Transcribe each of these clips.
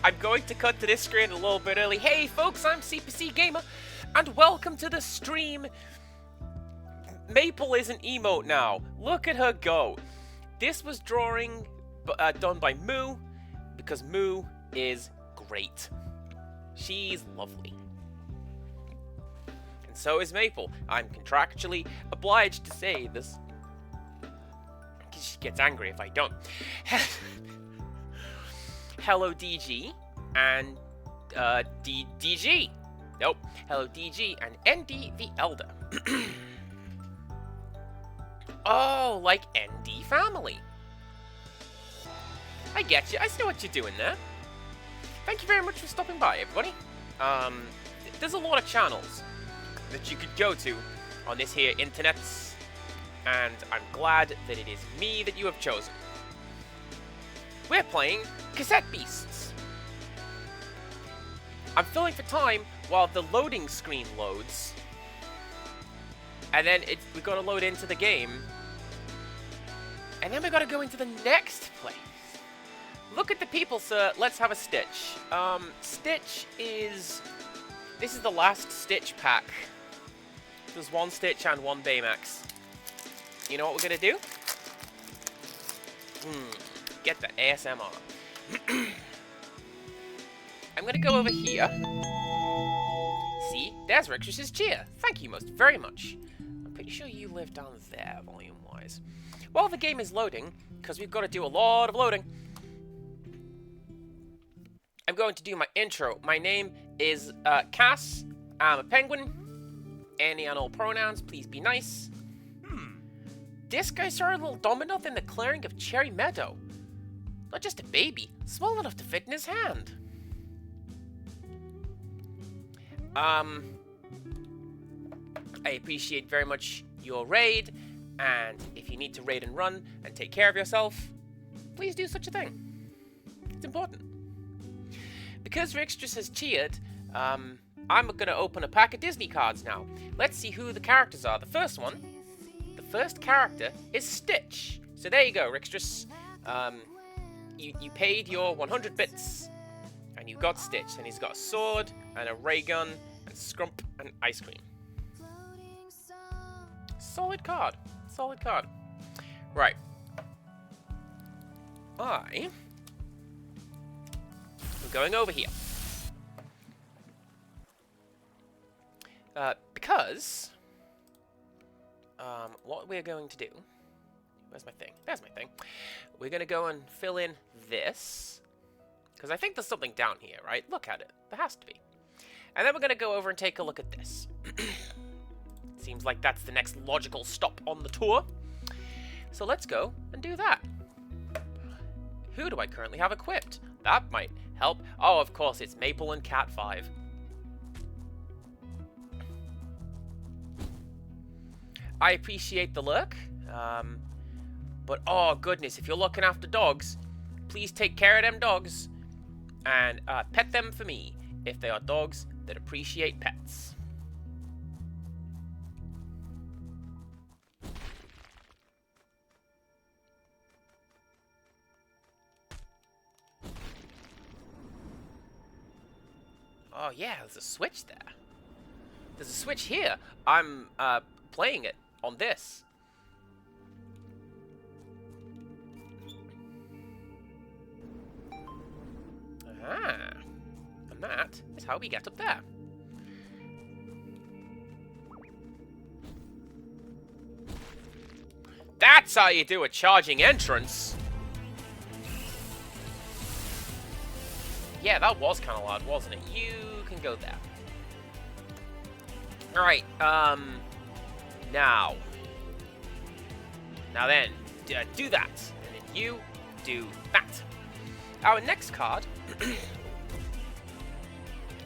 I'm going to cut to this screen a little bit early. Hey folks, I'm CPC Gamer, and welcome to the stream. Maple is an emote now. Look at her go. This was drawing done by Moo, because Moo is great. She's lovely. And so is Maple. I'm contractually obliged to say this, because she gets angry if I don't. Hello DG and DG. Nope. Hello DG and ND the Elder. Oh, like ND family. I get you. I see what you're doing there. Thank you very much for stopping by, everybody. There's a lot of channels that you could go to on this here internet, and I'm glad that it is me that you have chosen. We're playing Cassette Beasts. I'm filling for time while the loading screen loads, and then we gotta load into the game, and then we gotta go into the next place. Look at the people, sir. Let's have a Stitch. Stitch is... This is the last Stitch pack. There's one Stitch and one Baymax. You know what we're gonna do? Get the ASMR. I'm gonna go over here. See? There's Rixus's cheer. Thank you most very much. I'm pretty sure you live down there, volume-wise. While the game is loading, because we've got to do a lot of loading, I'm going to do my intro. My name is Cass. I'm a penguin. Any and all pronouns, please be nice. This guy started a little dumb enough in the clearing of Cherry Meadow. Not just a baby, small enough to fit in his hand. I appreciate very much your raid, and if you need to raid and run and take care of yourself, please do such a thing. It's important. Because Rixtrus has cheered, I'm gonna open a pack of Disney cards now. Let's see who the characters are. The first character is Stitch. So there you go, Rixtrus. You paid your 100 bits, and you got Stitch. And he's got a sword, and a ray gun, and Scrump, and ice cream. Solid card. Solid card. Right. I'm going over here. Because... what we're going to do... Where's my thing? There's my thing. We're going to go and fill in this. Because I think there's something down here, right? Look at it. There has to be. And then we're going to go over and take a look at this. Seems like that's the next logical stop on the tour. So let's go and do that. Who do I currently have equipped? That might help. Oh, of course, it's Maple and Cat 5. I appreciate the lurk. But, oh, goodness, if you're looking after dogs, please take care of them dogs. And pet them for me, if they are dogs that appreciate pets. Oh, yeah, there's a switch there. There's a switch here. I'm playing it on this. Ah, and that is how we get up there. That's how you do a charging entrance. Yeah, that was kind of loud, wasn't it? You can go there. Alright, now then, do that. And then you do that. Our next card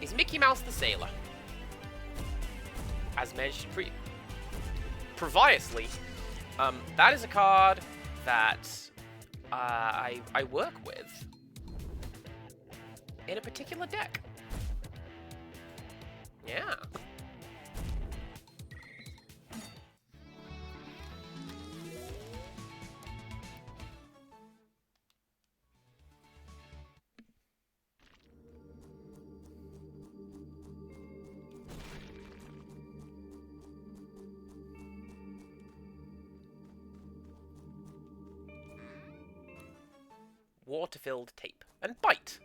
is Mickey Mouse the Sailor. As mentioned previously, that is a card that I work with in a particular deck. Yeah. water-filled tape. And bite.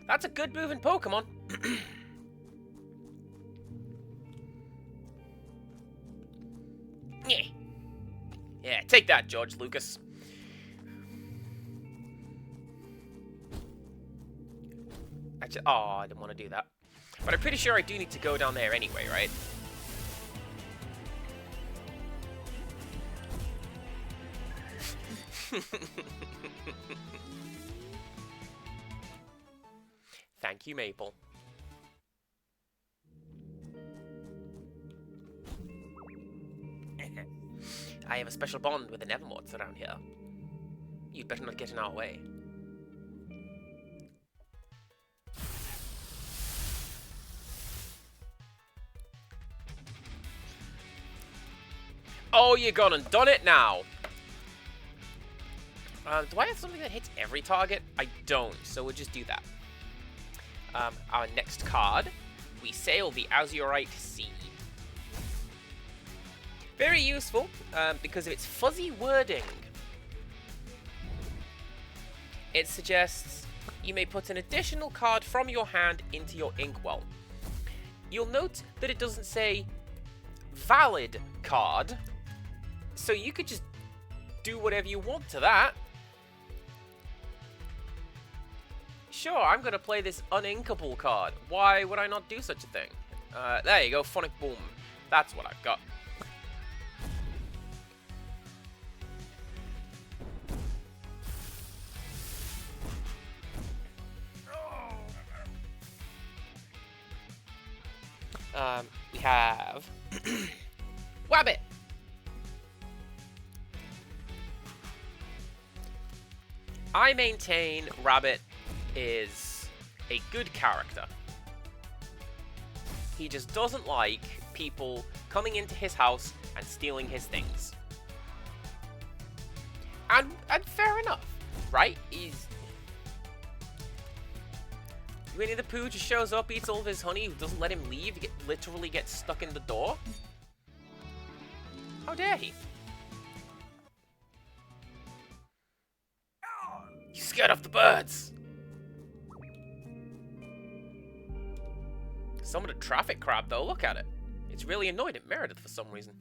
That's a good moving Pokemon. Yeah. Yeah, take that, George Lucas. Actually, oh, I didn't want to do that. But I'm pretty sure I do need to go down there anyway, right? Thank you, Maple. I have a special bond with the Nevermorts around here. You'd better not get in our way. Oh, you gone and done it now! Do I have something that hits every target? I don't, so we'll just do that. Our next card, we sail the Azurite Sea. Very useful, because of its fuzzy wording. It suggests you may put an additional card from your hand into your inkwell. You'll note that it doesn't say valid card, so you could just do whatever you want to that. Sure, I'm going to play this uninkable card. Why would I not do such a thing? There you go, Phonic Boom. That's what I've got. We have Wabbit. I maintain Rabbit is a good character. He just doesn't like people coming into his house and stealing his things. And fair enough, right? He's... Winnie the Pooh just shows up, eats all of his honey, doesn't let him leave, literally gets stuck in the door? How dare he? You scared off the birds! Summoned a traffic crab though, look at it. It's really annoyed at Meredith for some reason.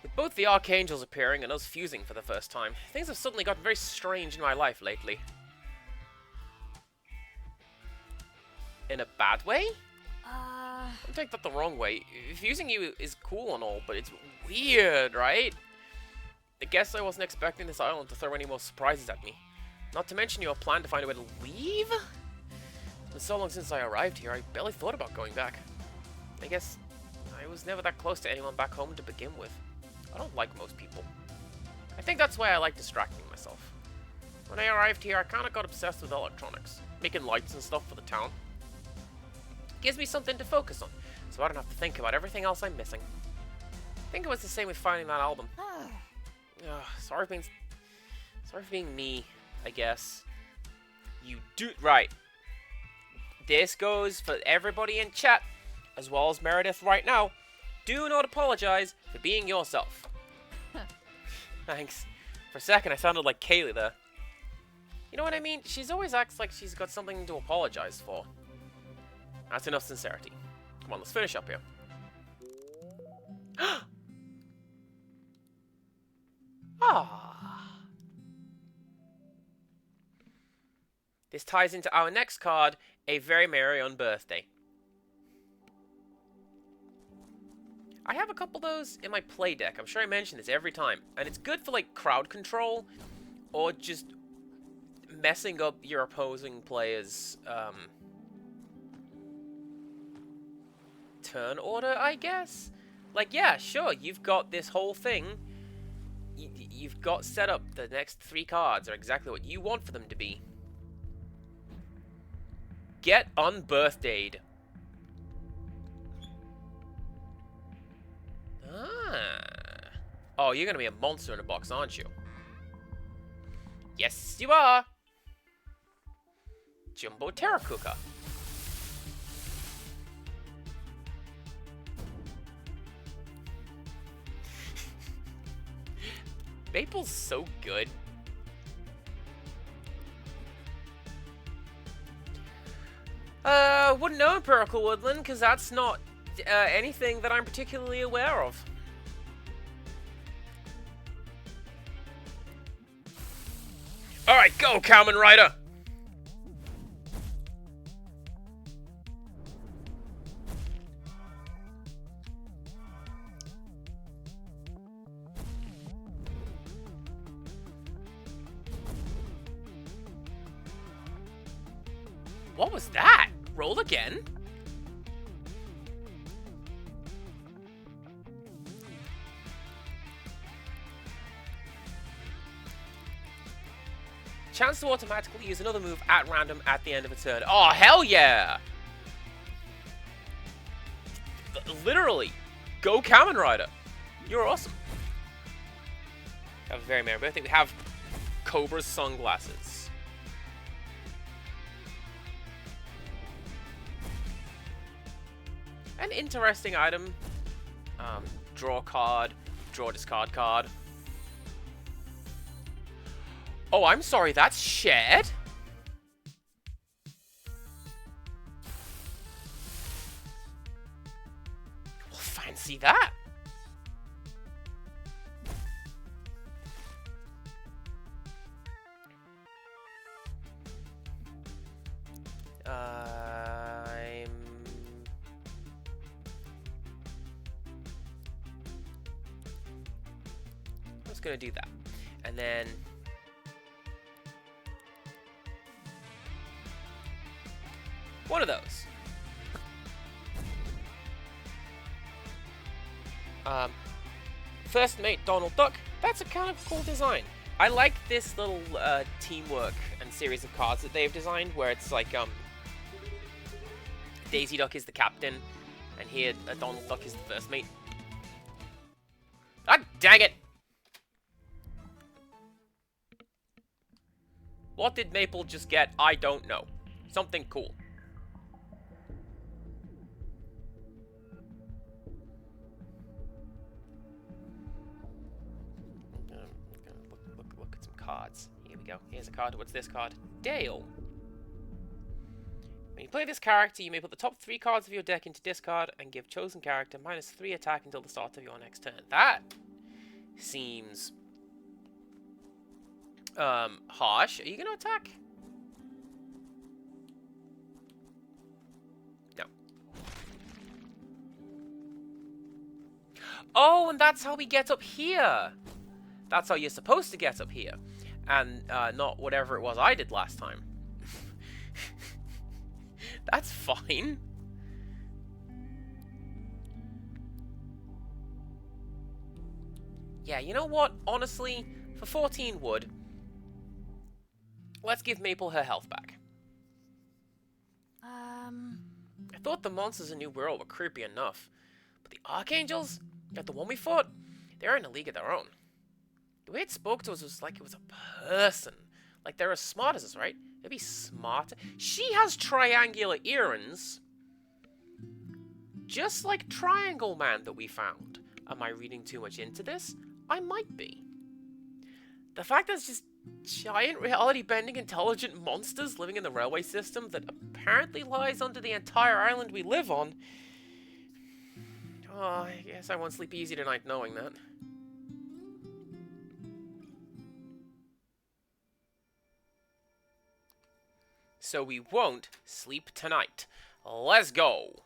With both the Archangels appearing and us fusing for the first time, things have suddenly gotten very strange in my life lately. In a bad way? Don't take that the wrong way. Fusing you is cool and all, but it's weird, right? I guess I wasn't expecting this island to throw any more surprises at me. Not to mention your plan to find a way to leave? It's been so long since I arrived here, I barely thought about going back. I guess I was never that close to anyone back home to begin with. I don't like most people. I think that's why I like distracting myself. When I arrived here, I kind of got obsessed with electronics, making lights and stuff for the town. Gives me something to focus on, so I don't have to think about everything else I'm missing. I think it was the same with finding that album. Sorry for being me, I guess. You do... Right. This goes for everybody in chat, as well as Meredith right now. Do not apologize for being yourself. Thanks. For a second, I sounded like Kaylee there. You know what I mean? She's always acts like she's got something to apologize for. That's enough sincerity. Come on, let's finish up here. Ah. This ties into our next card, A Very Merry On Birthday. I have a couple of those in my play deck. I'm sure I mention this every time. And it's good for, like, crowd control. Or just messing up your opposing player's, turn order, I guess? Like, yeah, sure, you've got this whole thing. You've got set up the next 3 cards are exactly what you want for them to be. Get unbirthdayed. Ah. Oh, you're gonna be a monster in a box, aren't you? Yes, you are. Jumbo Terracuca. Maple's so good. Wouldn't know Empirical Woodland, because that's not anything that I'm particularly aware of. Alright, go, Kamen Rider! What was that? Roll again? Chance to automatically use another move at random at the end of a turn. Oh, hell yeah! Literally. Go Kamen Rider. You're awesome. Have a very merry birthday. We have Cobra's sunglasses. An interesting item. Draw card. Draw discard card. Oh, I'm sorry, that's shared? Well, fancy that. I'm just gonna do that. And then one of those. First mate Donald Duck. That's a kind of cool design. I like this little teamwork and series of cards that they've designed, where it's like Daisy Duck is the captain, and here Donald Duck is the first mate. Ah, dang it! What did Maple just get? I don't know. Something cool. Look at some cards. Here we go. Here's a card. What's this card? Dale. When you play this character, you may put the top 3 cards of your deck into discard and give chosen character -3 attack until the start of your next turn. That seems harsh. Are you gonna attack? No. Oh, and that's how we get up here. That's how you're supposed to get up here. And not whatever it was I did last time. That's fine. Yeah, you know what? Honestly, for 14 wood, let's give Maple her health back. I thought the monsters in New World were creepy enough, but the Archangels, like the one we fought, they're in a league of their own. The way it spoke to us was like it was a person. Like they're as smart as us, right? They'd be smarter. She has triangular earrings, just like Triangle Man that we found. Am I reading too much into this? I might be. The fact that it's just giant reality-bending intelligent monsters living in the railway system that apparently lies under the entire island we live on. Oh, I guess I won't sleep easy tonight knowing that. So we won't sleep tonight. Let's go!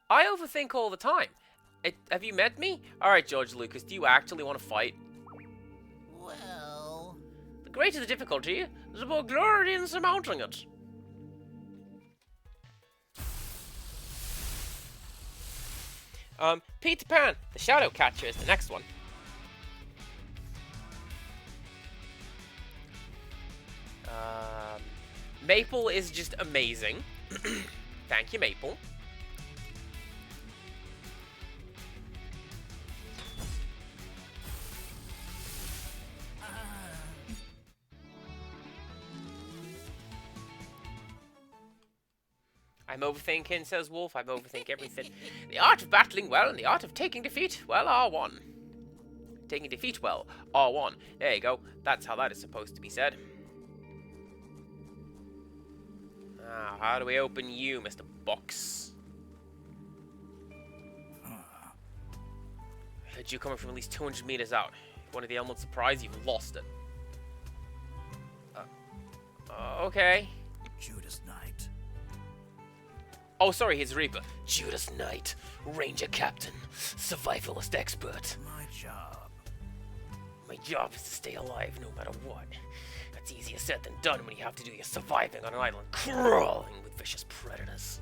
I overthink all the time. Have you met me? Alright, George Lucas, do you actually want to fight? Well... The greater the difficulty, the more glory in surmounting it. Peter Pan, the Shadow Catcher is the next one. Maple is just amazing. Thank you, Maple. I'm overthinking, says Wolf. I'm overthinking everything. The art of battling well and the art of taking defeat well are one. Taking defeat well are one. There you go. That's how that is supposed to be said. Now, how do we open you, Mr. Box? I heard you coming from at least 200 meters out. If one of the elements surprised, you've lost it. Okay. Judas Knight. Oh, sorry, he's Reaper. Judas Knight, Ranger Captain, Survivalist Expert. My job. My job is to stay alive no matter what. That's easier said than done when you have to do your surviving on an island crawling with vicious predators.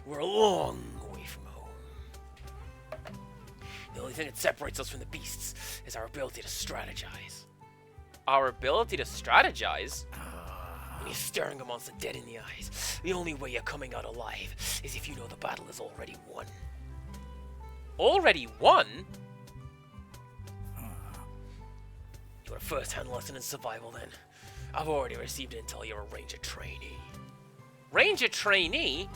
We're a long way from home. The only thing that separates us from the beasts is our ability to strategize. Our ability to strategize? When you're staring a monster dead in the eyes, the only way you're coming out alive is if you know the battle is already won. Already won? You want a first-hand lesson in survival, then? I've already received intel you're a Ranger trainee. Ranger trainee?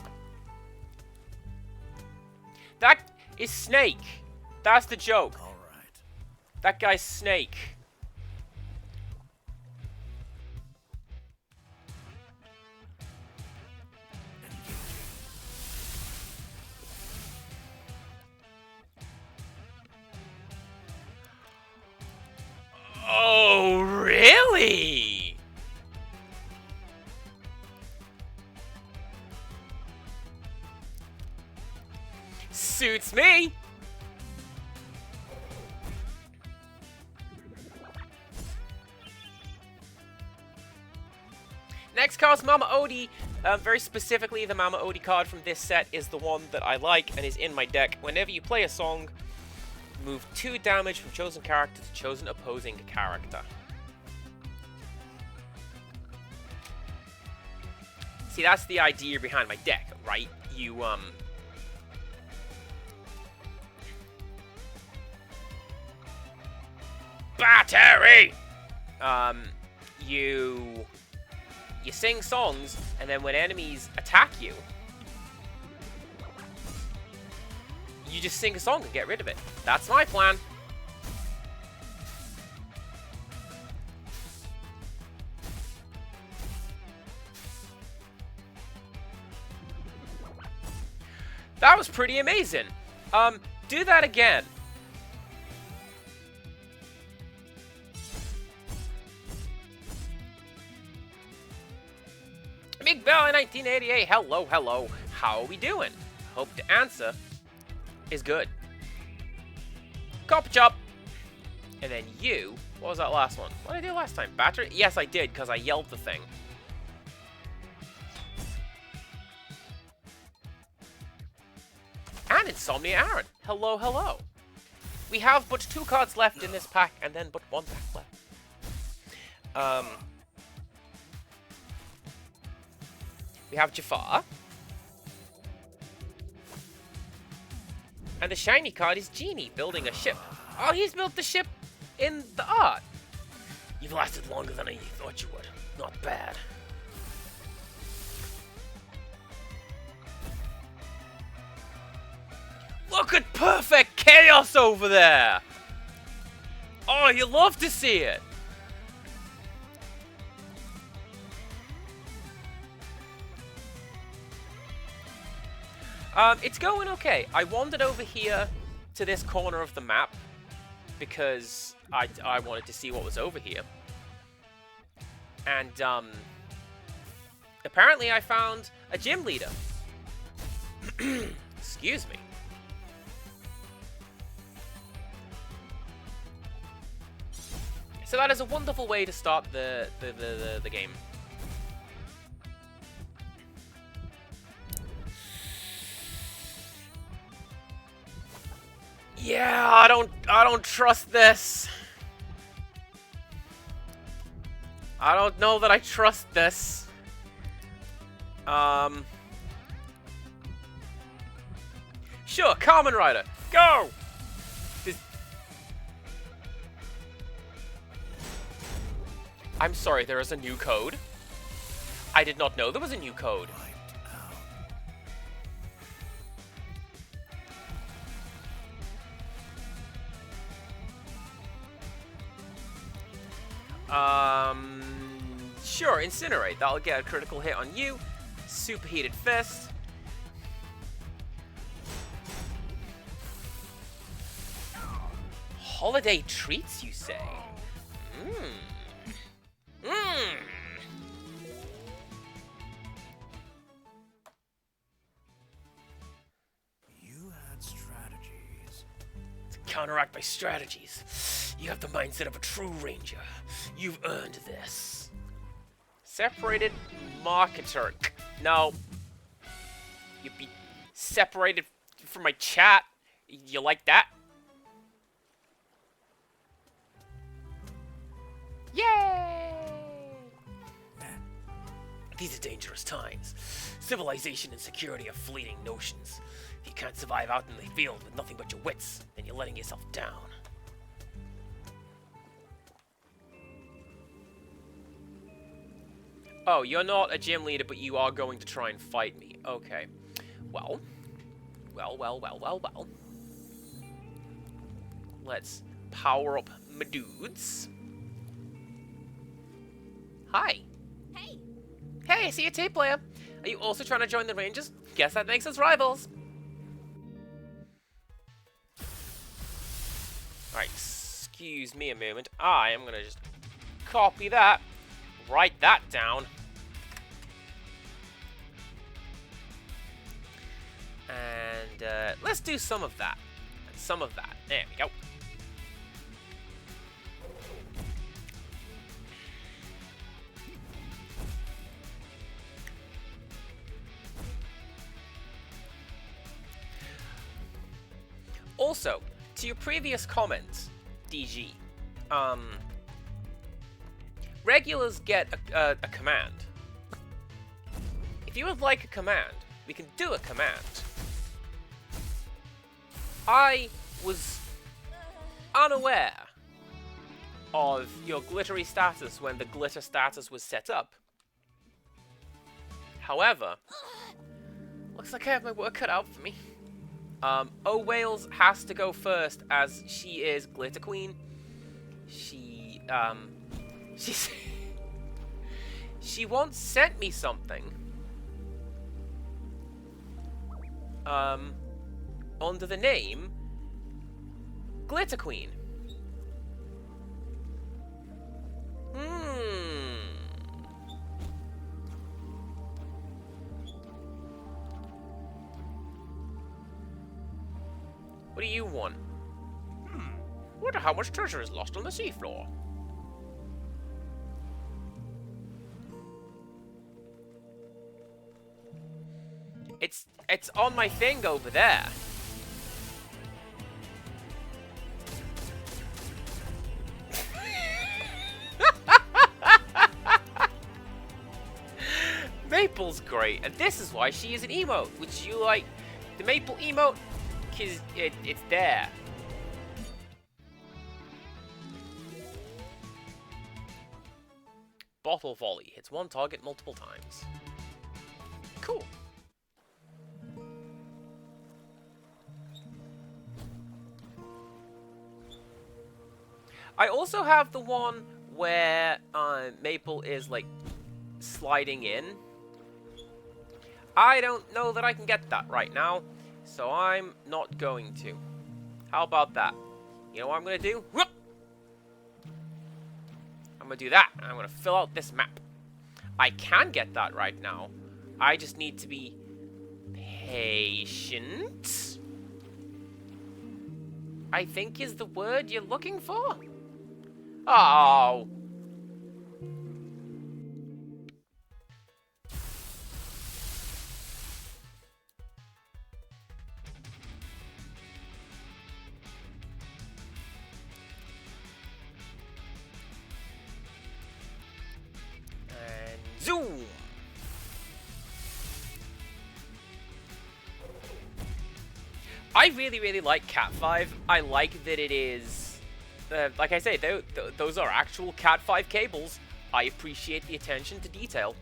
That is Snake. That's the joke. All right. That guy's Snake. Oh, really? Suits me. Next card's Mama Odie. Very specifically, the Mama Odie card from this set is the one that I like and is in my deck. Whenever you play a song, move 2 damage from chosen character to chosen opposing character. See, that's the idea behind my deck, right? You, Battery! You sing songs, and then when enemies attack you, you just sing a song and get rid of it. That's my plan. That was pretty amazing. Do that again. Big Bell in 1988. Hello, hello. How are we doing? Hope the answer is good. Copper Chop. And then you. What was that last one? What did I do last time? Battery? Yes, I did, because I yelled the thing. And Insomnia Aaron. Hello, hello. We have but 2 cards left in this pack, and then but 1 pack left. We have Jafar. And the shiny card is Genie, building a ship. Oh, he's built the ship in the art. You've lasted longer than I thought you would. Not bad. Look at perfect chaos over there. Oh, you love to see it. It's going okay. I wandered over here to this corner of the map because I wanted to see what was over here. And, apparently I found a gym leader. Excuse me. So that is a wonderful way to start the game. Yeah, I don't trust this. I don't know that I trust this. Sure, Kamen Rider, go! I'm sorry, there is a new code. I did not know there was a new code. Sure, Incinerate. That'll get a critical hit on you. Superheated Fist. Holiday treats, you say? You had strategies. To counteract my strategies, you have the mindset of a true ranger. You've earned this. Separated marketer. No. You'd be separated from my chat. You like that? Yay! These are dangerous times. Civilization and security are fleeting notions. If you can't survive out in the field with nothing but your wits, then you're letting yourself down. Oh, you're not a gym leader, but you are going to try and fight me. Okay. Well. Let's power up my dudes. Hi. Hey. Hey, I see a tape player. Are you also trying to join the Rangers? Guess that makes us rivals. Alright, excuse me a moment. I am gonna just copy that, write that down. And let's do some of that. And some of that. There we go. Also, to your previous comment, DG, regulars get a command. If you would like a command, we can do a command. I was unaware of your glittery status when the glitter status was set up. However, looks like I have my work cut out for me. O Wales has to go first as she is Glitter Queen. She once sent me something. Under the name Glitter Queen. What do you want? Wonder how much treasure is lost on the seafloor. It's on my thing over there. Maple's great, and this is why she is an emote, which you like. The Maple emote, because it's there. Bottle volley hits one target multiple times. Cool. I also have the one where Maple is like sliding in. I don't know that I can get that right now, so I'm not going to. How about that? You know what I'm going to do? I'm going to do that, and I'm going to fill out this map. I can get that right now. I just need to be patient, I think is the word you're looking for. Oh. And zoom. I really like Cat 5. I like that it is, like I say, those are actual Cat 5 cables. I appreciate the attention to detail.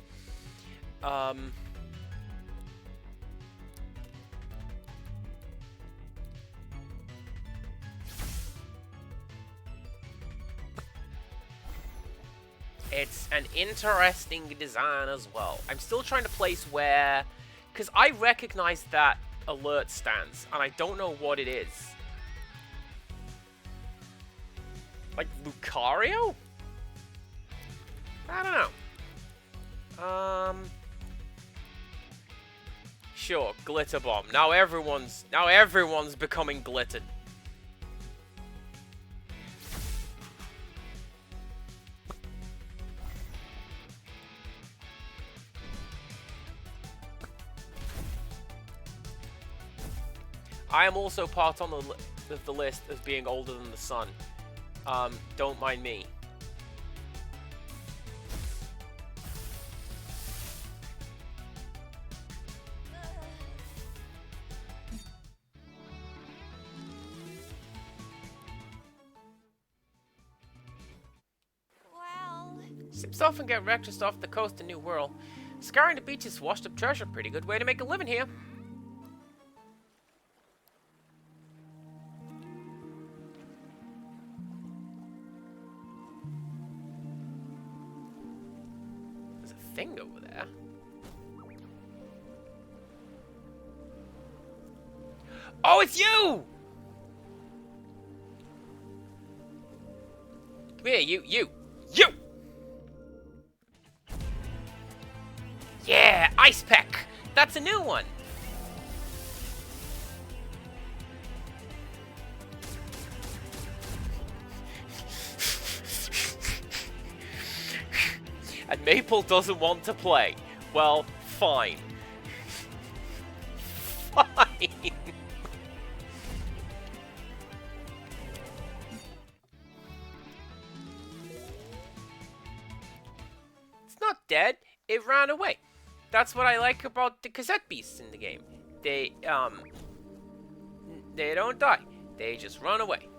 It's an interesting design as well. I'm still trying to place where... Because I recognize that alert stance, and I don't know what it is. Like Lucario? I don't know. Sure, Glitter Bomb. Now everyone's becoming glittered. I am also part on the list as being older than the sun. Don't mind me. Well... Sips off and get wrecked just off the coast of New World. Scouring the beaches, washed up treasure. Pretty good way to make a living here. There's a thing over there. Oh, it's you! Come here, you! Yeah, Ice Peck! That's a new one! And Maple doesn't want to play. Well, fine. Fine! It's not dead, it ran away. That's what I like about the cassette beasts in the game. They don't die. They just run away.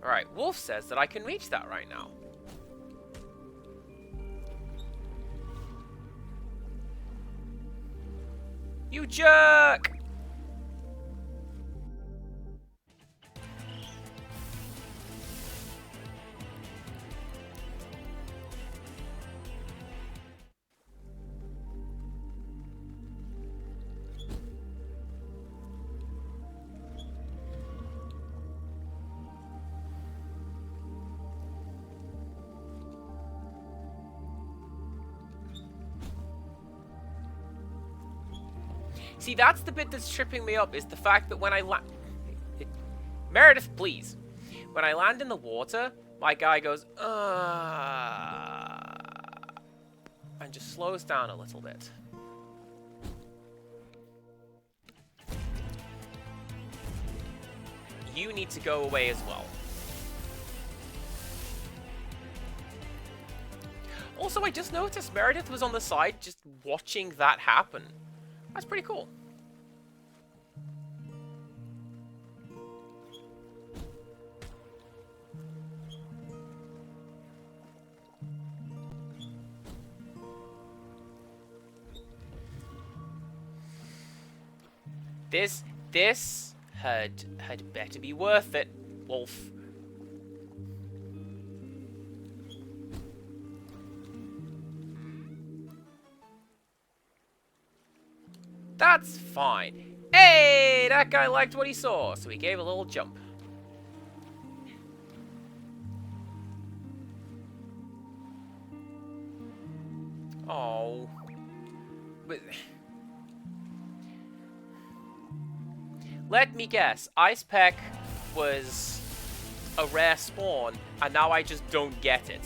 Alright, Wolf says that I can reach that right now. You jerk! See, that's the bit that's tripping me up, is the fact that when I land... Meredith, please. When I land in the water, my guy goes, and just slows down a little bit. You need to go away as well. Also, I just noticed Meredith was on the side just watching that happen. That's pretty cool. This had better be worth it, Wolf. That's fine. Hey, that guy liked what he saw, so he gave a little jump. Oh. But... Let me guess. Ice Peck was a rare spawn, and now I just don't get it.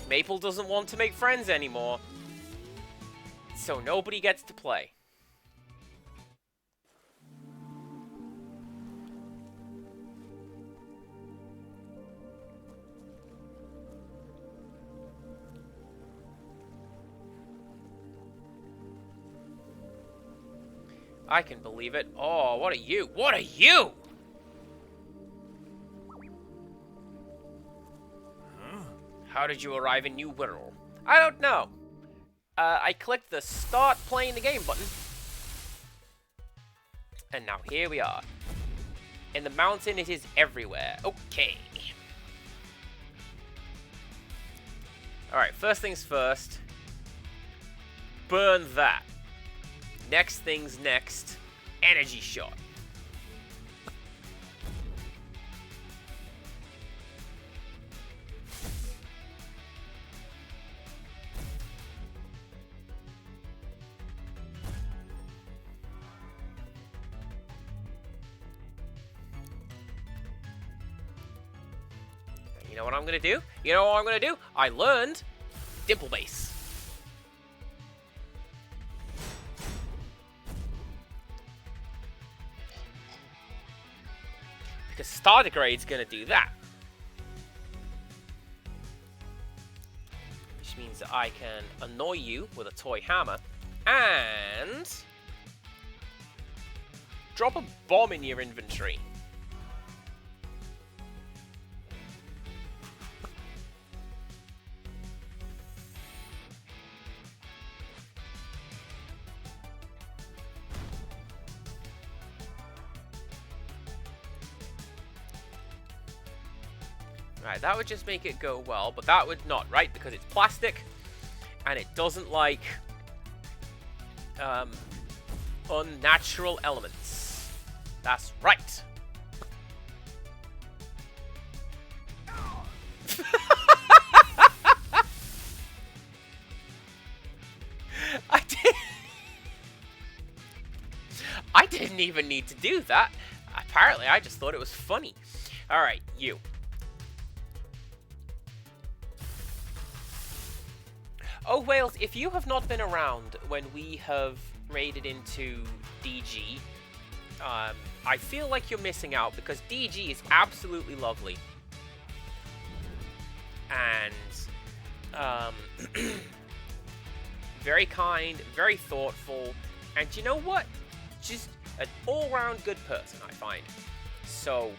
Maple doesn't want to make friends anymore, so nobody gets to play. I can believe it. Oh, what are you? What are you? How did you arrive in New World? I don't know. I clicked the start playing the game button. And now here we are. In the mountain, it is everywhere. Okay. Alright, first things first. Burn that. Next things next. Energy shot. You know what I'm gonna do? You know what I'm gonna do? I learned Dimple Base. Because Stardegrade's gonna do that. Which means that I can annoy you with a toy hammer and drop a bomb in your inventory. Right, that would just make it go well, but that would not, right? Because it's plastic, and it doesn't like unnatural elements. That's right. I didn't even need to do that. Apparently, I just thought it was funny. All right, you. Oh, Wales, if you have not been around when we have raided into DG, I feel like you're missing out because DG is absolutely lovely. And very kind, very thoughtful, and you know what? Just an all-round good person, I find. So,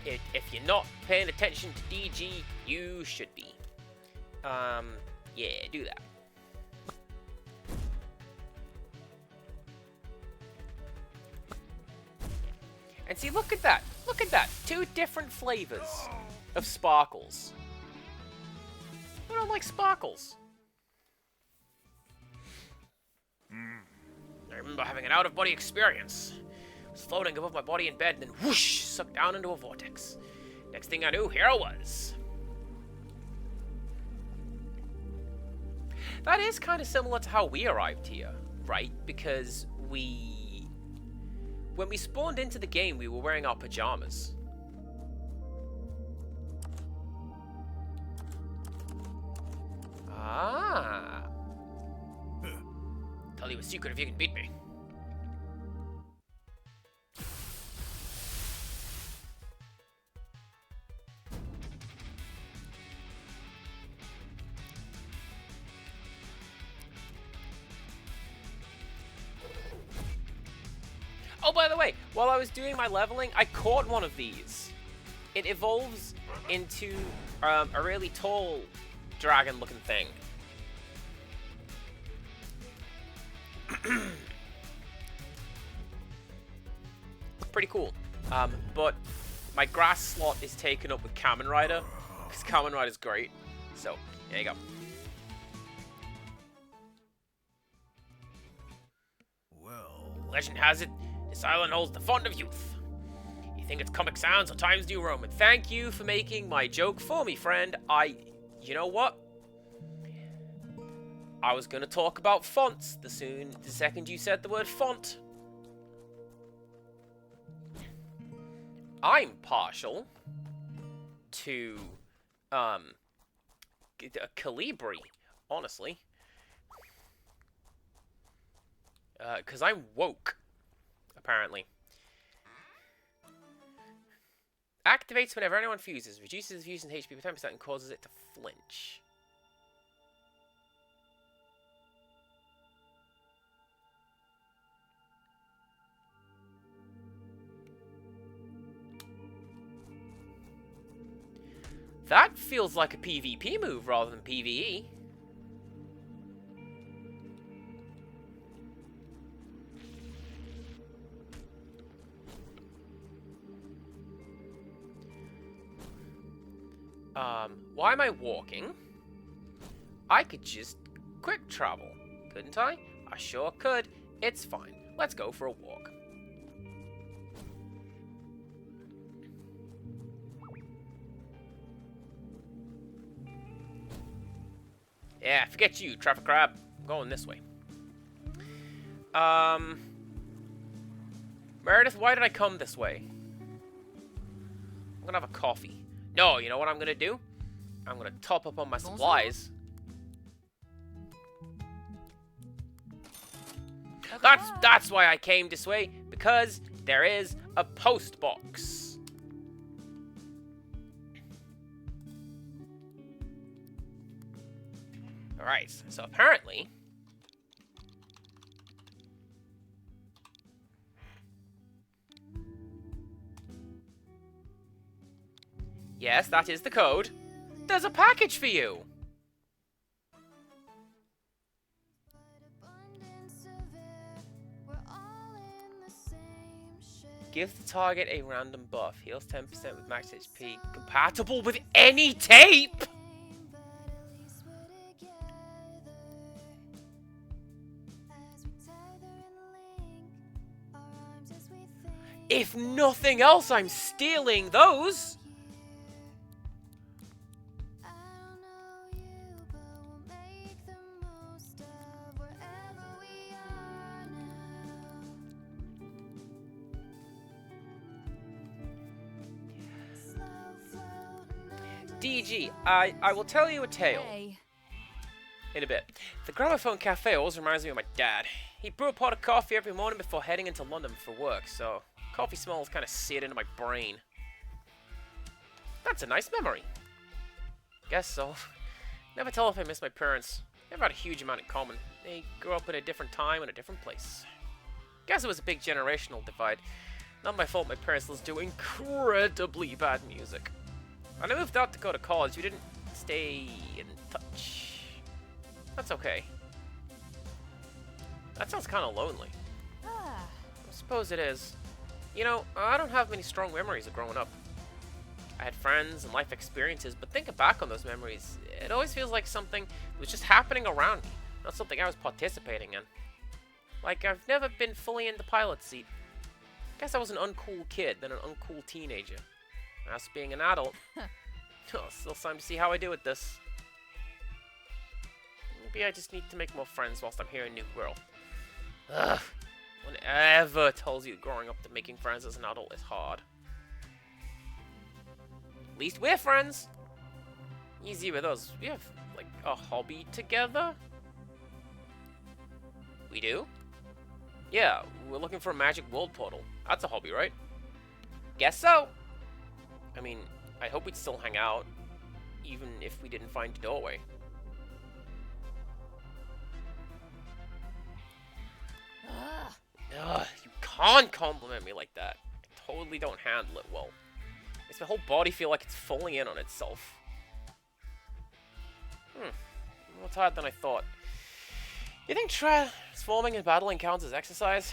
if you're not paying attention to DG, you should be. Yeah, do that. And see, look at that. Look at that. 2 different flavors of sparkles. I don't like sparkles. I remember having an out-of-body experience. I was floating above my body in bed and then whoosh, sucked down into a vortex. Next thing I knew, here I was. That is kind of similar to how we arrived here, right? Because when we spawned into the game, we were wearing our pajamas. Ah. Tell you a secret if you can beat me. Oh, by the way, while I was doing my leveling, I caught one of these. It evolves into a really tall dragon-looking thing. Pretty cool. But my grass slot is taken up with Kamen Rider, because Kamen Rider's great. So, there you go. Well, Legend has it, this island holds the font of youth. You think it's Comic Sans or Times New Roman. Thank you for making my joke for me, friend. You know what? I was gonna talk about fonts the second you said the word font. I'm partial to Calibri, honestly. Because I'm woke, apparently. Activates whenever anyone fuses. Reduces the fusion HP by 10% and causes it to flinch. That feels like a PvP move rather than PvE. Why am I walking? I could just quick travel, couldn't I? I sure could. It's fine. Let's go for a walk. Yeah, forget you, traffic crab. I'm going this way. Meredith, why did I come this way? I'm gonna have a coffee. No, you know what I'm gonna do? I'm gonna top up on my supplies. That's why I came this way, because there is a post box. Alright, so apparently yes, that is the code. There's a package for you. Give the target a random buff. Heals 10% with max HP. Compatible with any tape? If nothing else, I'm stealing those. DG, I will tell you a tale. In a bit. The Gramophone Cafe always reminds me of my dad. He brewed a pot of coffee every morning before heading into London for work, so coffee smells kind of seared into my brain. That's a nice memory. Guess so. Never tell if I miss my parents. Never had a huge amount in common. They grew up in a different time and a different place. Guess it was a big generational divide. Not my fault my parents listened to incredibly bad music. When I moved out to go to college, we didn't stay in touch. That's okay. That sounds kind of lonely. I suppose it is. You know, I don't have many strong memories of growing up. I had friends and life experiences, but thinking back on those memories, it always feels like something was just happening around me, not something I was participating in. Like, I've never been fully in the pilot seat. Guess I was an uncool kid, then an uncool teenager. As being an adult, still time to see how I do with this. Maybe I just need to make more friends whilst I'm here in New World. Ugh. One ever tells you growing up that making friends as an adult is hard. At least we're friends. Easy with us. We have, like, a hobby together. We do? Yeah, we're looking for a magic world portal. That's a hobby, right? Guess so. I mean, I hope we'd still hang out, even if we didn't find a doorway. Ugh, you can't compliment me like that. I totally don't handle it well. Makes my whole body feel like it's falling in on itself. More tired than I thought. You think transforming and battling counts as exercise?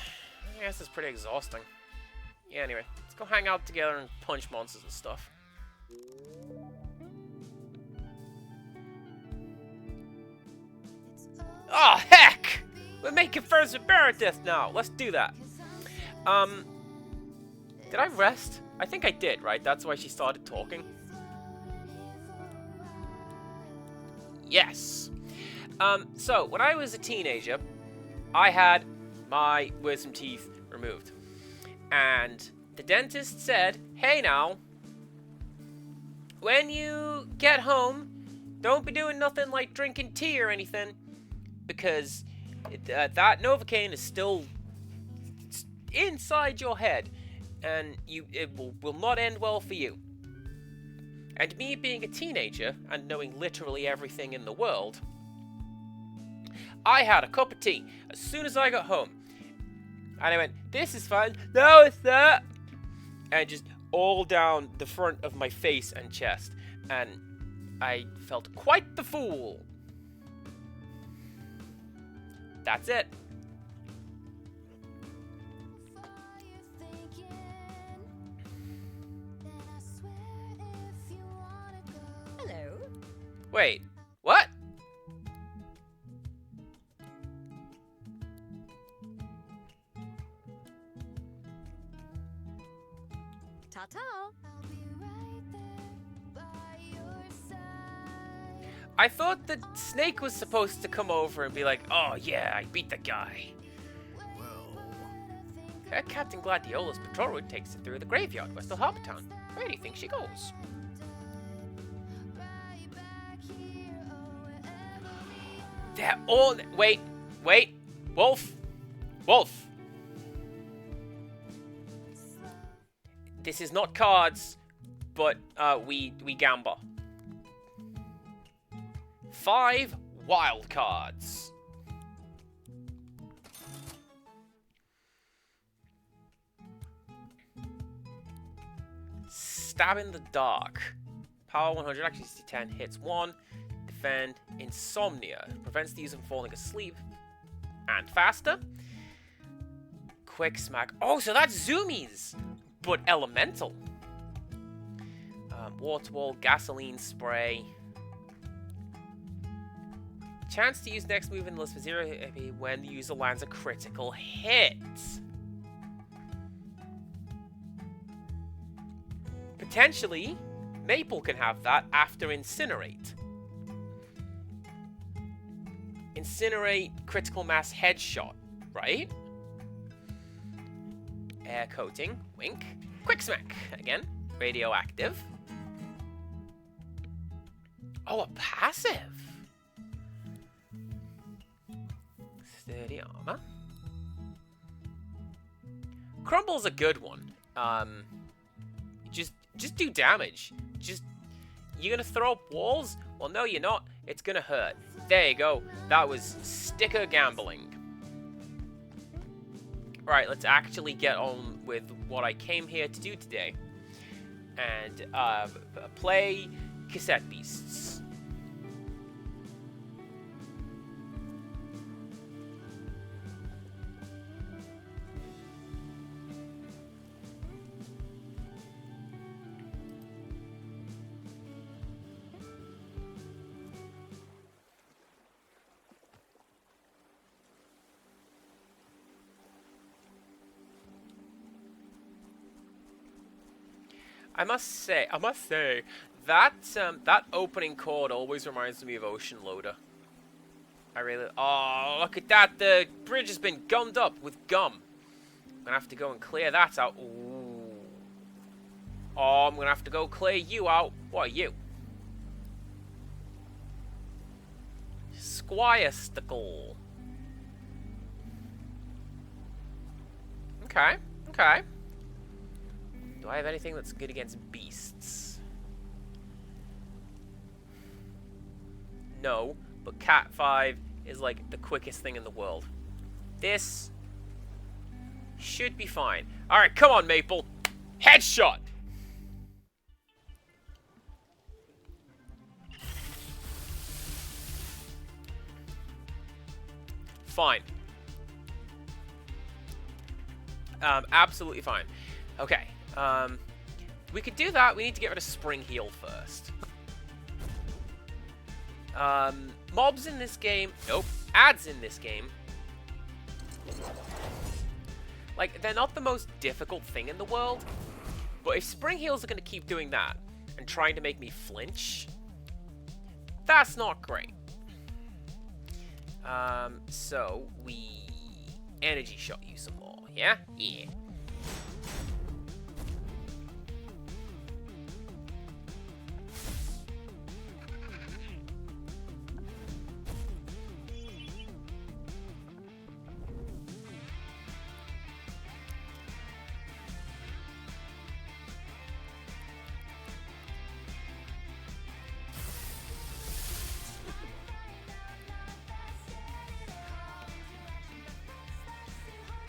I guess it's pretty exhausting. Yeah, anyway, let's go hang out together and punch monsters and stuff. Oh, heck! We're making friends with Meredith now. Let's do that. Did I rest? I think I did, right? That's why she started talking. Yes. So, when I was a teenager, I had my wisdom teeth removed. And the dentist said, hey now, when you get home, don't be doing nothing like drinking tea or anything, because that Novocaine is still inside your head, and it will not end well for you. And me being a teenager, and knowing literally everything in the world, I had a cup of tea as soon as I got home. And I went, this is fine. No, it's not. And just all down the front of my face and chest. And I felt quite the fool. That's it. Wait, what? Ta-ta. I thought that Snake was supposed to come over and be like, oh yeah, I beat the guy. Well, Captain Gladiola's patrol route takes it through the graveyard west of Harbortown. Where do you think she goes? They're all... Wait. Wolf. This is not cards, but we gamble. 5 wild cards. Stab in the dark. Power 100, accuracy 10, hits 1. Defend. Insomnia. Prevents the user from falling asleep. And faster. Quick smack. Oh, so that's zoomies, but elemental. Water wall, gasoline spray. Chance to use next move in the list for 0 HP when the user lands a critical hit. Potentially, Maple can have that after Incinerate. Incinerate, critical mass headshot, right? Air coating, wink. Quick smack, again. Radioactive. Oh, a passive. Sturdy armor. Crumble's a good one. Just do damage. You're gonna throw up walls? Well, no, you're not. It's gonna hurt. There you go. That was sticker gambling. Right, let's actually get on with what I came here to do today. And play Cassette Beasts. I must say, that opening chord always reminds me of Ocean Loader. Oh, look at that! The bridge has been gummed up with gum. I'm gonna have to go and clear that out. Ooh. Oh, I'm gonna have to go clear you out. What are you? Squire Stickle. Okay. Do I have anything that's good against beasts? No, but Cat 5 is like the quickest thing in the world. This should be fine. Alright, come on, Maple. Headshot! Fine. Absolutely fine. Okay. We could do that. We need to get rid of Spring Heal first. Mobs in this game... Nope. Ads in this game. Like, they're not the most difficult thing in the world. But if Spring Heals are going to keep doing that and trying to make me flinch, that's not great. So we energy shot you some more, yeah? Yeah.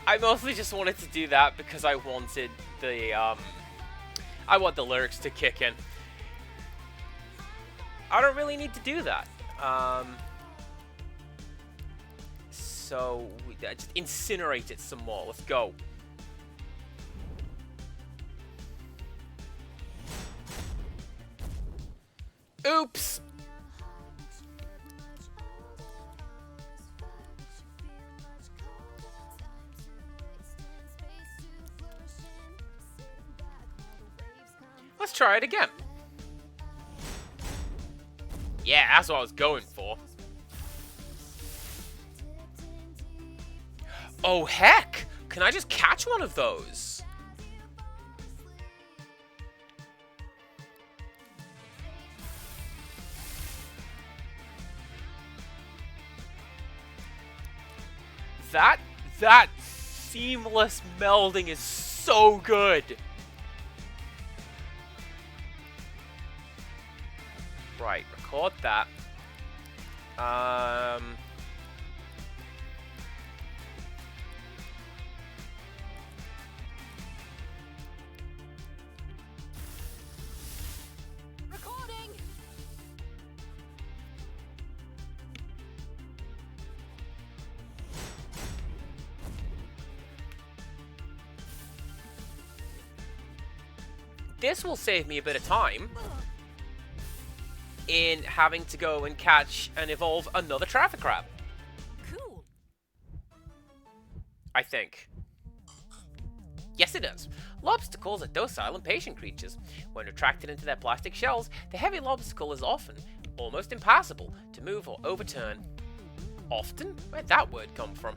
I mostly just wanted to do that because I wanted the, I want the lyrics to kick in. I don't really need to do that. So, just incinerate it some more. Let's go. Oops! Let's try it again. Yeah, that's what I was going for. Oh, heck! Can I just catch one of those? That seamless melding is so good. Right, record that. Recording. This will save me a bit of time in having to go and catch and evolve another traffic crab. Cool. I think. Yes, it does. Lobstacles are docile and patient creatures. When retracted into their plastic shells, the heavy lobstacle is often almost impassable to move or overturn. Often? Where'd that word come from?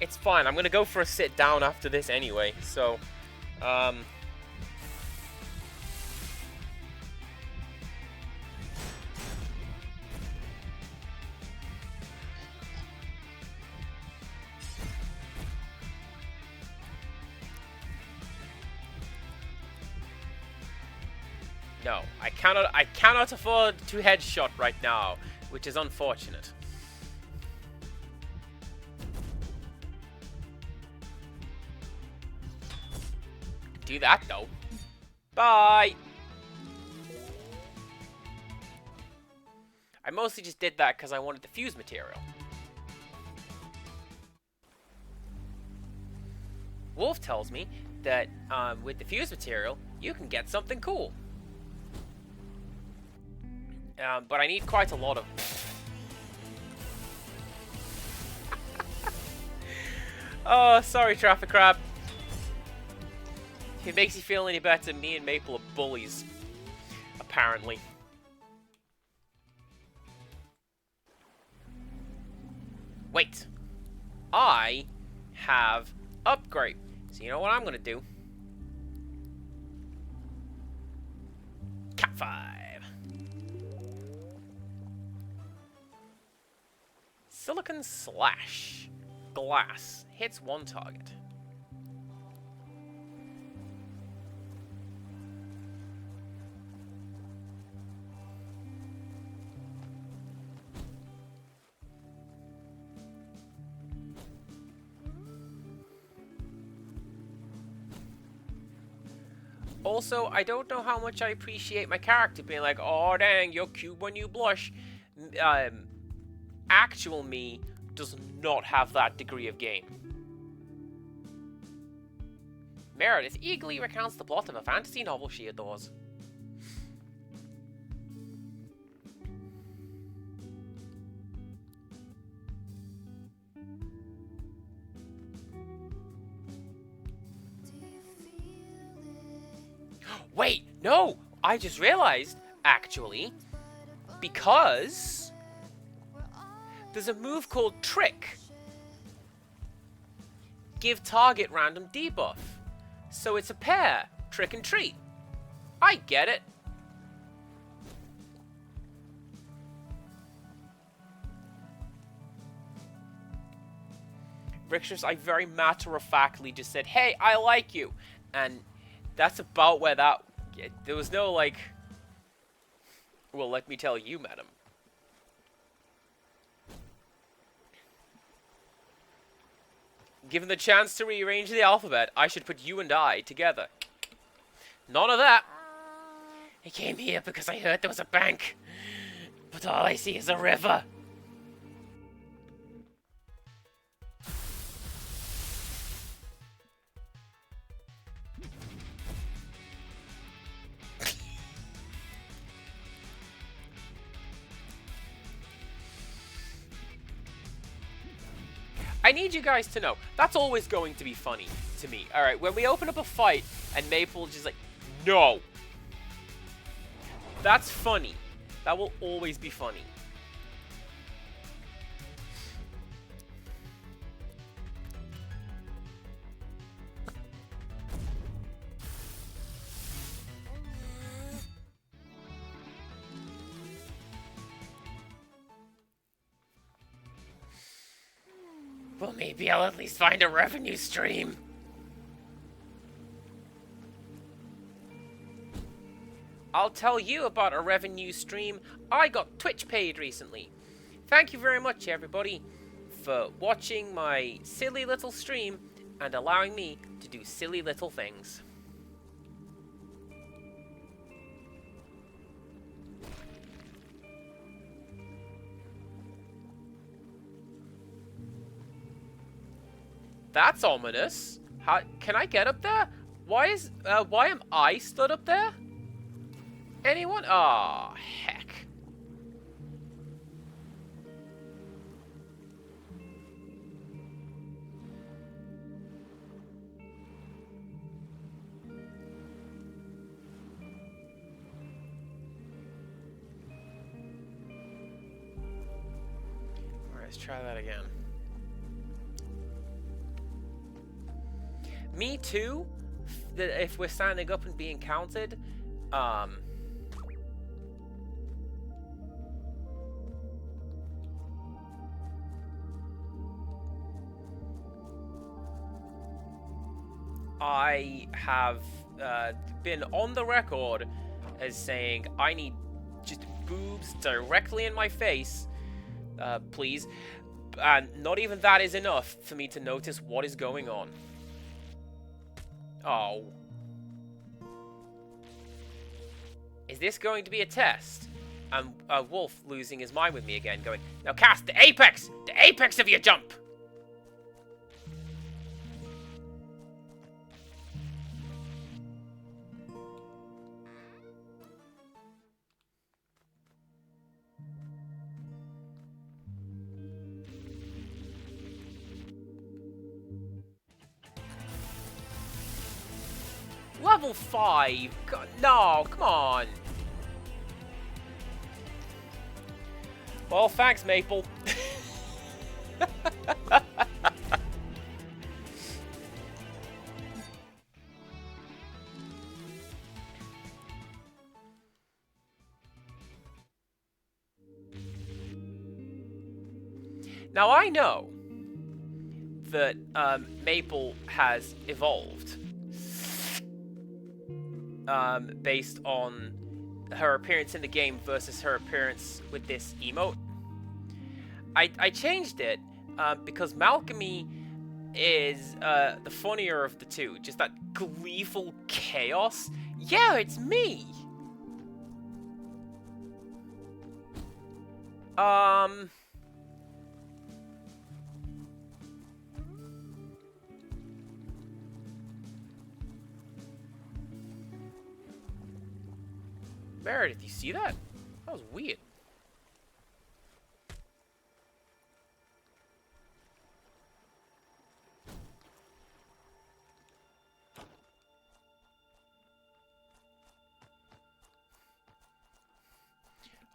It's fine. I'm gonna go for a sit down after this anyway, so no, I cannot afford to headshot right now, which is unfortunate. Do that though. Bye. I mostly just did that because I wanted the fuse material. Wolf tells me that with the fuse material, you can get something cool. But I need quite a lot of... Oh, sorry, Traffic Crab. If it makes you feel any better, me and Maple are bullies. Apparently. Wait. I have upgrade. So you know what I'm going to do? Cat 5. Silicon Slash. Glass. Hits one target. Also, I don't know how much I appreciate my character being like, oh dang, you're cute when you blush. Actual me does not have that degree of game. Meredith eagerly recounts the plot of a fantasy novel she adores. Wait, no! I just realized, actually, because there's a move called Trick. Give target random debuff. So it's a pair, Trick and Treat. I get it. Rixus, I very matter-of-factly just said, hey, I like you. And that's about where that... There was no, like... Well, let me tell you, madam. Given the chance to rearrange the alphabet, I should put you and I together. None of that. I came here because I heard there was a bank. But all I see is a river. I need you guys to know, that's always going to be funny to me. Alright, when we open up a fight and Maple just like, no. That's funny. That will always be funny. Well, maybe I'll at least find a revenue stream. I'll tell you about a revenue stream I got Twitch paid recently. Thank you very much, everybody, for watching my silly little stream and allowing me to do silly little things. That's ominous. How can I get up there? Why am I stood up there? Anyone? Aw, heck. Alright, let's try that again. Me too? If we're standing up and being counted, I have been on the record as saying I need just boobs directly in my face, please. And not even that is enough for me to notice what is going on. Oh. Is this going to be a test? And Wolf losing his mind with me again, going, now Cass, the apex! The apex of your jump! Level 5? God, no, come on. Well, thanks, Maple. Now, I know that Maple has evolved. Based on her appearance in the game versus her appearance with this emote. I changed it because Malcolmy is the funnier of the two. Just that gleeful chaos. Yeah, it's me! Meredith, you see that? That was weird.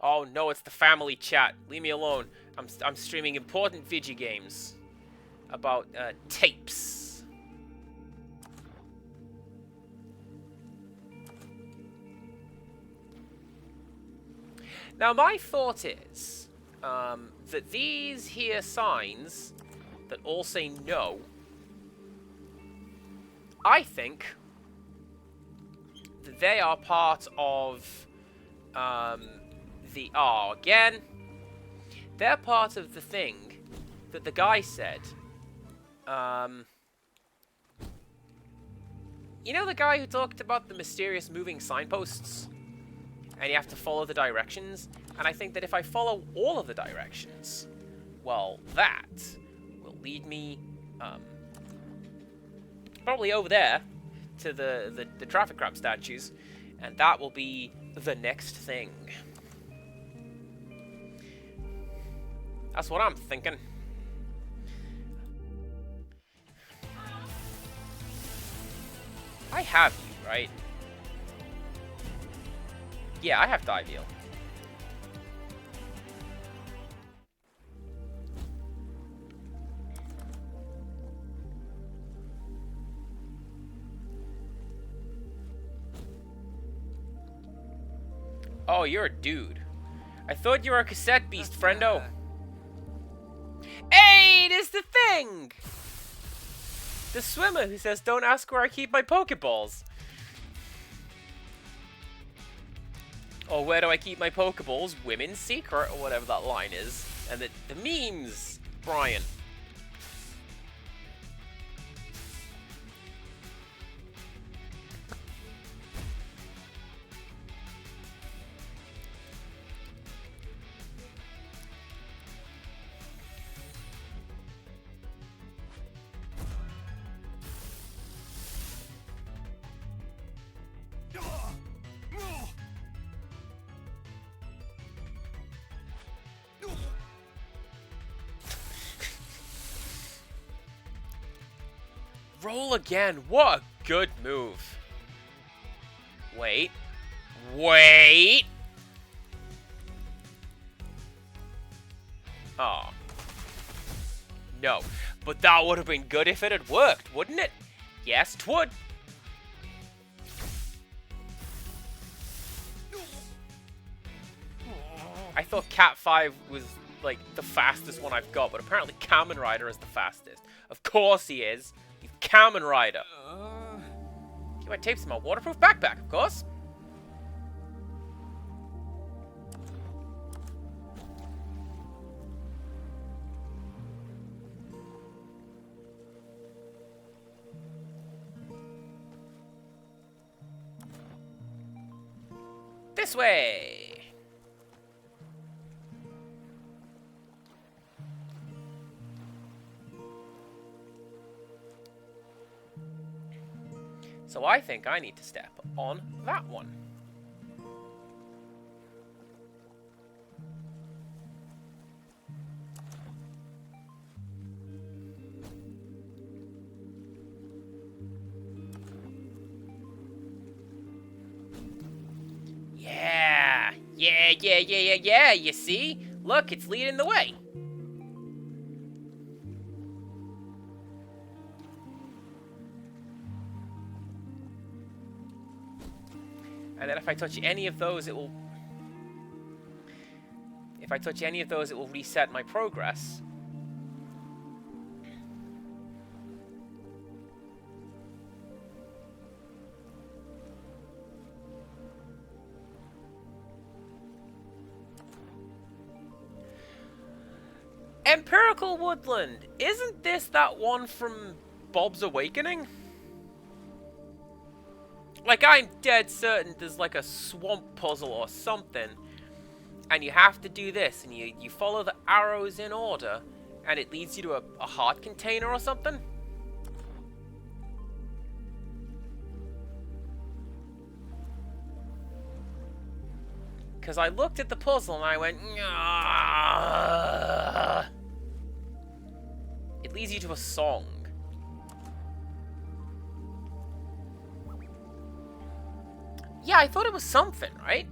Oh no, it's the family chat. Leave me alone. I'm streaming important video games about tapes. Now, my thought is that these here signs that all say no, I think that they are part of the... Oh, again. They're part of the thing that the guy said. You know the guy who talked about the mysterious moving signposts? And you have to follow the directions. And I think that if I follow all of the directions, well, that will lead me probably over there to the traffic crab statues. And that will be the next thing. That's what I'm thinking. I have you, right? Yeah, I have dive heal. Oh, you're a dude. I thought you were a cassette beast, friendo. Hey, it is the thing! The swimmer who says, don't ask where I keep my Pokeballs. Or where do I keep my Pokeballs? Women's secret, or whatever that line is. And the memes, Brian. Roll again. What a good move. Wait. Wait. Oh. No. But that would have been good if it had worked, wouldn't it? Yes, 'twould. I thought Cat 5 was, like, the fastest one I've got, but apparently Kamen Rider is the fastest. Of course he is. He's Kamen Rider. Keep my tapes in my waterproof backpack, of course. This way. So I think I need to step on that one. Yeah, you see? Look, it's leading the way. And then if I touch any of those, it will... If I touch any of those, it will reset my progress. Empirical Woodland! Isn't this that one from Bob's Awakening? Like, I'm dead certain there's like a swamp puzzle or something, and you have to do this, and you follow the arrows in order, and it leads you to a heart container or something? Because I looked at the puzzle and I went, "Nyah." It leads you to a song. Yeah, I thought it was something, right?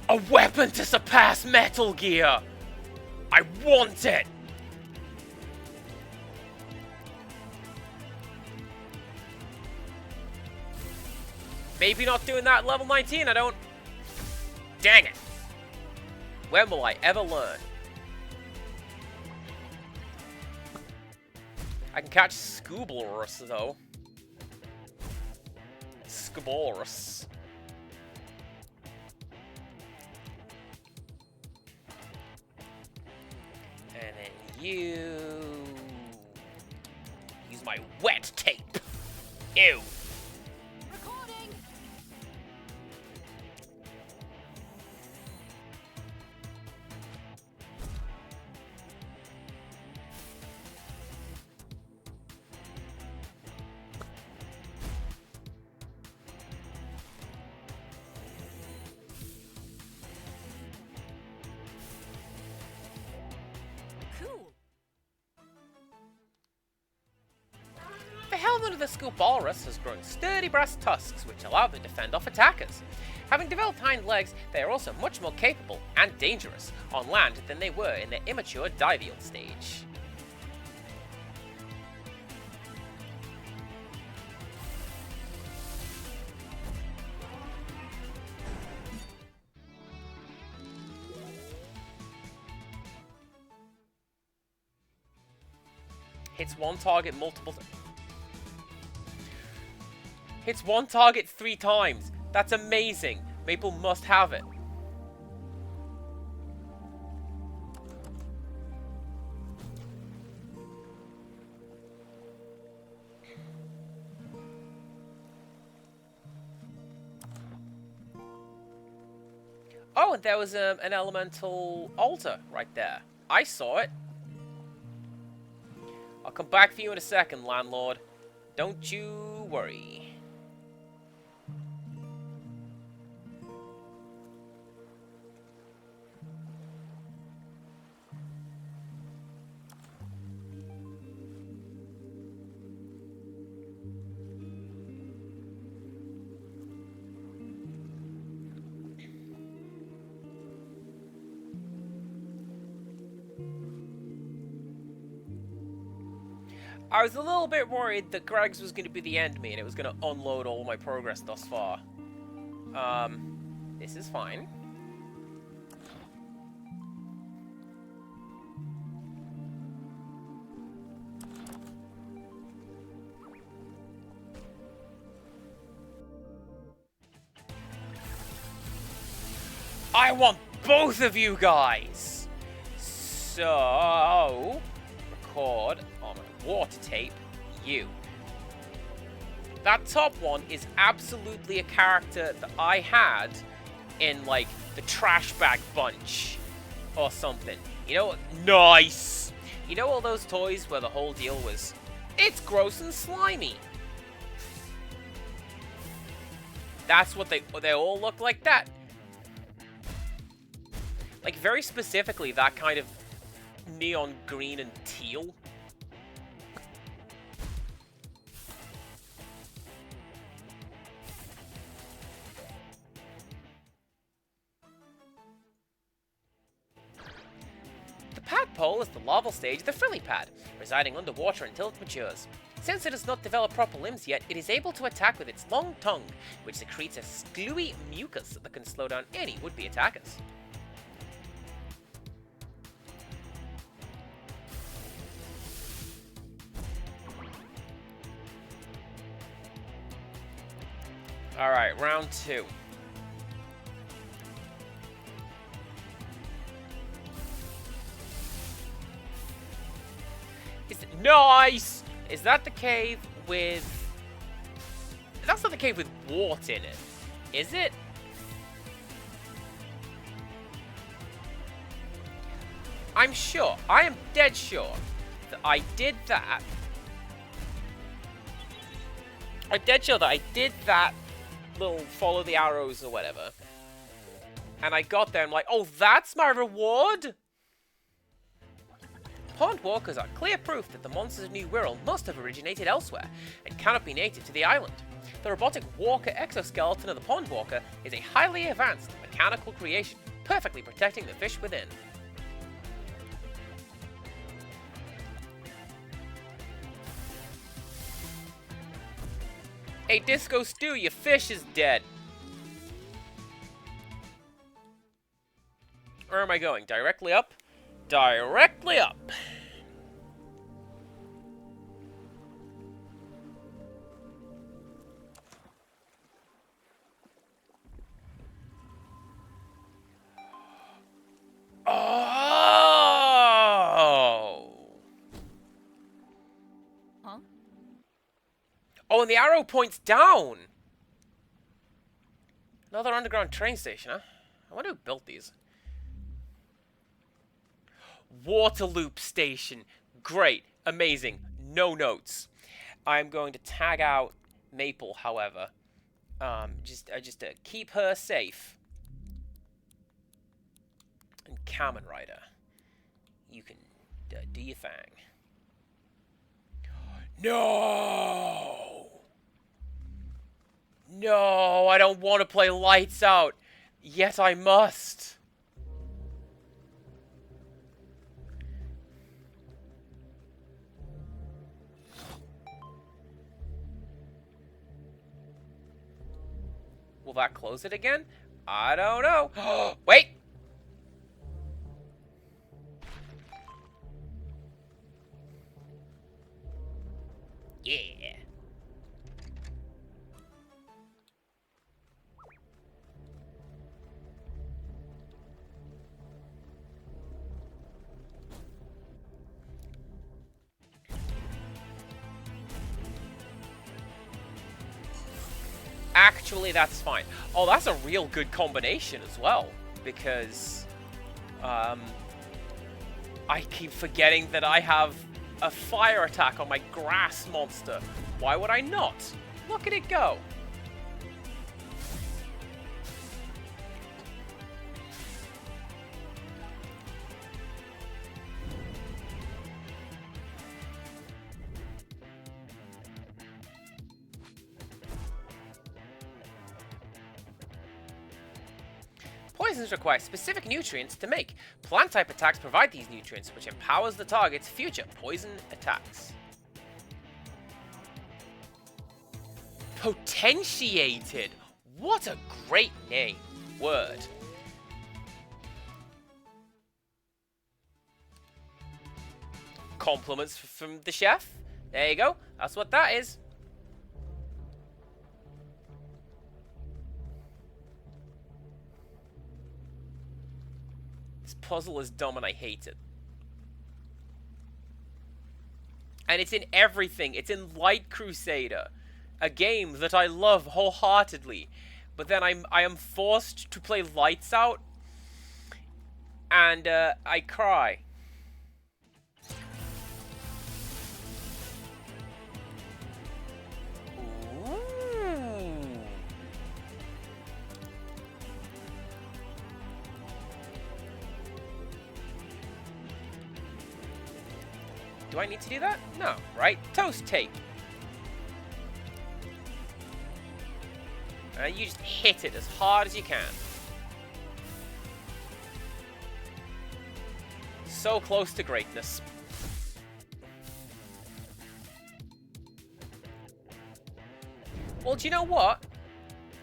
A weapon to surpass Metal Gear! I want it! Maybe not doing that at level 19, I don't... Dang it! When will I ever learn? I can catch Scoobleurus, though. Scoobleurus. And then you... use my wet tape. Ew. Recording. equivalent of the Scoopalrus has grown sturdy brass tusks which allow them to fend off attackers. Having developed hind legs, they are also much more capable and dangerous on land than they were in their immature divial stage. Hits one target multiple Hits one target 3 times. That's amazing. Maple must have it. Oh, and there was an elemental altar right there. I saw it. I'll come back for you in a second, landlord. Don't you worry. I was a little bit worried that Greg's was going to be the end me and it was going to unload all my progress thus far. This is fine. I want both of you guys! So, record on my water tape, you. That top one is absolutely a character that I had in, like, the Trash Bag Bunch or something. You know what? Nice! You know all those toys where the whole deal was, it's gross and slimy? That's what they all look like that. Like, very specifically, that kind of neon green and teal. The padpole is the larval stage of the frilly pad, residing underwater until it matures. Since it has not developed proper limbs yet, it is able to attack with its long tongue, which secretes a gluey mucus that can slow down any would-be attackers. Alright, round 2. Nice! Is that the cave with... That's not the cave with wart in it, is it? I'm sure, I am dead sure that I did that. I'm dead sure that I did that little follow the arrows or whatever. And I got there and I'm like, oh, that's my reward? Pond walkers are clear proof that the monsters of New Wirral must have originated elsewhere and cannot be native to the island. The robotic walker exoskeleton of the pond walker is a highly advanced mechanical creation, perfectly protecting the fish within. Hey, Disco Stew, your fish is dead. Where am I going? Directly up? Directly up. Oh. Huh? Oh, and the arrow points down. Another underground train station, huh? I wonder who built these. Waterloop station. Great. Amazing. No notes. I'm going to tag out Maple, however. Just to keep her safe. And Kamen Rider, you can do your thing. No! No, I don't want to play Lights Out. Yet I must. Will that close it again? I don't know. Wait! Yeah. Actually, that's fine. Oh, that's a real good combination as well, because I keep forgetting that I have a fire attack on my grass monster. Why would I not? Look at it go. Poisons require specific nutrients to make. Plant-type attacks provide these nutrients, which empowers the target's future poison attacks. Potentiated! What a great name. Word. Compliments from the chef. There you go. That's what that is. This puzzle is dumb and I hate it. And it's in everything. It's in Light Crusader, a game that I love wholeheartedly. But then I am forced to play Lights Out, and I cry. Do I need to do that? No, right? Toast tape. You just hit it as hard as you can. So close to greatness. Well, do you know what,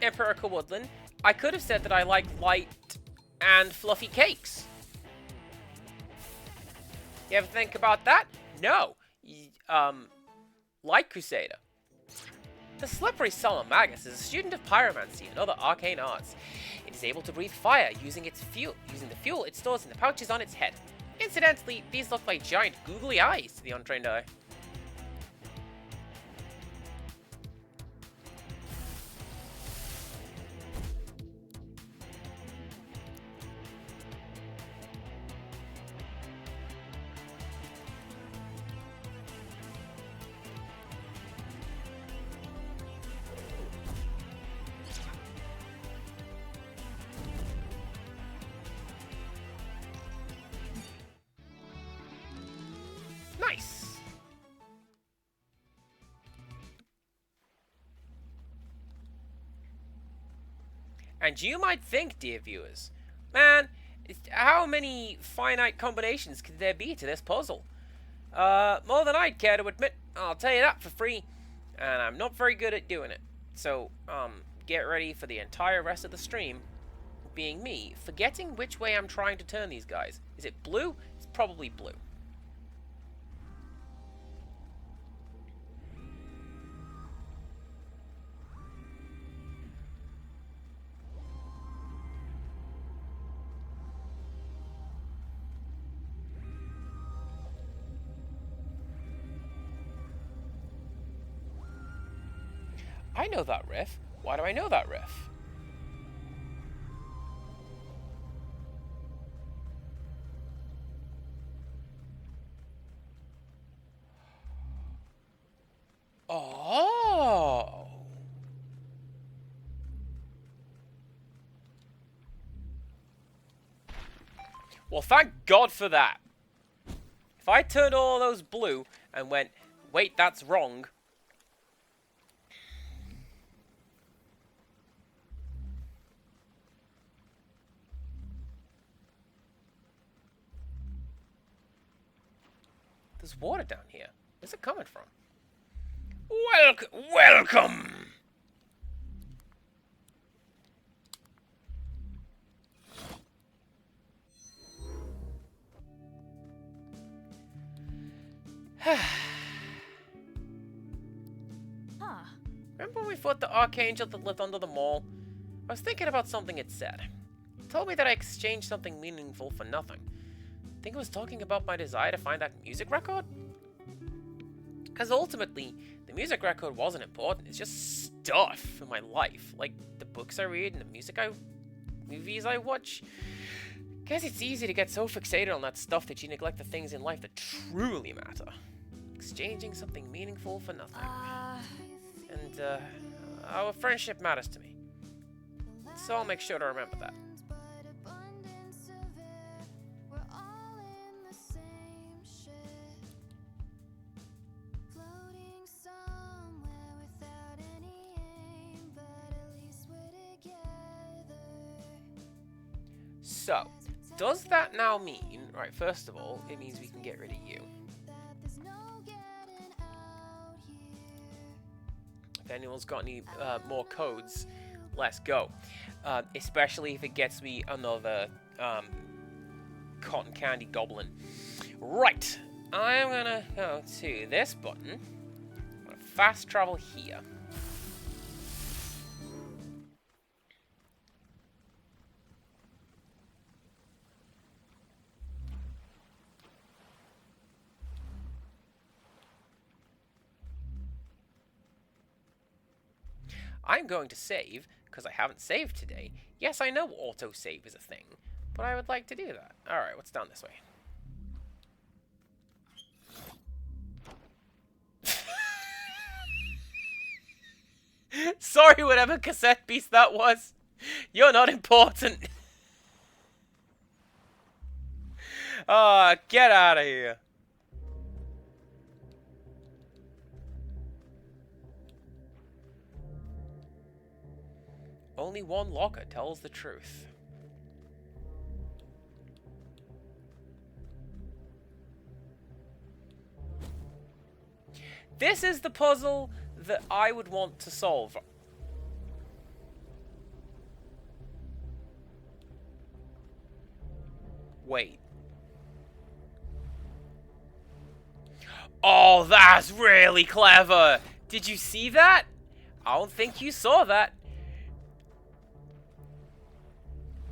Empirical Woodland? I could have said that I like light and fluffy cakes. You ever think about that? No. Light Crusader. The Slippery Salamagus is a student of pyromancy and other arcane arts. It is able to breathe fire using the fuel it stores in the pouches on its head. Incidentally, these look like giant googly eyes to the untrained eye. Nice! And you might think, dear viewers, man, how many finite combinations could there be to this puzzle? More than I'd care to admit, I'll tell you that for free, and I'm not very good at doing it. So, get ready for the entire rest of the stream being me forgetting which way I'm trying to turn these guys. Is it blue? It's probably blue. I know that riff. Why do I know that riff? Oh! Well, thank God for that. If I turned all those blue and went, wait, that's wrong. There's water down here. Where's it coming from? Welcome! Remember when we fought the Archangel that lived under the mall? I was thinking about something it said. It told me that I exchanged something meaningful for nothing. I think it was talking about my desire to find that music record? Because ultimately, the music record wasn't important. It's just stuff in my life. Like the books I read and the movies I watch. Guess it's easy to get so fixated on that stuff that you neglect the things in life that truly matter. Exchanging something meaningful for nothing. And, our friendship matters to me. So I'll make sure to remember that. So, does that now mean, right, first of all, it means we can get rid of you. If anyone's got any more codes, let's go. Especially if it gets me another cotton candy goblin. Right, I'm gonna go to this button. I'm gonna fast travel here. I'm going to save, because I haven't saved today. Yes, I know autosave is a thing, but I would like to do that. Alright, what's down this way? Sorry, whatever cassette piece that was. You're not important. Ah, get out of here. Only one locker tells the truth. This is the puzzle that I would want to solve. Wait. Oh, that's really clever! Did you see that? I don't think you saw that.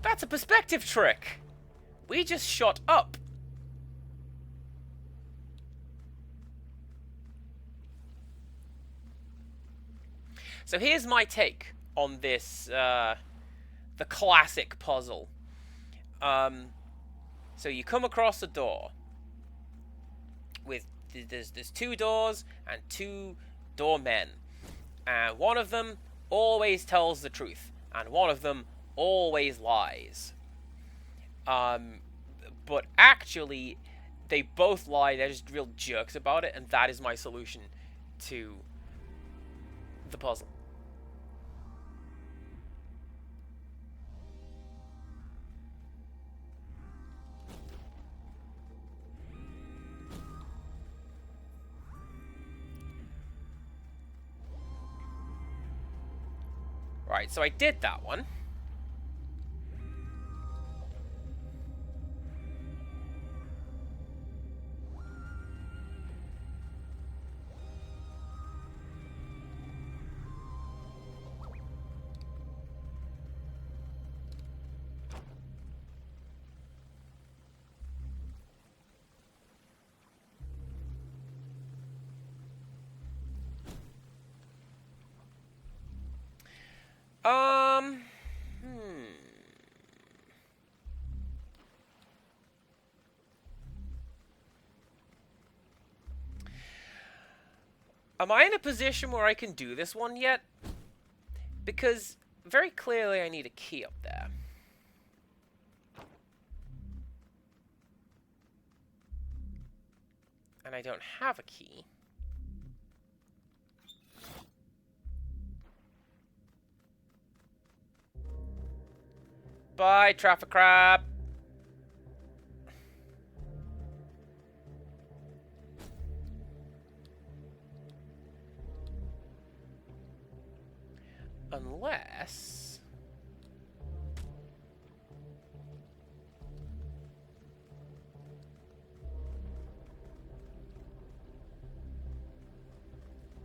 That's a perspective trick. We just shot up. So here's my take on this, the classic puzzle. So you come across a door with there's two doors and two doormen, and one of them always tells the truth, and one of them always lies. But actually, they both lie. They're just real jerks about it, and that is my solution to the puzzle. Right, so I did that one. Am I in a position where I can do this one yet? Because very clearly I need a key up there. And I don't have a key. Bye, traffic crab. Unless...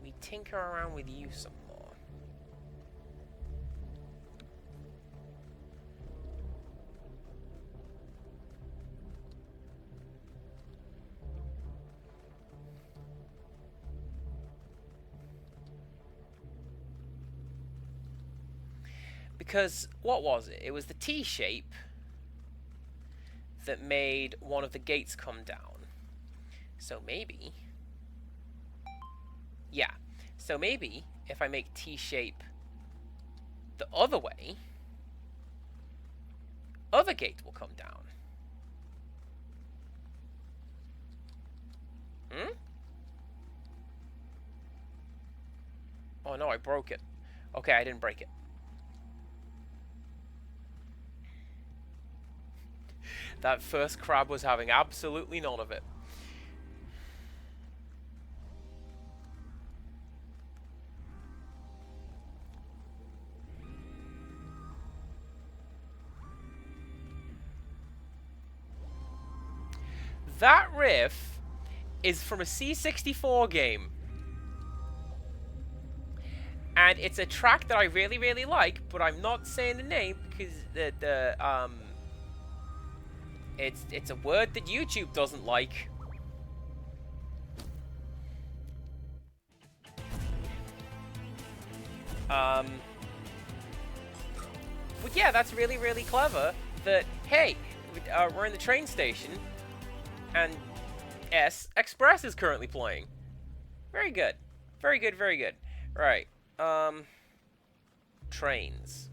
we tinker around with you some more. Because, what was it? It was the T-shape that made one of the gates come down. So maybe... yeah. So maybe, if I make T-shape the other way, other gate will come down. Hmm? Oh no, I broke it. Okay, I didn't break it. That first crab was having absolutely none of it. That riff is from a C64 game. And it's a track that I really, really like, but I'm not saying the name because it's a word that YouTube doesn't like. But yeah, that's really, really clever. That, hey, we're in the train station, and S Express is currently playing. Very good. Very good, very good. Right. Trains.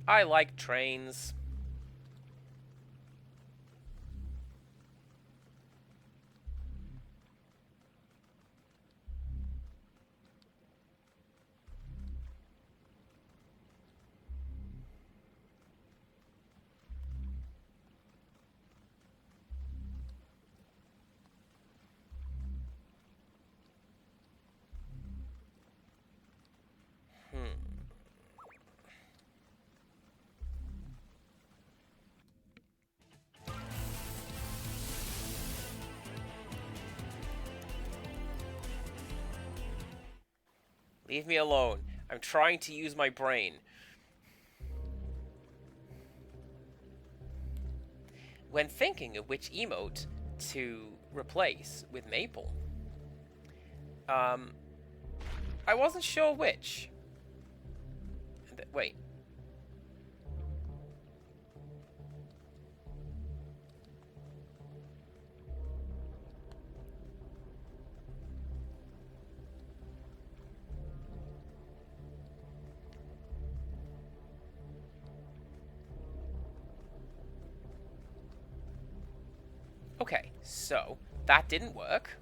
I like trains. Leave me alone. I'm trying to use my brain. When thinking of which emote to replace with Maple, I wasn't sure which. Wait. Okay, so that didn't work.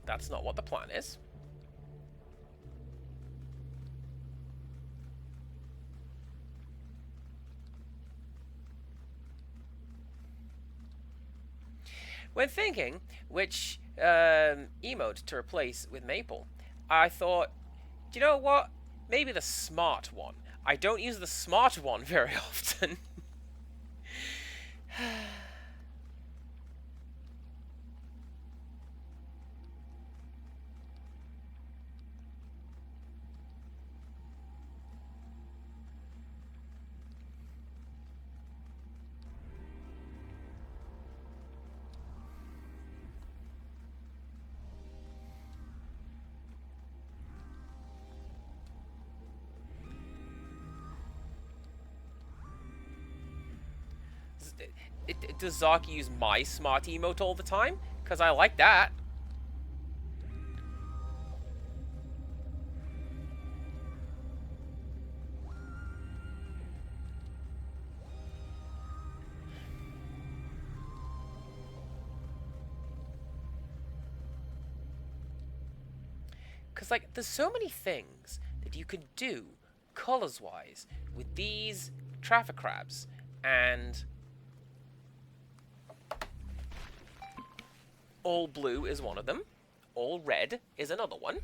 That's not what the plan is. When thinking which emote to replace with Maple, I thought, do you know what? Maybe the smart one. I don't use the smart one very often. Does Zaki use my smart emote all the time? Because I like that. Because, like, there's so many things that you could do colors-wise with these traffic crabs. And all blue is one of them. All red is another one.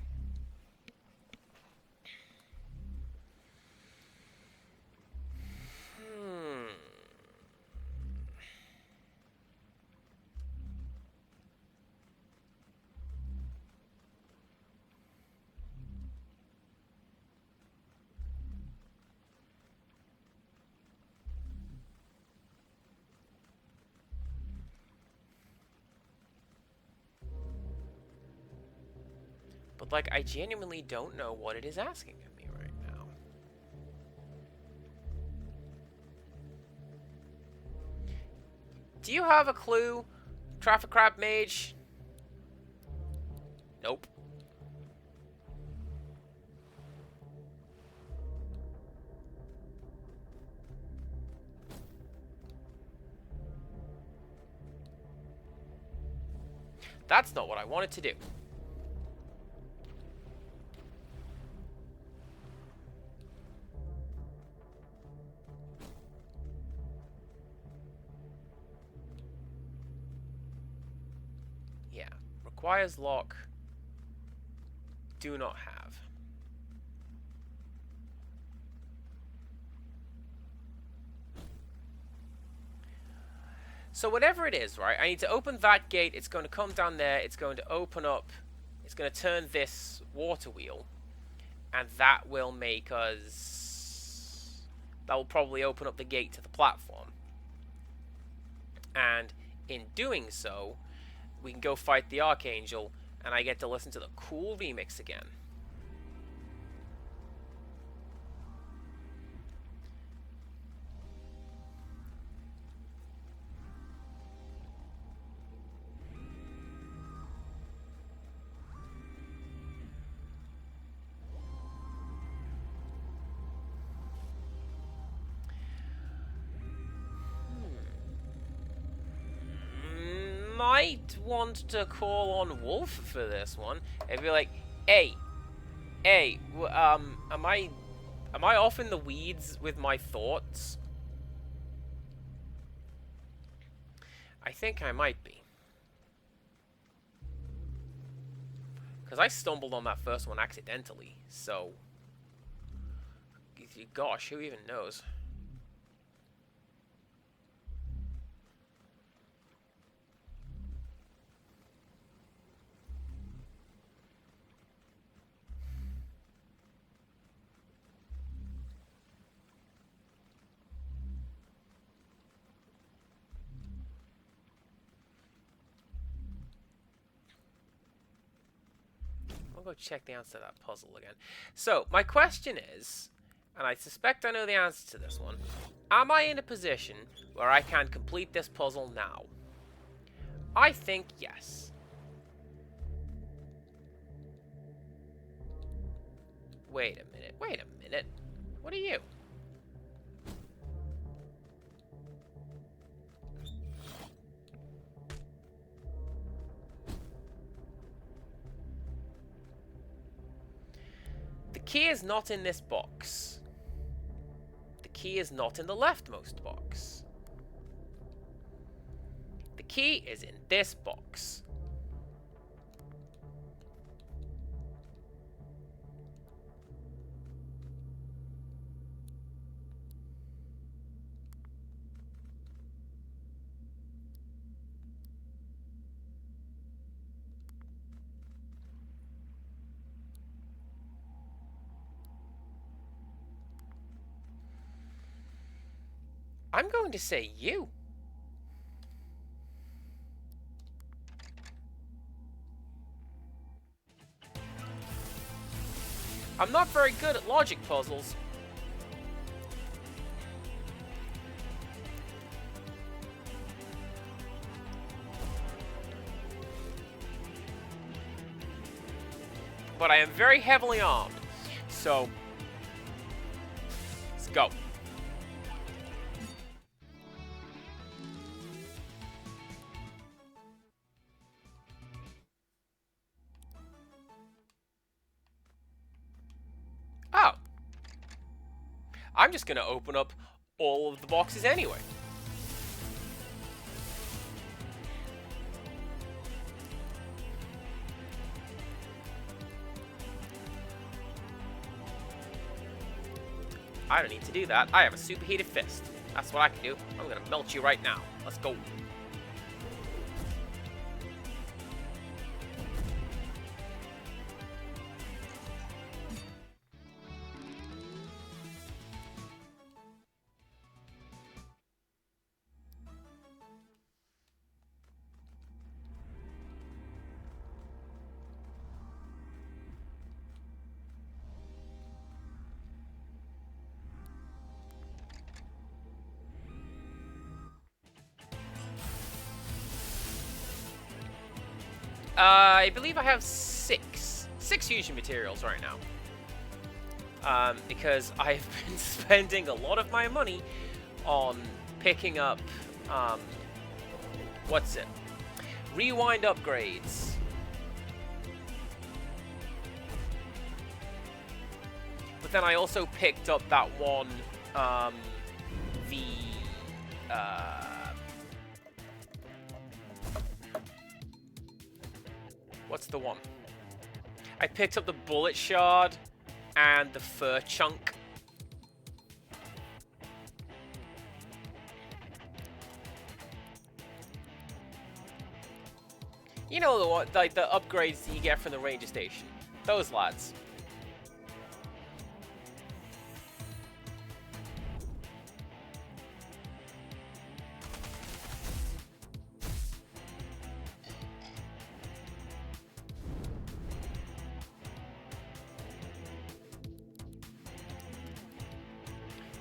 But, like, I genuinely don't know what it is asking of me right now. Do you have a clue, Traffic Crab Mage? Nope. That's not what I wanted to do. Yeah. Requires lock. Do not have. So whatever it is, right, I need to open that gate. It's going to come down there. It's going to open up. It's going to turn this water wheel. And that will make us... That will probably open up the gate to the platform. And in doing so, we can go fight the Archangel. And I get to listen to the cool remix again. Might want to call on Wolf for this one and be like, hey, am I off in the weeds with my thoughts? I think I might be. Because I stumbled on that first one accidentally, so... Gosh, who even knows? I'll go check the answer to that puzzle again. So, my question is, and I suspect I know the answer to this one, am I in a position where I can complete this puzzle now? I think yes. Wait a minute. What are you? The key is not in this box. The key is not in the leftmost box. The key is in this box. I'm going to say you. I'm not very good at logic puzzles. But I am very heavily armed. So, let's go. Oh. I'm just going to open up all of the boxes anyway. I don't need to do that. I have a superheated fist. That's what I can do. I'm going to melt you right now. Let's go. I believe I have six fusion materials right now. Because I've been spending a lot of my money on picking up, what's it? Rewind upgrades. But then I also picked up that one, what's the one? I picked up the bullet shard and the fur chunk. You know the one, like the upgrades that you get from the ranger station. Those lads.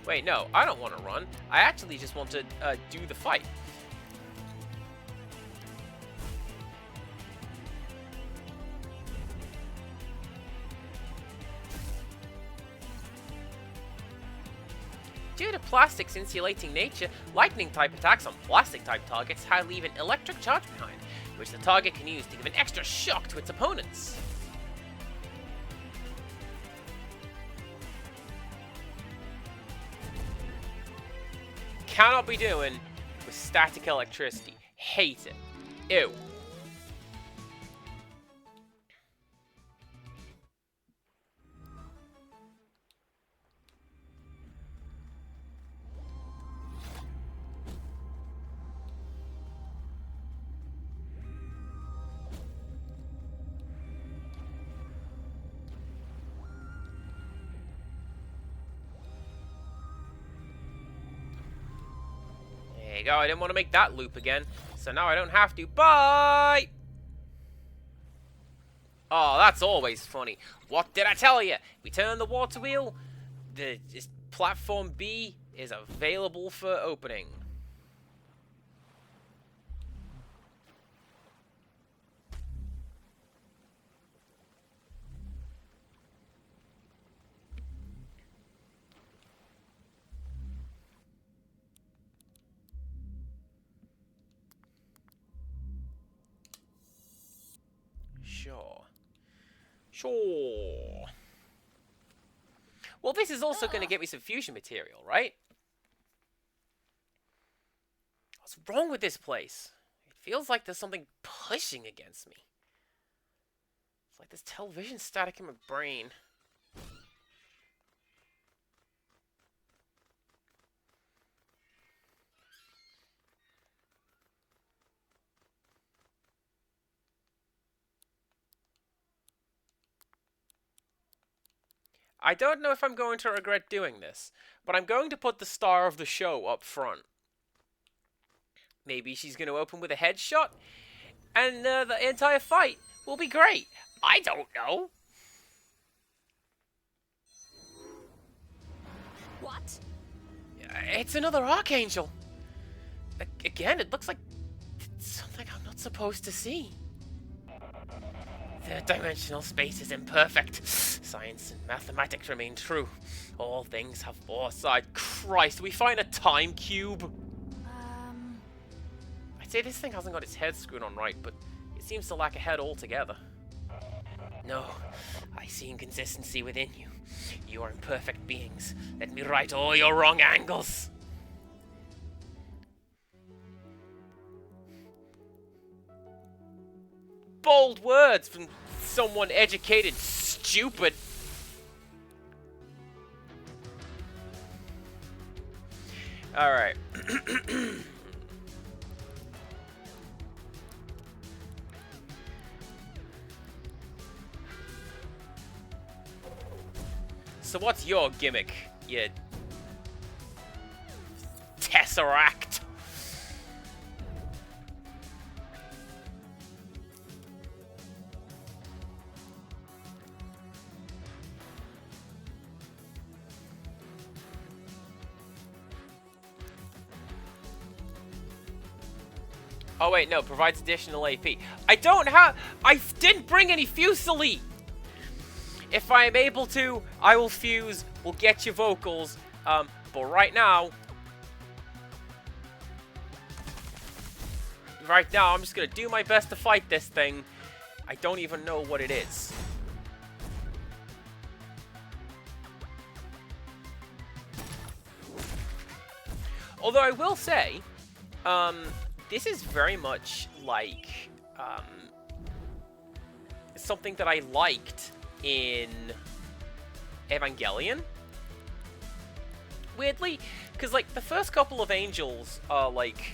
Wait, no, I don't want to run. I actually just want to do the fight. Due to plastic's insulating nature, lightning-type attacks on plastic-type targets leave an electric charge behind, which the target can use to give an extra shock to its opponents. Cannot be doing with static electricity. Hate it. Ew. There you go, I didn't want to make that loop again, so now I don't have to. Bye! Oh, that's always funny. What did I tell you? We turn the water wheel, the platform B is available for opening. Sure. Well, this is also going to get me some fusion material, right? What's wrong with this place? It feels like there's something pushing against me. It's like there's television static in my brain. I don't know if I'm going to regret doing this, but I'm going to put the star of the show up front. Maybe she's going to open with a headshot, and the entire fight will be great. I don't know. What? It's another Archangel. Again, it looks like something I'm not supposed to see. Third dimensional space is imperfect. Science and mathematics remain true. All things have four sides. Christ, we find a time cube. I'd say this thing hasn't got its head screwed on right, but it seems to lack a head altogether. No, I see inconsistency within you. You are imperfect beings. Let me right all your wrong angles. Bold words from someone educated, stupid. Alright. So what's your gimmick, you Tesseract? Oh wait, no, provides additional AP. I don't have... I didn't bring any Fusilier! If I am able to, I will fuse, we'll get you vocals, but right now... I'm just gonna do my best to fight this thing. I don't even know what it is. Although I will say, this is very much like something that I liked in Evangelion. Weirdly, because like the first couple of angels are like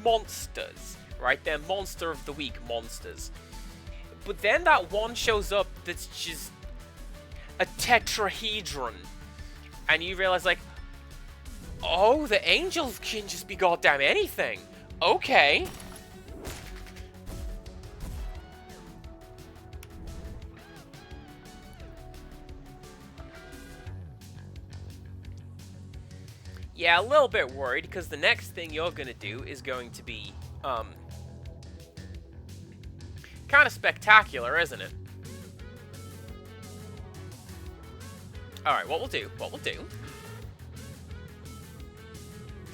monsters, right? They're monster of the week monsters. But then that one shows up that's just a tetrahedron, and you realize like, oh, the angels can just be goddamn anything. Okay. Yeah, a little bit worried, because the next thing you're gonna do is going to be, kind of spectacular, isn't it? Alright, what we'll do,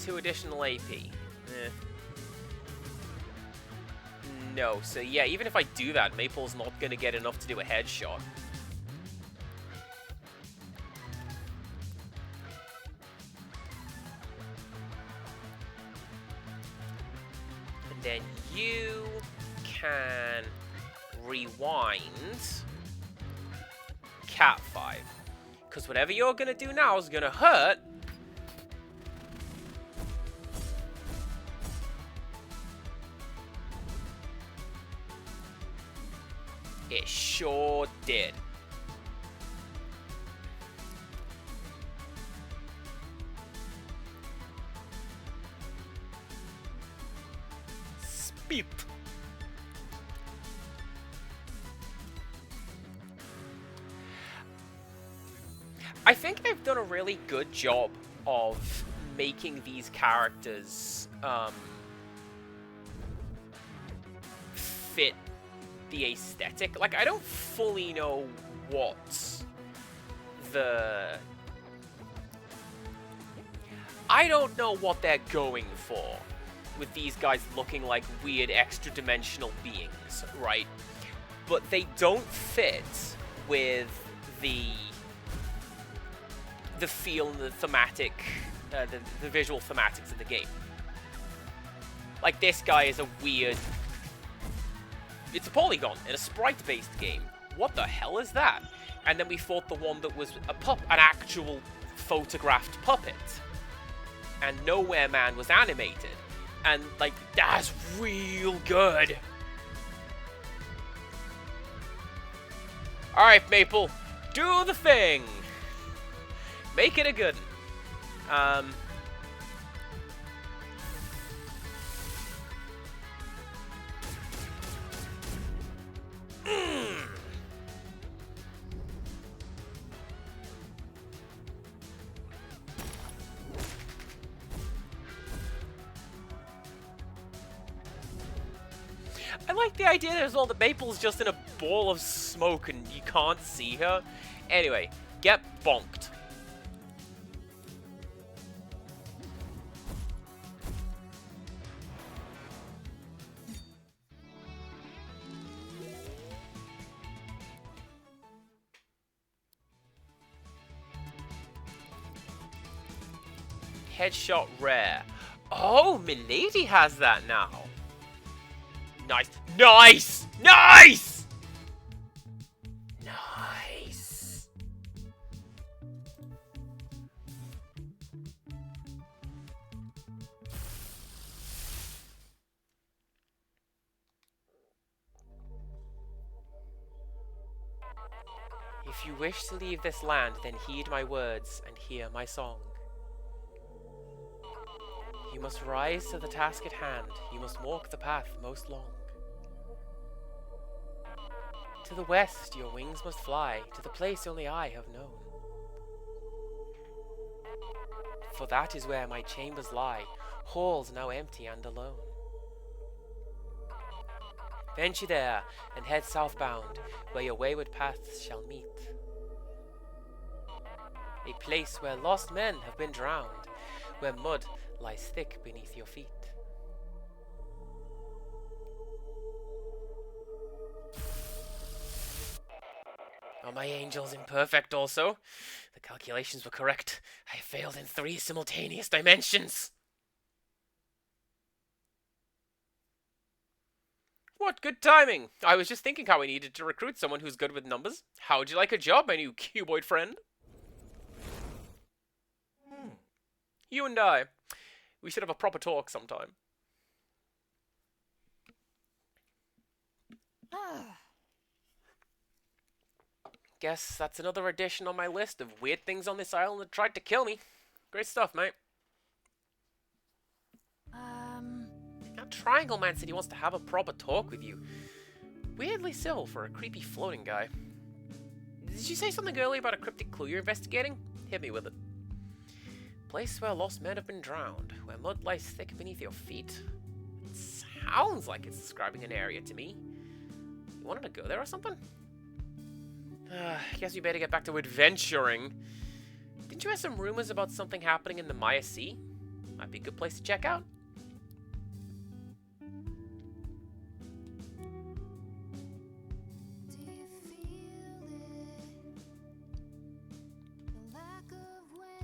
2 additional AP. No, so yeah, even if I do that, Maple's not gonna get enough to do a headshot. And then you can rewind Cat 5. Because whatever you're gonna do now is gonna hurt. It sure did. Spit. I think they've done a really good job of making these characters fit the aesthetic. Like, I don't fully know what the... I don't know what they're going for with these guys looking like weird extra-dimensional beings, right? But they don't fit with the feel and the thematic, the visual thematics of the game. Like, this guy is a weird... It's a polygon in a sprite-based game. What the hell is that? And then we fought the one that was an actual photographed puppet. And Nowhere Man was animated. And, like, that's real good. Alright, Maple. Do the thing. Make it a good one. I like the idea there's all the Maple's just in a ball of smoke and you can't see her. Anyway, get bonked. Headshot rare. Oh, Milady has that now. Nice. Nice! Nice! Nice. If you wish to leave this land, then heed my words and hear my song. You must rise to the task at hand. You must walk the path most long. To the west your wings must fly, to the place only I have known. For that is where my chambers lie, halls now empty and alone. Venture there and head southbound, where your wayward paths shall meet. A place where lost men have been drowned, where mud lies thick beneath your feet. Are my angels imperfect also? The calculations were correct. I failed in 3 simultaneous dimensions. What good timing! I was just thinking how we needed to recruit someone who's good with numbers. How would you like a job, my new cuboid friend? You and I. We should have a proper talk sometime. Guess that's another addition on my list of weird things on this island that tried to kill me. Great stuff, mate. That Triangle Man said he wants to have a proper talk with you. Weirdly civil for a creepy floating guy. Did you say something earlier about a cryptic clue you're investigating? Hit me with it. Place where lost men have been drowned, where mud lies thick beneath your feet. It sounds like it's describing an area to me. You wanted to go there or something? Guess we better get back to adventuring. Didn't you have some rumors about something happening in the Maya Sea? Might be a good place to check out.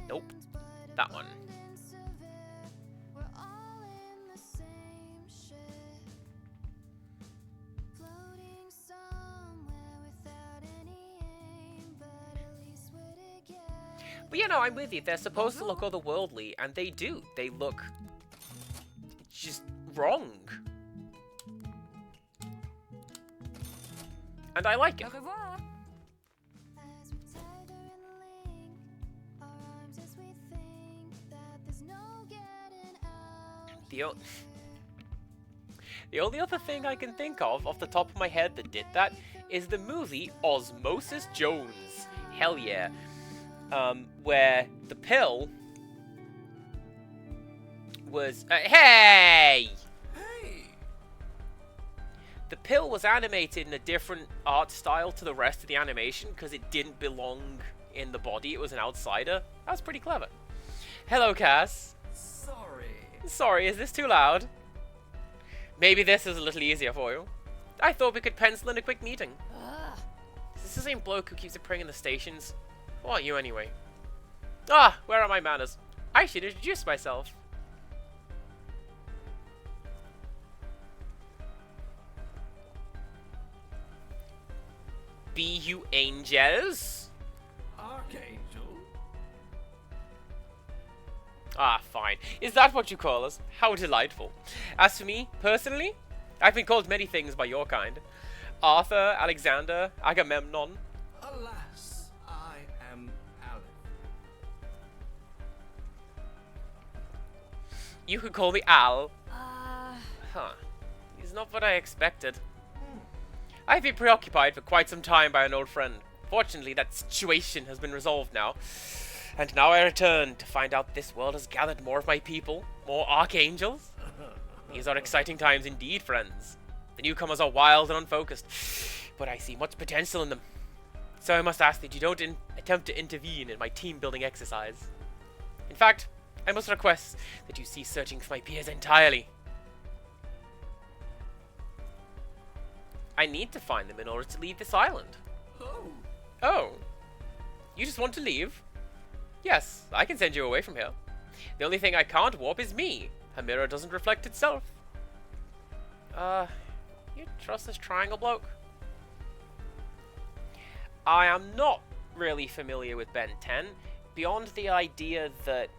Nope. That one. But you know, I'm with you. They're supposed to look otherworldly, and they do. They look just wrong. And I like it. The only other thing I can think of off the top of my head that did that is the movie Osmosis Jones. Hell yeah. Where the pill was... hey! The pill was animated in a different art style to the rest of the animation because it didn't belong in the body. It was an outsider. That was pretty clever. Hello, Cass. Sorry, is this too loud? Maybe this is a little easier for you. I thought we could pencil in a quick meeting. Is this the same bloke who keeps appearing in the stations? Who are you anyway? Ah, where are my manners? I should introduce myself. Be you angels? Archangel? Ah, fine. Is that what you call us? How delightful. As for me, personally, I've been called many things by your kind. Arthur, Alexander, Agamemnon. Alas, I am Aleph. You could call me Al. Huh. He's not what I expected. I've been preoccupied for quite some time by an old friend. Fortunately, that situation has been resolved now. And now I return to find out this world has gathered more of my people, more archangels. These are exciting times indeed, friends. The newcomers are wild and unfocused, but I see much potential in them. So I must ask that you don't attempt to intervene in my team-building exercise. In fact, I must request that you cease searching for my peers entirely. I need to find them in order to leave this island. Oh. You just want to leave? Yes, I can send you away from here. The only thing I can't warp is me. A mirror doesn't reflect itself. You trust this triangle bloke? I am not really familiar with Ben 10, beyond the idea that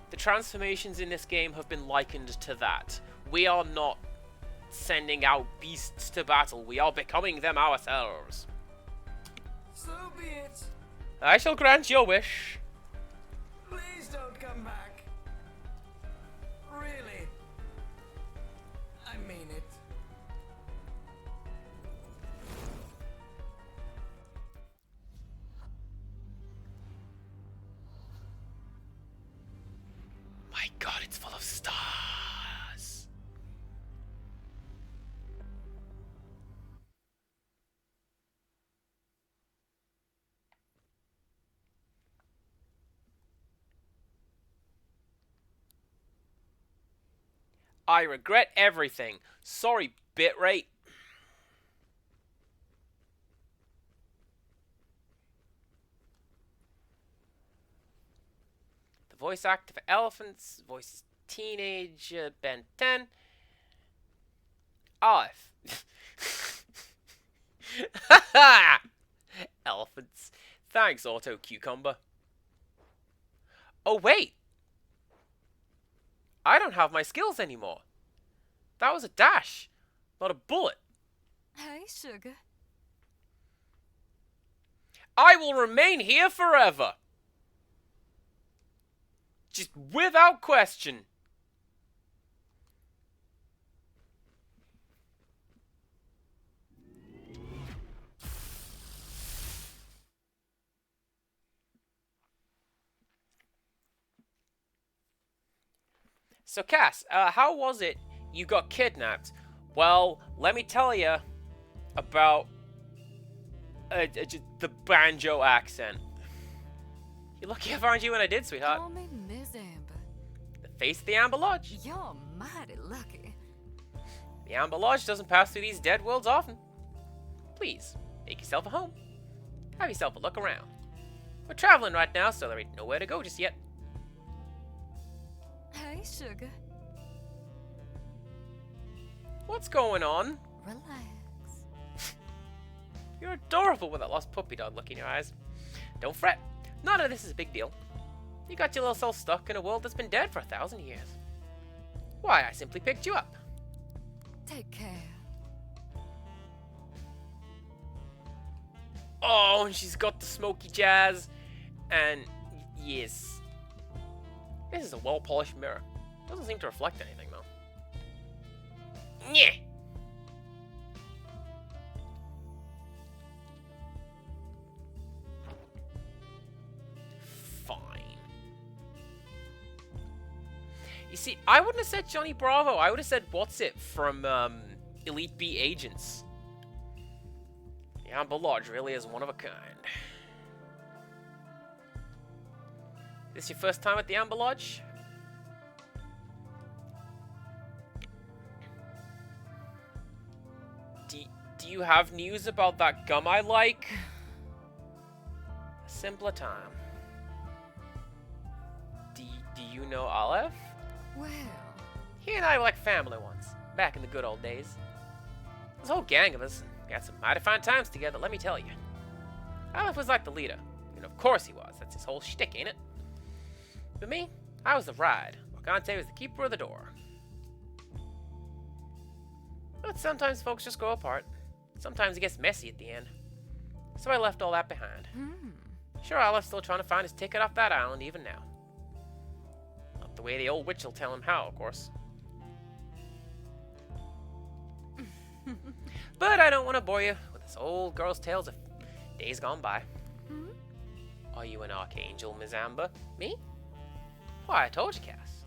the transformations in this game have been likened to that. We are not sending out beasts to battle, we are becoming them ourselves. So be it. I shall grant your wish. Please don't come back. Really. I mean it. My god, it's full of stars. I regret everything. Sorry, bitrate. The voice actor for Elephants, voices teenage Ben 10. Olive. Elephants. Thanks, Auto Cucumber. Oh, wait. I don't have my skills anymore. That was a dash, not a bullet. Hey, sugar. I will remain here forever. Just without question. So, Cass, how was it you got kidnapped? Well, let me tell you about the banjo accent. You're lucky I found you when I did, sweetheart. Call me Miss Amber. The face of the Amber Lodge. You're mighty lucky. The Amber Lodge doesn't pass through these dead worlds often. Please, make yourself a home. Have yourself a look around. We're traveling right now, so there ain't nowhere to go just yet. Hey, sugar. What's going on? Relax. You're adorable with that lost puppy dog look in your eyes. Don't fret. None of this is a big deal. You got your little self stuck in a world that's been dead for 1,000 years. Why, I simply picked you up. Take care. Oh, and she's got the smoky jazz. And yes. This is a well-polished mirror. Doesn't seem to reflect anything, though. Yeah. Fine. You see, I wouldn't have said Johnny Bravo. I would have said what's it from Elite Beat Agents. The Amber Lodge really is one of a kind. This your first time at the Amber Lodge? Do you have news about that gum I like? A simpler time. Do you know Olive? Well, He and I were like family once, back in the good old days. This whole gang of us had some mighty fine times together, let me tell you. Olive was like the leader. And of course he was. That's his whole shtick, ain't it? But me, I was the ride. Wakante was the keeper of the door. But sometimes folks just go apart. Sometimes it gets messy at the end. So I left all that behind. Sure, Olive's still trying to find his ticket off that island even now. Not the way the old witch will tell him how, of course. But I don't want to bore you with this old girl's tales of days gone by. Are you an archangel, Miss Amber? Me? Why, I told you, Cass.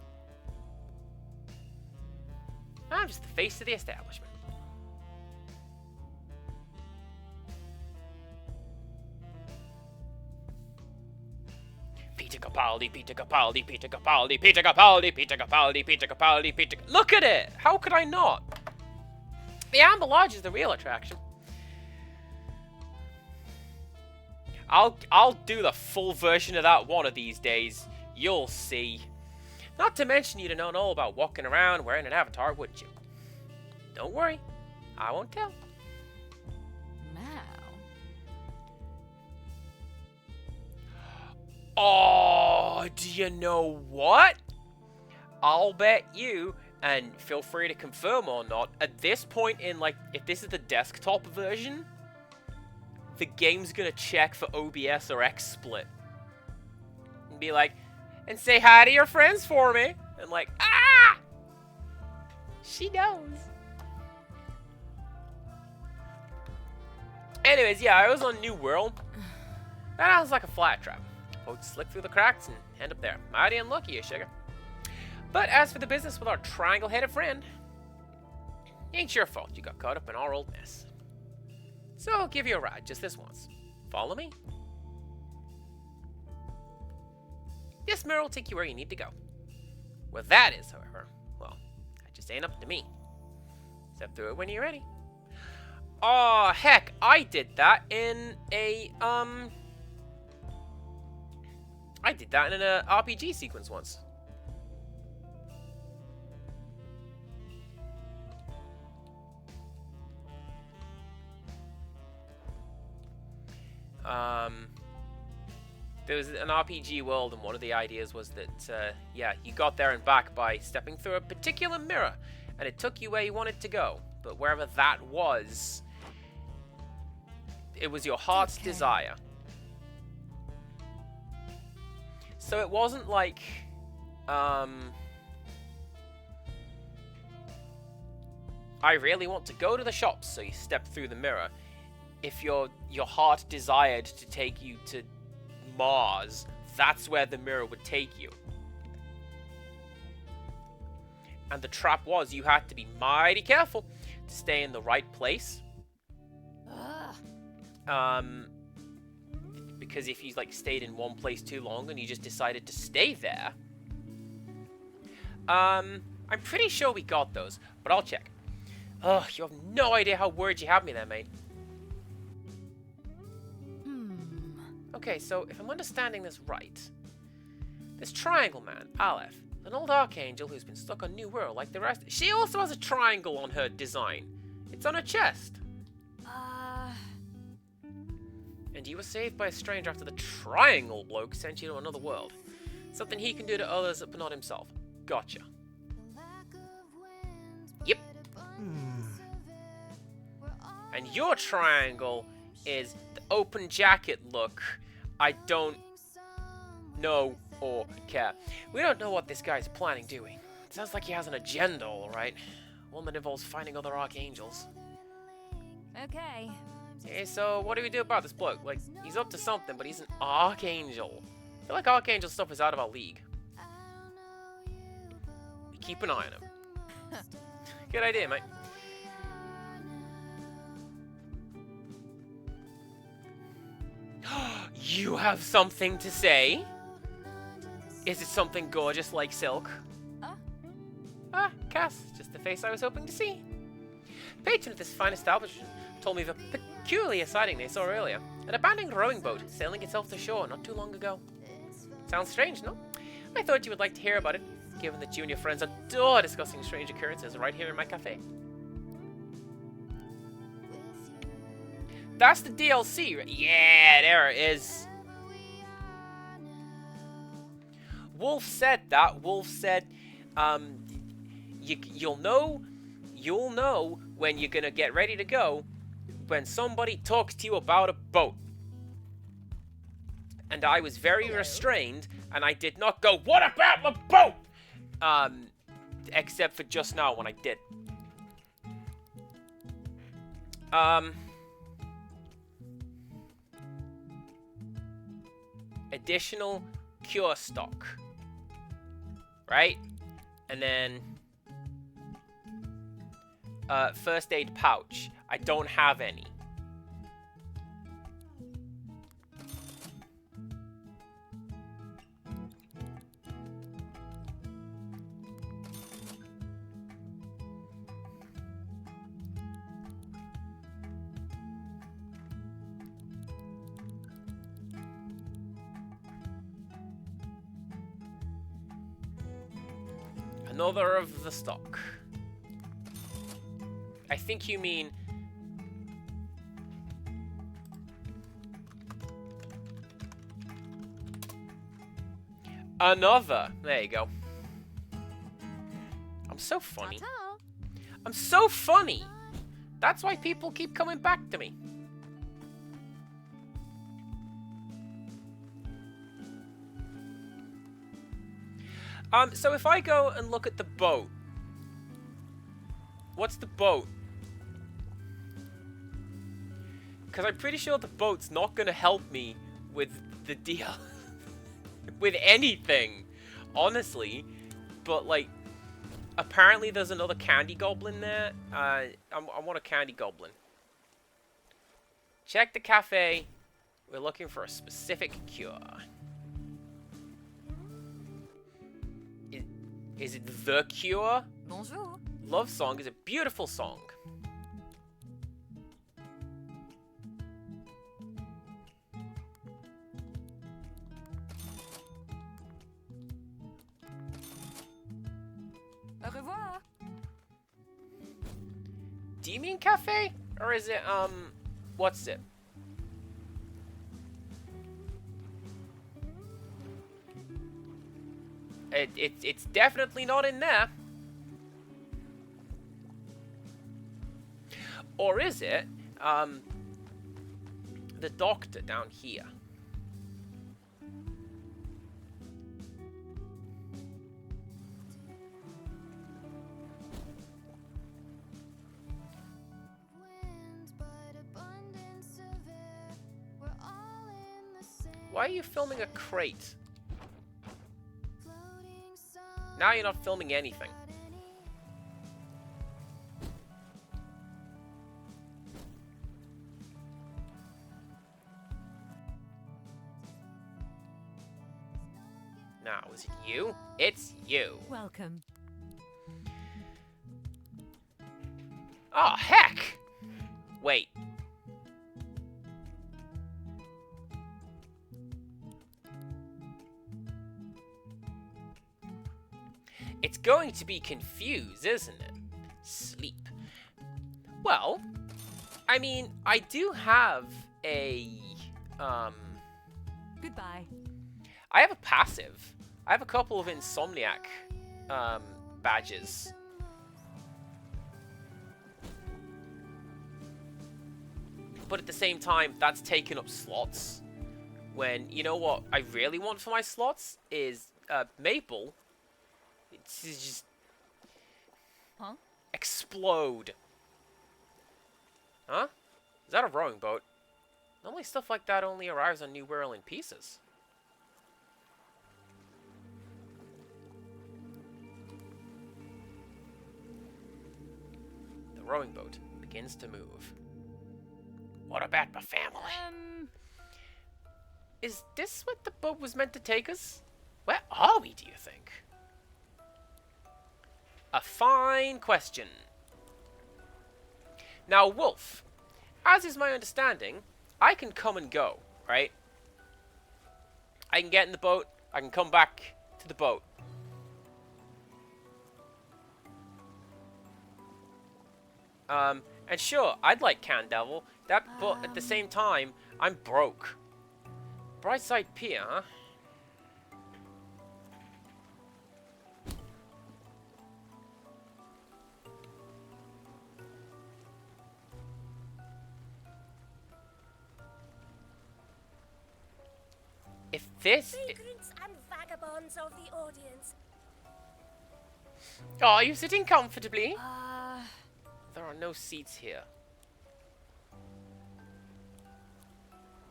I'm just the face of the establishment. Peter Capaldi, Peter Capaldi, Peter Capaldi, Peter Capaldi, Peter Capaldi, Peter Capaldi, Peter... Look at it! How could I not? The Amber Lodge is the real attraction. I'll do the full version of that one of these days. You'll see. Not to mention you'd have known all about walking around wearing an avatar, wouldn't you? Don't worry. I won't tell. now. Oh, do you know what? I'll bet you, and feel free to confirm or not, at this point in, like, if this is the desktop version, the game's gonna check for OBS or XSplit. And be like, and say hi to your friends for me. And like, ah! She knows. Anyways, yeah, I was on New World. That sounds like a flat trap. Boats slip through the cracks and end up there. Mighty unlucky, you sugar. But as for the business with our triangle-headed friend, ain't your fault you got caught up in our old mess. So I'll give you a ride just this once. Follow me? This mirror will take you where you need to go. Where that is, however, well, that just ain't up to me. Step through it when you're ready. Oh, heck, I did that in a, I did that in an RPG sequence once. There was an RPG world, and one of the ideas was that, yeah, you got there and back by stepping through a particular mirror, and it took you where you wanted to go. But wherever that was, it was your heart's desire. So it wasn't like, I really want to go to the shops, so you step through the mirror. If your heart desired to take you to Mars, that's where the mirror would take you. And the trap was you had to be mighty careful to stay in the right place. Because if you like stayed in one place too long and you just decided to stay there, I'm pretty sure we got those, but I'll check. Ugh, you have no idea how worried you have me there, mate. Okay, so if I'm understanding this right, this triangle man, Aleph, an old archangel who's been stuck on New World like the rest. She also has a triangle on her design. It's on her chest. And you were saved by a stranger after the triangle bloke sent you to another world. Something he can do to others but not himself. Gotcha. Yep. And your triangle is the open jacket look. I don't know or care. We don't know what this guy's planning, do we? It sounds like he has an agenda, alright. One that involves finding other archangels. Okay. Hey, so what do we do about this bloke? Like, he's up to something, but he's an archangel. I feel like archangel stuff is out of our league. Keep an eye on him. Good idea, mate. You have something to say? Is it something gorgeous like silk? Ah, Cass, just the face I was hoping to see. Patron of this fine establishment told me of a peculiar sighting they saw earlier. An abandoned rowing boat sailing itself to shore not too long ago. Sounds strange, no? I thought you would like to hear about it, given that you and your friends adore discussing strange occurrences right here in my cafe. That's the DLC, right? Yeah, there it is. Wolf said that. Wolf said, you'll know when you're gonna get ready to go when somebody talks to you about a boat. And I was very restrained, and I did not go, "What about the boat?" Except for just now when I did. Additional cure stock. Right? And then first aid pouch. I don't have any. Another of the stock. I think you mean... another. There you go. I'm so funny. I'm so funny. That's why people keep coming back to me. So if I go and look at the boat, what's the boat? Because I'm pretty sure the boat's not going to help me with the deal. With anything. Honestly, but like, apparently there's another candy goblin there. I want a candy goblin. Check the cafe. We're looking for a specific cure. Is it the cure? Bonjour. Love Song is a beautiful song. Au revoir. Do you mean cafe? Or is it, what's it? It's definitely not in there. Or is it, the doctor down here? Why are you filming a crate? Now you're not filming anything. Now, is it you? It's you. Welcome. Oh, heck! Wait. It's going to be confused, isn't it? Sleep. Well, I mean, I do have a, Goodbye. I have a passive. I have a couple of Insomniac, badges. But at the same time, that's taking up slots. When, you know what I really want for my slots is, Maple. It's just... Huh? Explode. Huh? Is that a rowing boat? Normally stuff like that only arrives on New World in pieces. The rowing boat begins to move. What about my family? Is this what the boat was meant to take us? Where are we, do you think? A fine question. Now, Wolf, as is my understanding, I can come and go, right? I can get in the boat, I can come back to the boat. And sure, I'd like Can Devil, but at the same time, I'm broke. Brightside Pier, huh? If this... Vagrants and vagabonds of the audience. Are you sitting comfortably? Uh, There are no seats here.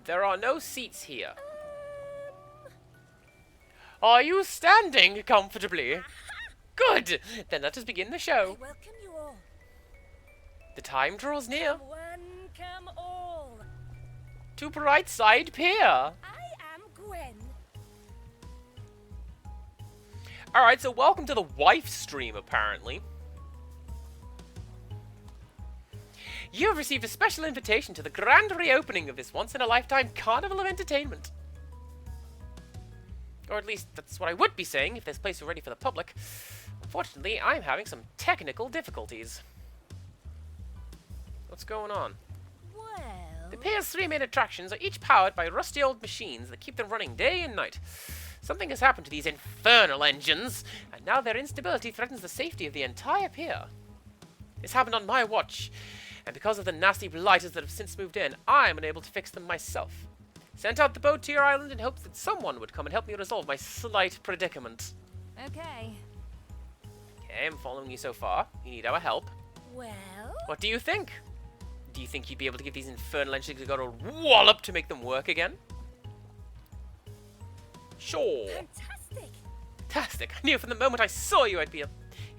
There are no seats here. Are you standing comfortably? Good! Then let us begin the show. Welcome you all. The time draws near. Come one, come all. To Brightside Pier. I am Gwen. Alright, so welcome to the wife stream, apparently. You have received a special invitation to the grand reopening of this once-in-a-lifetime carnival of entertainment. Or at least, that's what I would be saying if this place were ready for the public. Unfortunately, I'm having some technical difficulties. What's going on? Well, The Pier's three main attractions are each powered by rusty old machines that keep them running day and night. Something has happened to these infernal engines, and now their instability threatens the safety of the entire pier. This happened on my watch, and because of the nasty blighters that have since moved in, I'm unable to fix them myself. Sent out the boat to your island in hopes that someone would come and help me resolve my slight predicament. okay. Okay, I'm following you so far. You need our help. well, What do you think? Do you think you'd be able to give these infernal engines a good wallop to make them work again? Sure. fantastic. Fantastic. I knew from the moment I saw you I'd be up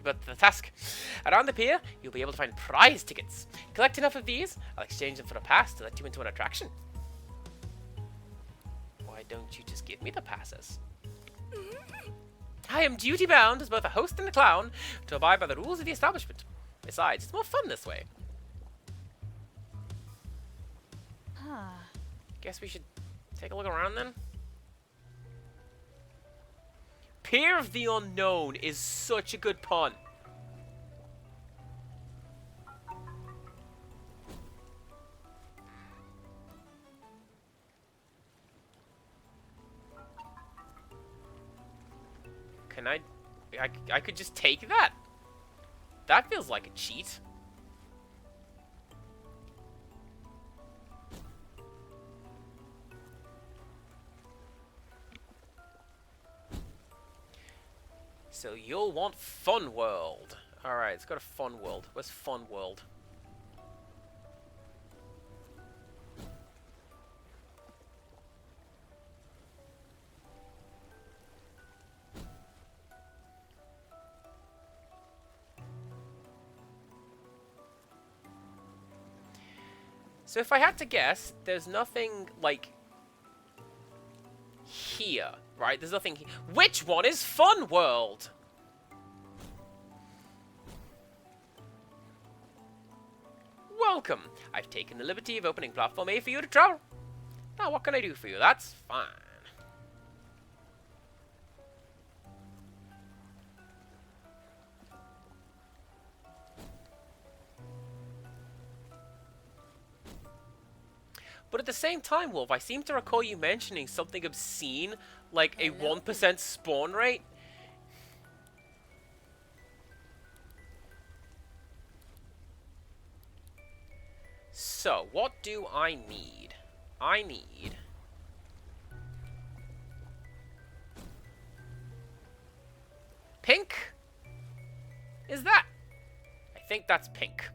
to the task. Around the pier, you'll be able to find prize tickets. Collect enough of these, I'll exchange them for a pass to let you into an attraction. Why don't you just give me the passes? I am duty-bound as both a host and a clown to abide by the rules of the establishment. Besides, it's more fun this way. Huh. Guess we should take a look around then. Pier of the Unknown is such a good pun. Can I could just take that. That feels like a cheat. So you'll want Fun World. Alright, let's go to Fun World. Where's Fun World? So if I had to guess, there's nothing, like, here, right? There's nothing here. Which one is Fun World? Welcome. I've taken the liberty of opening Platform A for you to travel. Now, what can I do for you? That's fine. But at the same time, Wolf, I seem to recall you mentioning something obscene, like a 1% spawn rate. So, what do I need? I need... pink? Is that? I think that's pink.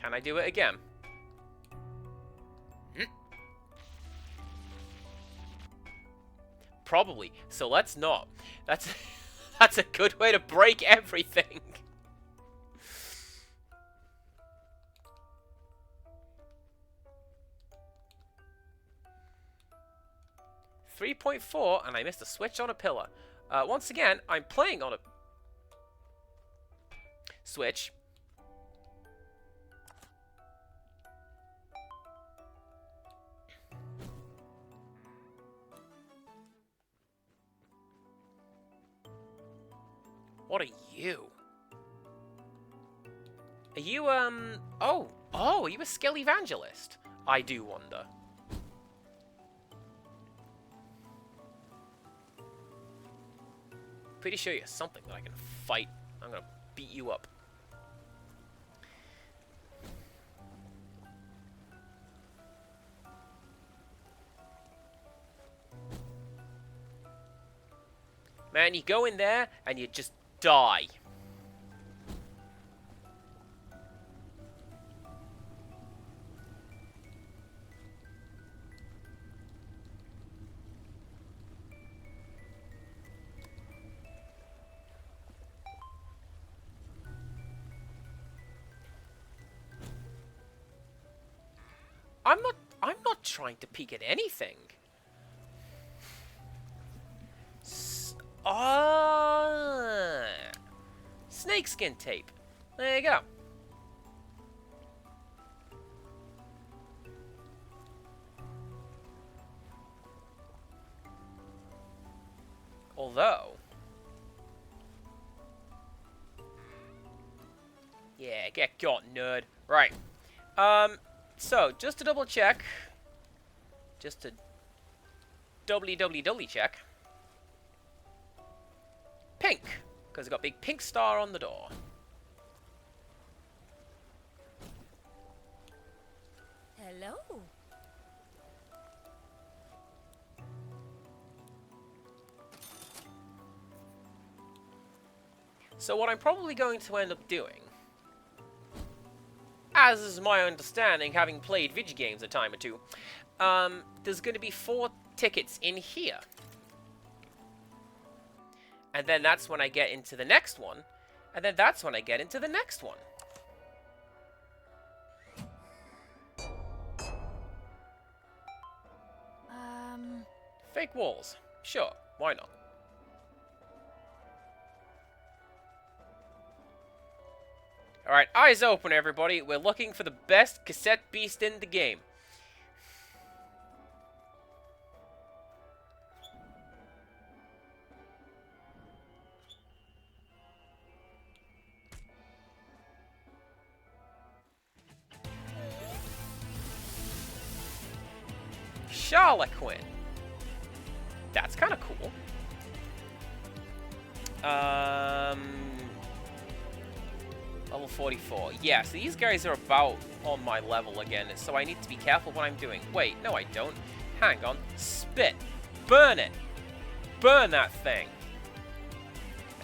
Can I do it again? Probably. So let's not. That's that's a good way to break everything. .4, and I missed a switch on a pillar. Once again, I'm playing on a switch. What are you? Are you, oh, are you a skill evangelist? I do wonder. Pretty sure you're something that I can fight. I'm gonna beat you up. Man, you go in there and you just die. I'm not trying to peek at anything. Snakeskin tape. There you go. Although... yeah, get got, nerd. Right. So, just to double check. Just to doubly check. Pink. Because it's got a big pink star on the door. Hello. So what I'm probably going to end up doing as is my understanding, having played video games a time or two, there's going to be 4 tickets in here. And then that's when I get into the next one. And then that's when I get into the next one. Fake walls. Sure, why not? Alright, eyes open, everybody. We're looking for the best cassette beast in the game. Charloquin. That's kind of cool. Level 44. Yeah, so these guys are about on my level again, so I need to be careful what I'm doing. Wait, no I don't. Hang on. Spit. Burn it. Burn that thing.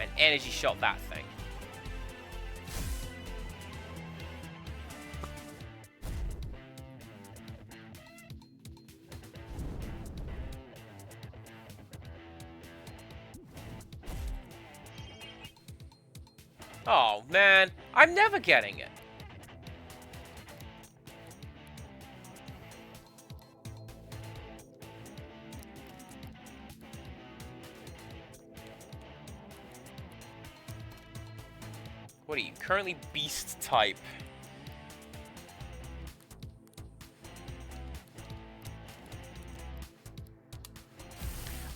And energy shot that thing. Oh, man. I'm never getting it. What are you? Currently beast type.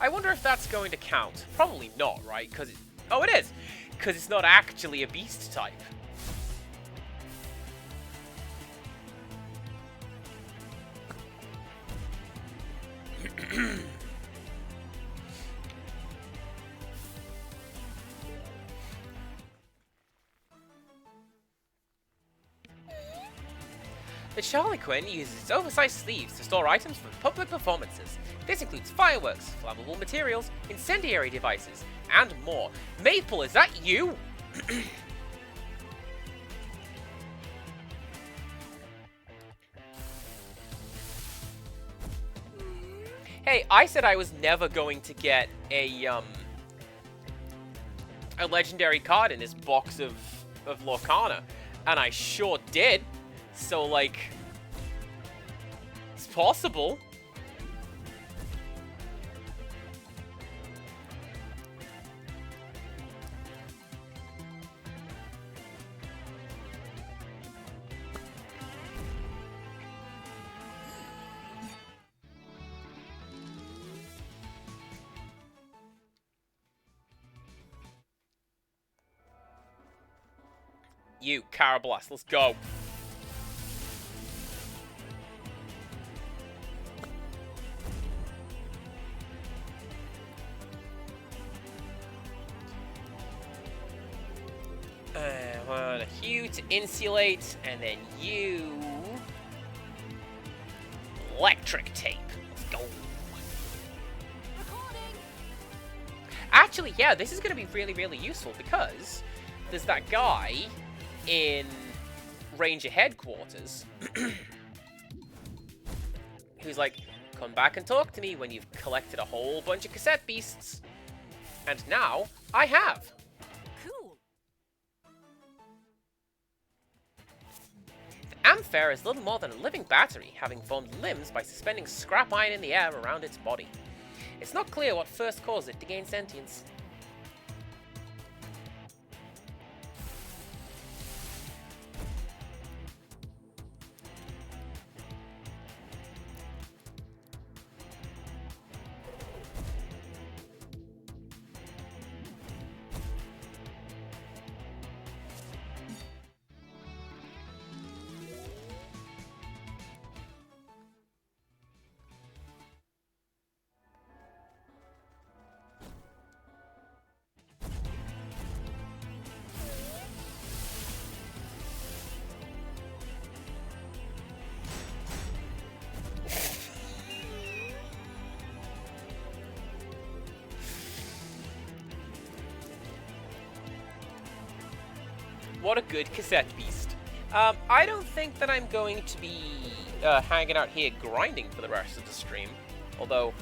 I wonder if that's going to count. Probably not, right? Because it... Oh, it is! Because it's not actually a beast type. The Charloquin uses its oversized sleeves to store items for public performances. This includes fireworks, flammable materials, incendiary devices, and more. Maple, is that you? Hey, I said I was never going to get a legendary card in this box of Lorcana, and I sure did. So, like, it's possible. You, Carablast, let's go. Want you to insulate, and then you... electric tape. Let's go. Actually, yeah, this is going to be really, really useful, because there's that guy in Ranger Headquarters who's like, come back and talk to me when you've collected a whole bunch of cassette beasts. And now, I have. Cool. The Amphere is little more than a living battery, having formed limbs by suspending scrap iron in the air around its body. It's not clear what first caused it to gain sentience. What a good cassette beast. I don't think that I'm going to be hanging out here grinding for the rest of the stream. Although,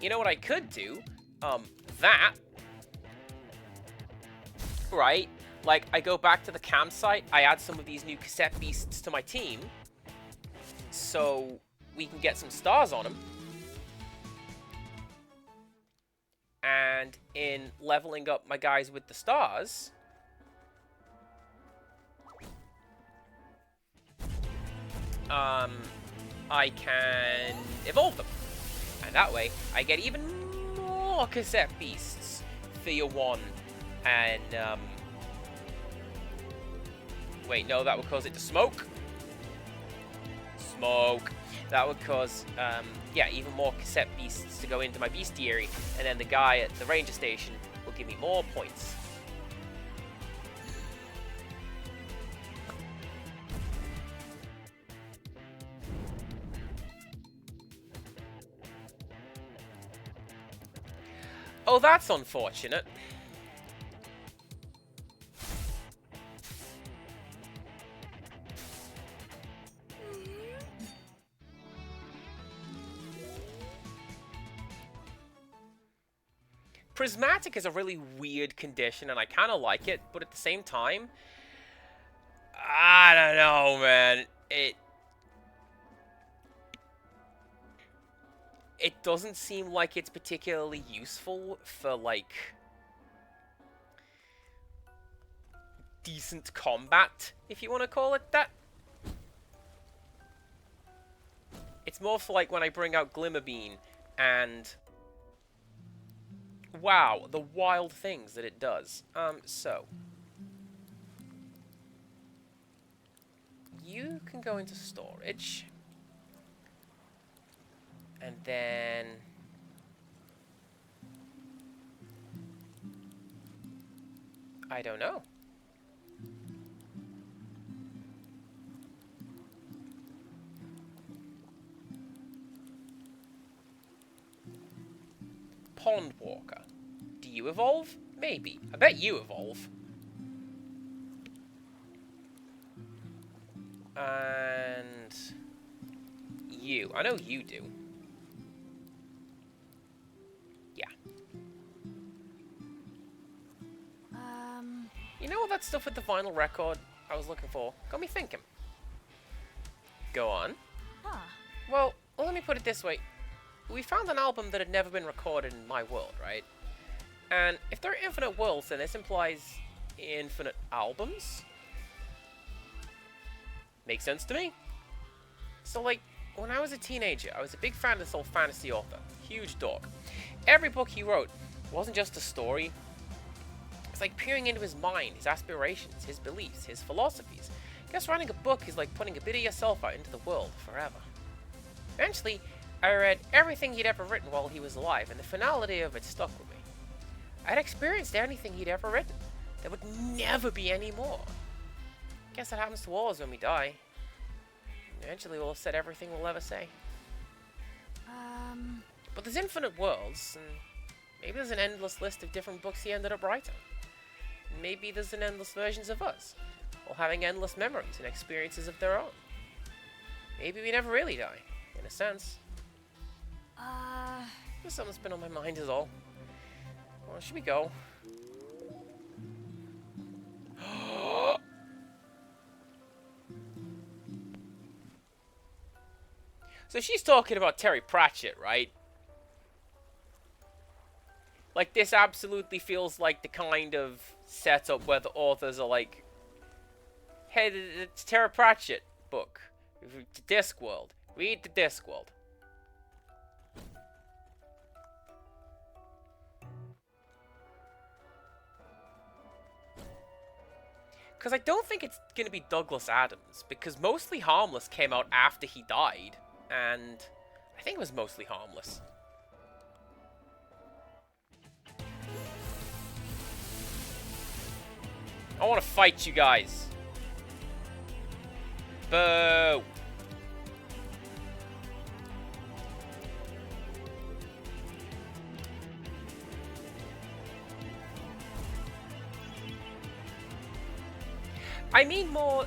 you know what I could do? That. Right? Like, I go back to the campsite, I add some of these new cassette beasts to my team, so we can get some stars on them. And in leveling up my guys with the stars, I can evolve them. And that way, I get even more cassette beasts for your one. And, wait, no, that would cause it to smoke. Smoke. That would cause, yeah, even more cassette beasts to go into my bestiary. And then the guy at the ranger station will give me more points. Oh, that's unfortunate. Prismatic is a really weird condition, and I kind of like it, but at the same time, I don't know, man. It doesn't seem like it's particularly useful for, like, decent combat, if you want to call it that. It's more for, like, when I bring out Glimmerbeam, and wow, the wild things that it does. So you can go into storage. And then I don't know. Pond Walker. Do you evolve? Maybe. I bet you evolve. And you. I know you do. Yeah. You know all that stuff with the vinyl record I was looking for? Got me thinking. Go on. Huh. Well, let me put it this way. We found an album that had never been recorded in my world, right? And if there are infinite worlds, then this implies infinite albums? Makes sense to me. So, like, when I was a teenager, I was a big fan of this old fantasy author. Huge dog. Every book he wrote wasn't just a story. It's like peering into his mind, his aspirations, his beliefs, his philosophies. I guess writing a book is like putting a bit of yourself out into the world forever. Eventually, I read everything he'd ever written while he was alive, and the finality of it stuck with me. I'd experienced anything he'd ever written. There would never be any more. Guess that happens to all of us when we die. Eventually we'll have said everything we'll ever say. But there's infinite worlds, and maybe there's an endless list of different books he ended up writing. Maybe there's an endless versions of us, all having endless memories and experiences of their own. Maybe we never really die, in a sense. There's something that's been on my mind is all. Well, should we go? So she's talking about Terry Pratchett, right? Like, this absolutely feels like the kind of setup where the authors are like, hey, it's Terry Pratchett book. Discworld. Read the Discworld. Because I don't think it's going to be Douglas Adams, because Mostly Harmless came out after he died, and I think it was Mostly Harmless. I want to fight you guys. Boo! I mean more,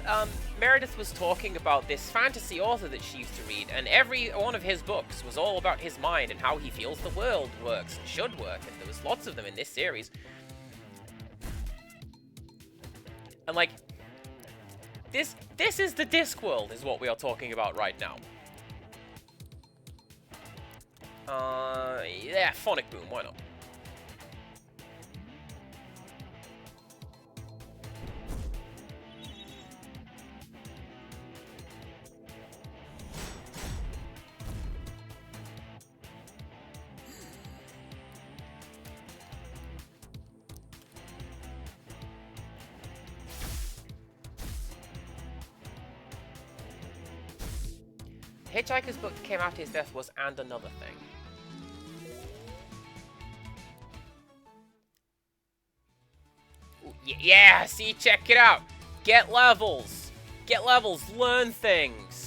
Meredith was talking about this fantasy author that she used to read, and every one of his books was all about his mind and how he feels the world works and should work, and there was lots of them in this series. And like, this is the Discworld, is what we are talking about right now. Yeah, Phonic Boom, why not? The Hitchhiker's book that came after his death was And Another Thing. Ooh, yeah, see, check it out. Get levels. Get levels, learn things.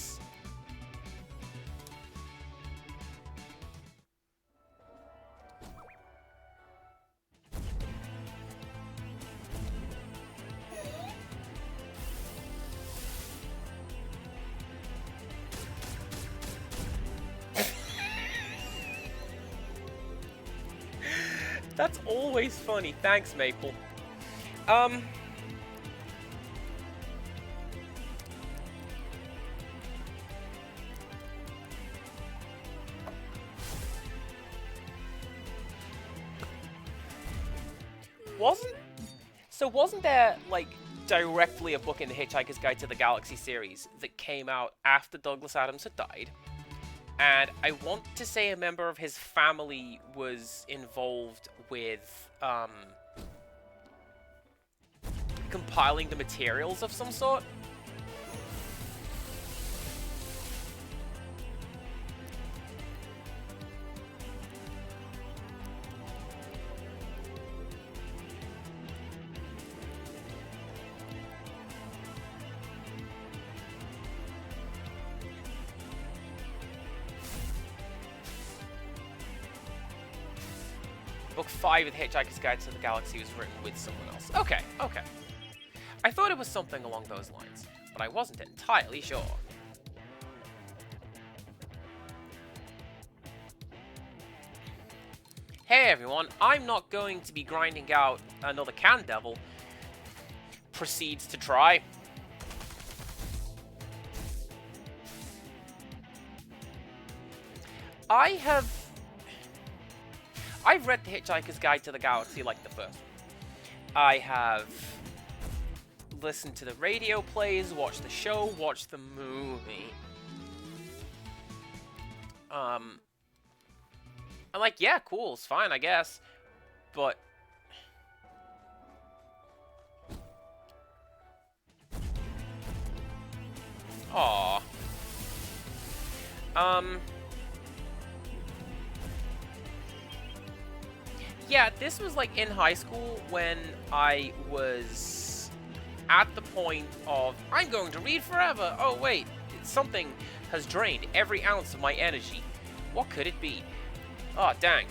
That's always funny. Thanks, Maple. Wasn't there, like, directly a book in the Hitchhiker's Guide to the Galaxy series that came out after Douglas Adams had died? And I want to say a member of his family was involved with, compiling the materials of some sort? Book 5 of The Hitchhiker's Guide to the Galaxy was written with someone else. Okay, okay. I thought it was something along those lines, but I wasn't entirely sure. Hey everyone, I'm not going to be grinding out another Can Devil. Proceeds to try. I've read The Hitchhiker's Guide to the Galaxy like the first one. I have listened to the radio plays, watched the show, watched the movie. I'm like, yeah, cool, it's fine, I guess. But Aww. Yeah, this was like in high school when I was at the point of, I'm going to read forever. Oh wait, something has drained every ounce of my energy. What could it be? Oh, dang.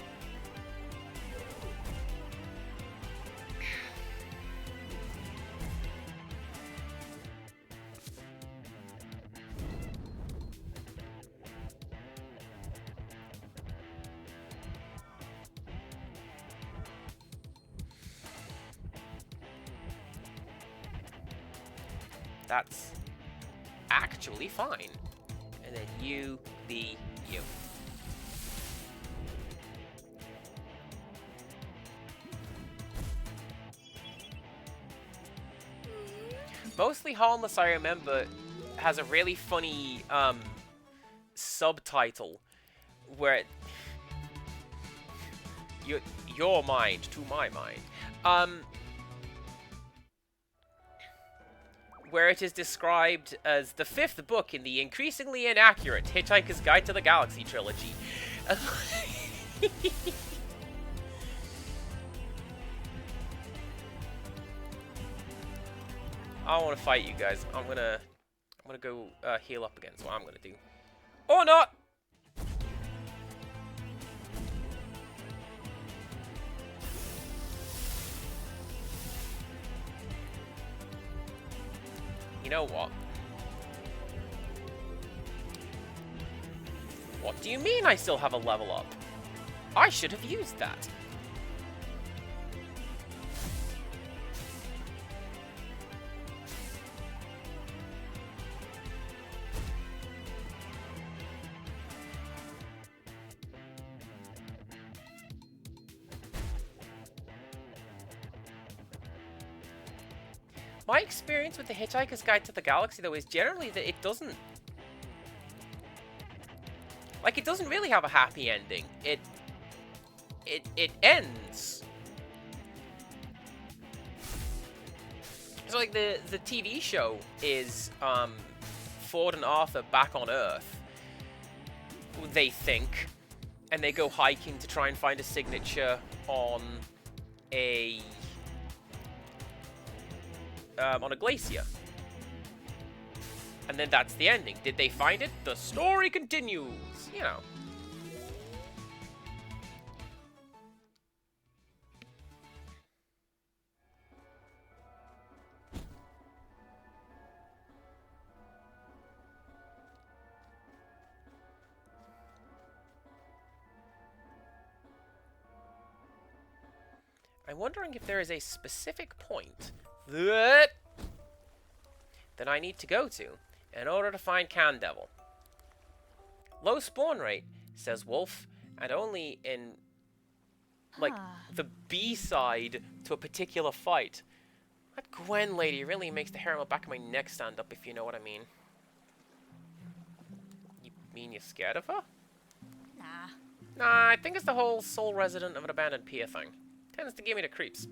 That's actually fine. And then you be you. Mostly Harmless, I remember, has a really funny subtitle where your mind to my mind. Where it is described as the 5th book in the increasingly inaccurate Hitchhiker's Guide to the Galaxy trilogy. I want to fight you guys. I'm gonna go heal up again. That's what I'm gonna do. Or not. know what? What do you mean I still have a level up? I should have used that. My experience with The Hitchhiker's Guide to the Galaxy, though, is generally that it doesn't... Like, it doesn't really have a happy ending. It ends. So, like, the TV show is, Ford and Arthur back on Earth, they think, and they go hiking to try and find a signature on a glacier. And then that's the ending. Did they find it? The story continues. You know. I'm wondering if there is a specific point that I need to go to in order to find Can Devil. Low spawn rate, says Wolf, and only in, like, the B-side to a particular fight. That Gwen lady really makes the hair on the back of my neck stand up, if you know what I mean. You mean you're scared of her? Nah. Nah, I think it's the whole sole resident of an abandoned pier thing. Tends to give me the creeps.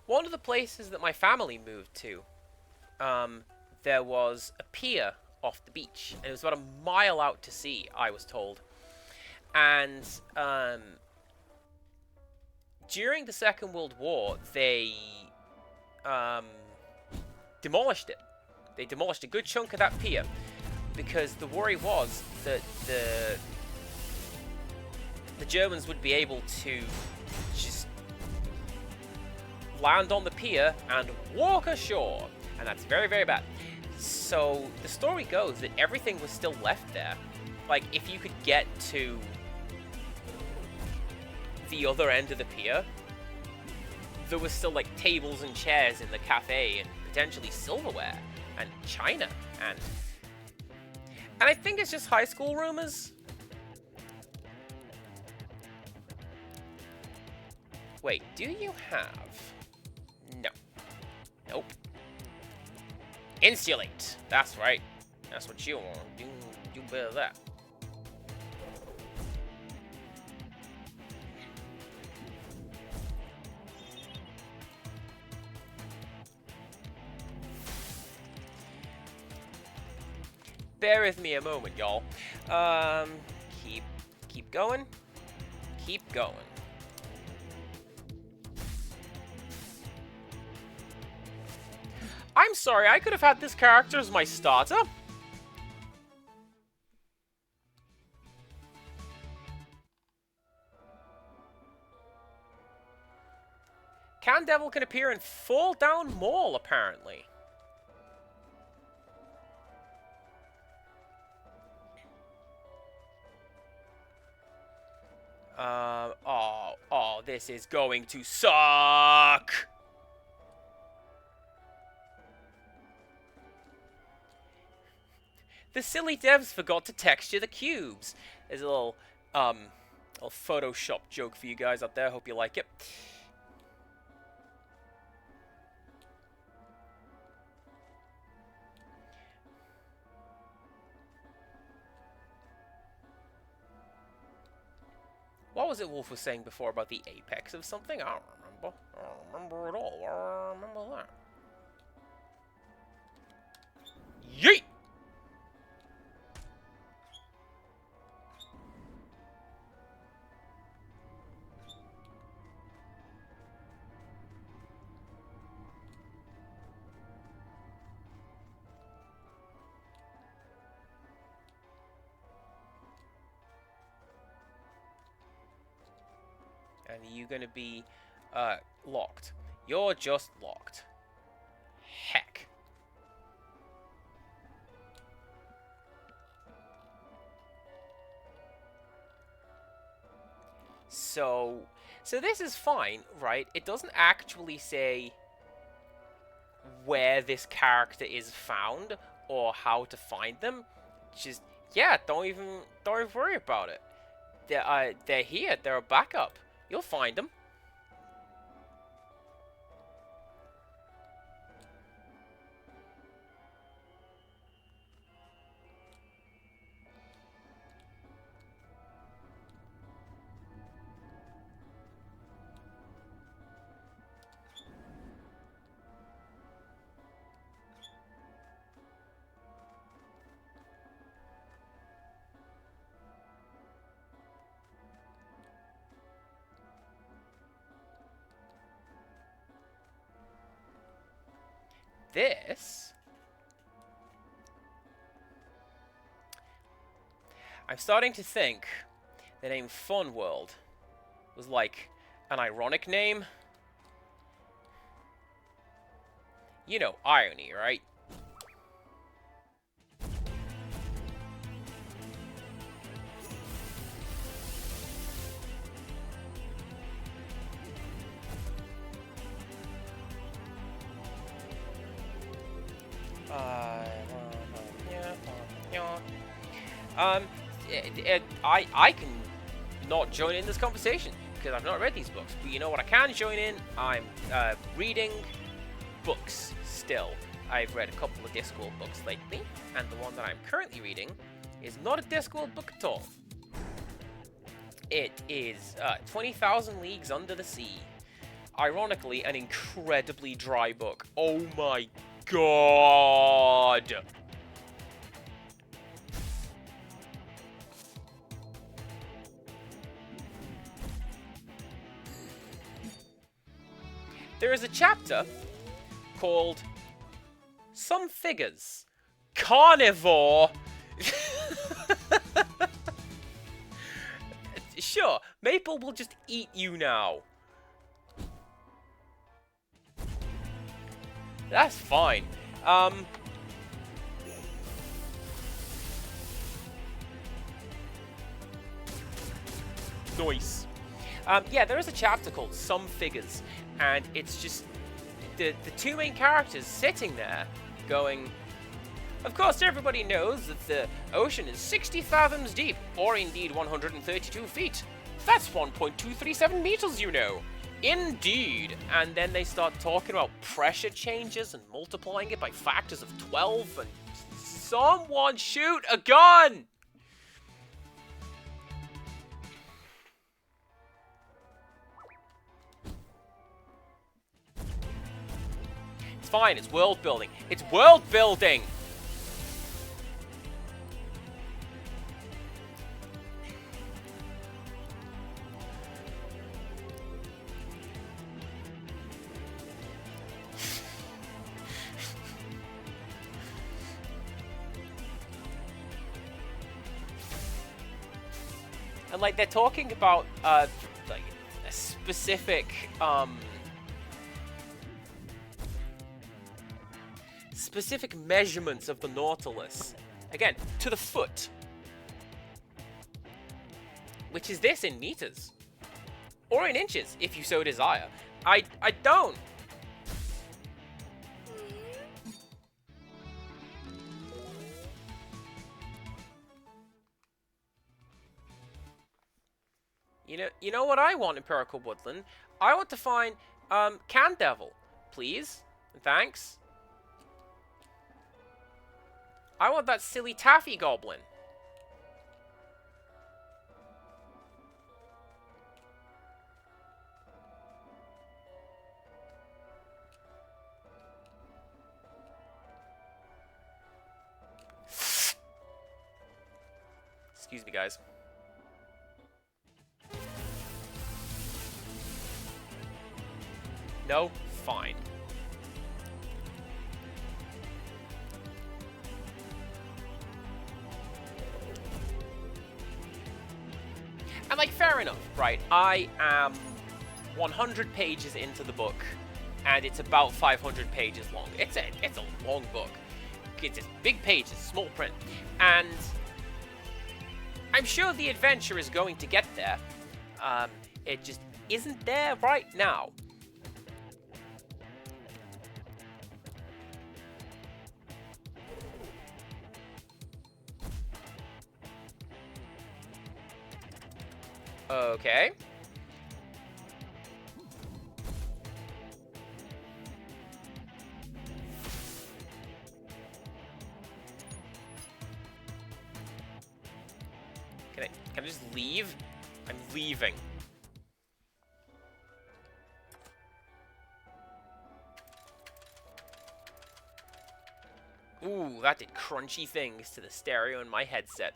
One of the places that my family moved to, there was a pier off the beach, and it was about a mile out to sea, I was told. And during the Second World War, they demolished it. They demolished a good chunk of that pier because the worry was that the Germans would be able to just land on the pier and walk ashore, and that's very, very bad. So the story goes that everything was still left there. Like, if you could get to the other end of the pier, there was still, like, tables and chairs in the cafe and potentially silverware and china and I think it's just high school rumors. Wait, do you have... No. Nope. Insulate. That's right. That's what you want. Do better that. Bear with me a moment, y'all. Keep going. Keep going. I'm sorry, I could have had this character as my starter. Can Devil can appear in Fall Down Mall, apparently. Oh, this is going to suck! The silly devs forgot to texture the cubes. There's a little Photoshop joke for you guys out there. Hope you like it. What was it Wolf was saying before about the apex of something? I don't remember. I don't remember at all. I don't remember that. Yeet! And you're gonna be locked. You're just locked. Heck. So this is fine, right? It doesn't actually say where this character is found or how to find them. Just, yeah, don't even worry about it. They're here. They're a backup. You'll find them. This, I'm starting to think the name Fun World was like an ironic name. You know, irony, right? I can not join in this conversation because I've not read these books. But you know what I can join in? I'm reading books still. I've read a couple of Discworld books lately, and the one that I'm currently reading is not a Discworld book at all. It is 20,000 Leagues Under the Sea. Ironically, an incredibly dry book. Oh my god! There is a chapter called Some Figures. Carnivore! Sure, Maple will just eat you now. That's fine. Nice. Yeah, there is a chapter called Some Figures, and it's just the two main characters sitting there going, of course everybody knows that the ocean is 60 fathoms deep, or indeed 132 feet. That's 1.237 meters, you know. Indeed. And then they start talking about pressure changes and multiplying it by factors of 12, and someone shoot a gun! It's fine, it's world building. It's world building! And like they're talking about like a specific specific measurements of the Nautilus. Again, to the foot. Which is this in meters. Or in inches, if you so desire. I don't. You know what I want, Empirical Woodland? I want to find Can Devil, please. Thanks. I want that silly taffy goblin. Excuse me, guys. No? Fine. And, like, fair enough, right? I am 100 pages into the book, and it's about 500 pages long. It's a long book. It's just big pages, small print, and I'm sure the adventure is going to get there. It just isn't there right now. Okay. Can I just leave? I'm leaving. Ooh, that did crunchy things to the stereo in my headset.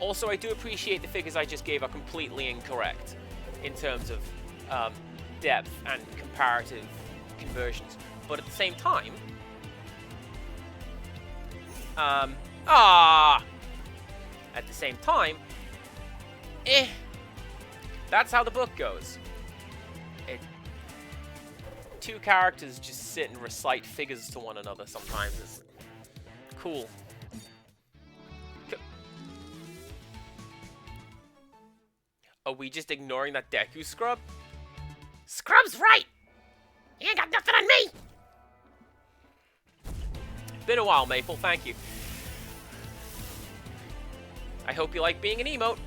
Also, I do appreciate the figures I just gave are completely incorrect in terms of depth and comparative conversions. But at the same time, at the same time, that's how the book goes. Two characters just sit and recite figures to one another sometimes. It's cool. Are we just ignoring that Deku scrub? Scrub's right! You ain't got nothing on me! Been a while, Maple, thank you. I hope you like being an emote.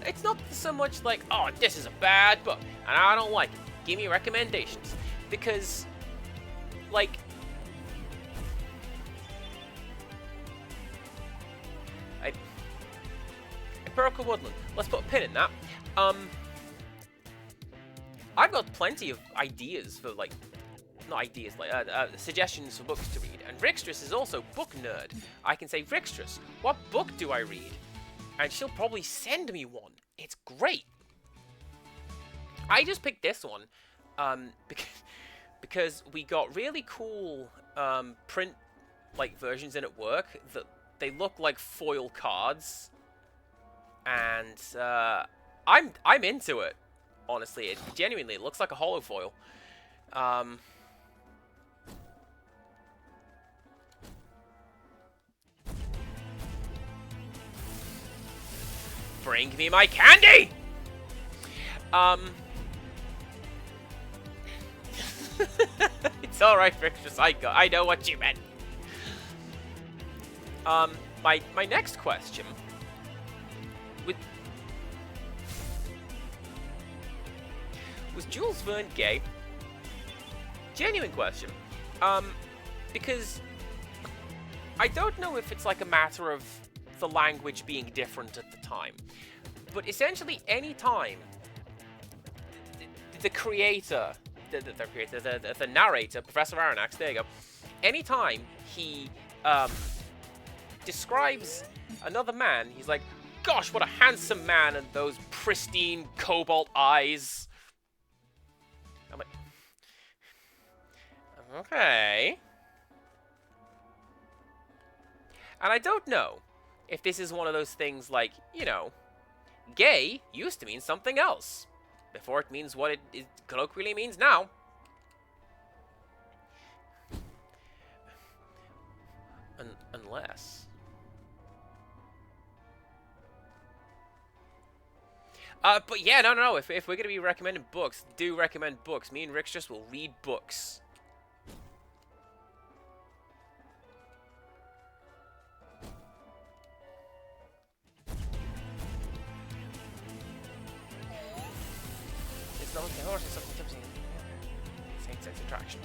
It's not so much like, oh, this is a bad book, and I don't like it. Give me recommendations. Because, like... Empirical Woodland. Let's put a pin in that. I've got plenty of ideas for, like... Not ideas, like, suggestions for books to read. And Rixtress is also book nerd. I can say, Rixtress, what book do I read? And she'll probably send me one. It's great. I just picked this one because we got really cool print like versions in at work that they look like foil cards, and I'm into it. Honestly, it genuinely looks like a holo foil. Bring me my candy! It's alright, Rixtress, I know what you meant. My next question was Jules Verne gay? Genuine question. Because I don't know if it's like a matter of the language being different at the time, but essentially any time the creator, the narrator, Professor Aronnax, there you go, anytime he describes another man, he's like, gosh, what a handsome man, and those pristine cobalt eyes. I'm like, okay. And I don't know if this is one of those things like, you know, gay used to mean something else before it means what it colloquially means now. Unless... but yeah, no. If we're going to be recommending books, do recommend books. Me and Rixtress will read books. It's not the horse, it's something tipsy. Same-sex attraction.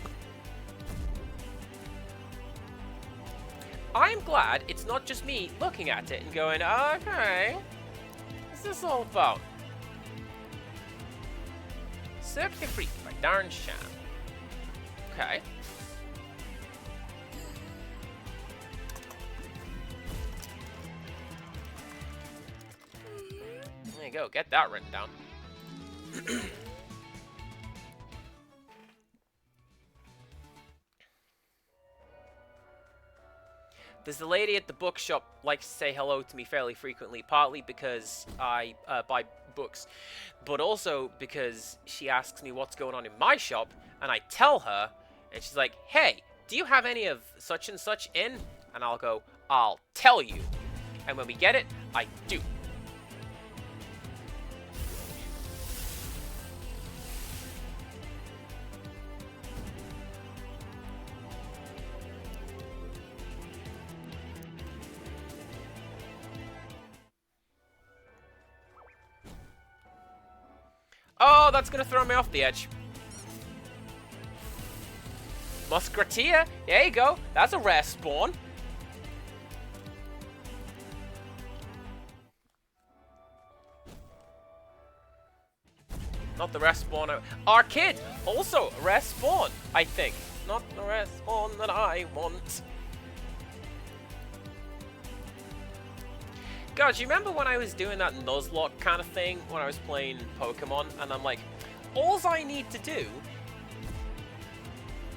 I'm glad it's not just me looking at it and going, okay, what's this all about? Cirque du Freak by Darren Shan. Okay. There you go, get that written down. There's the lady at the bookshop likes to say hello to me fairly frequently, partly because I buy books, but also because she asks me what's going on in my shop, and I tell her, and she's like, hey, do you have any of such and such in? And I'll go, I'll tell you. And when we get it, I do. Oh, that's gonna throw me off the edge. Muskratia? There you go. That's a rare spawn. Not the rare spawn. Arcade! Also a rare spawn, I think. Not the rare spawn that I want. God, you remember when I was doing that Nuzlocke kind of thing when I was playing Pokemon? And I'm like, all I need to do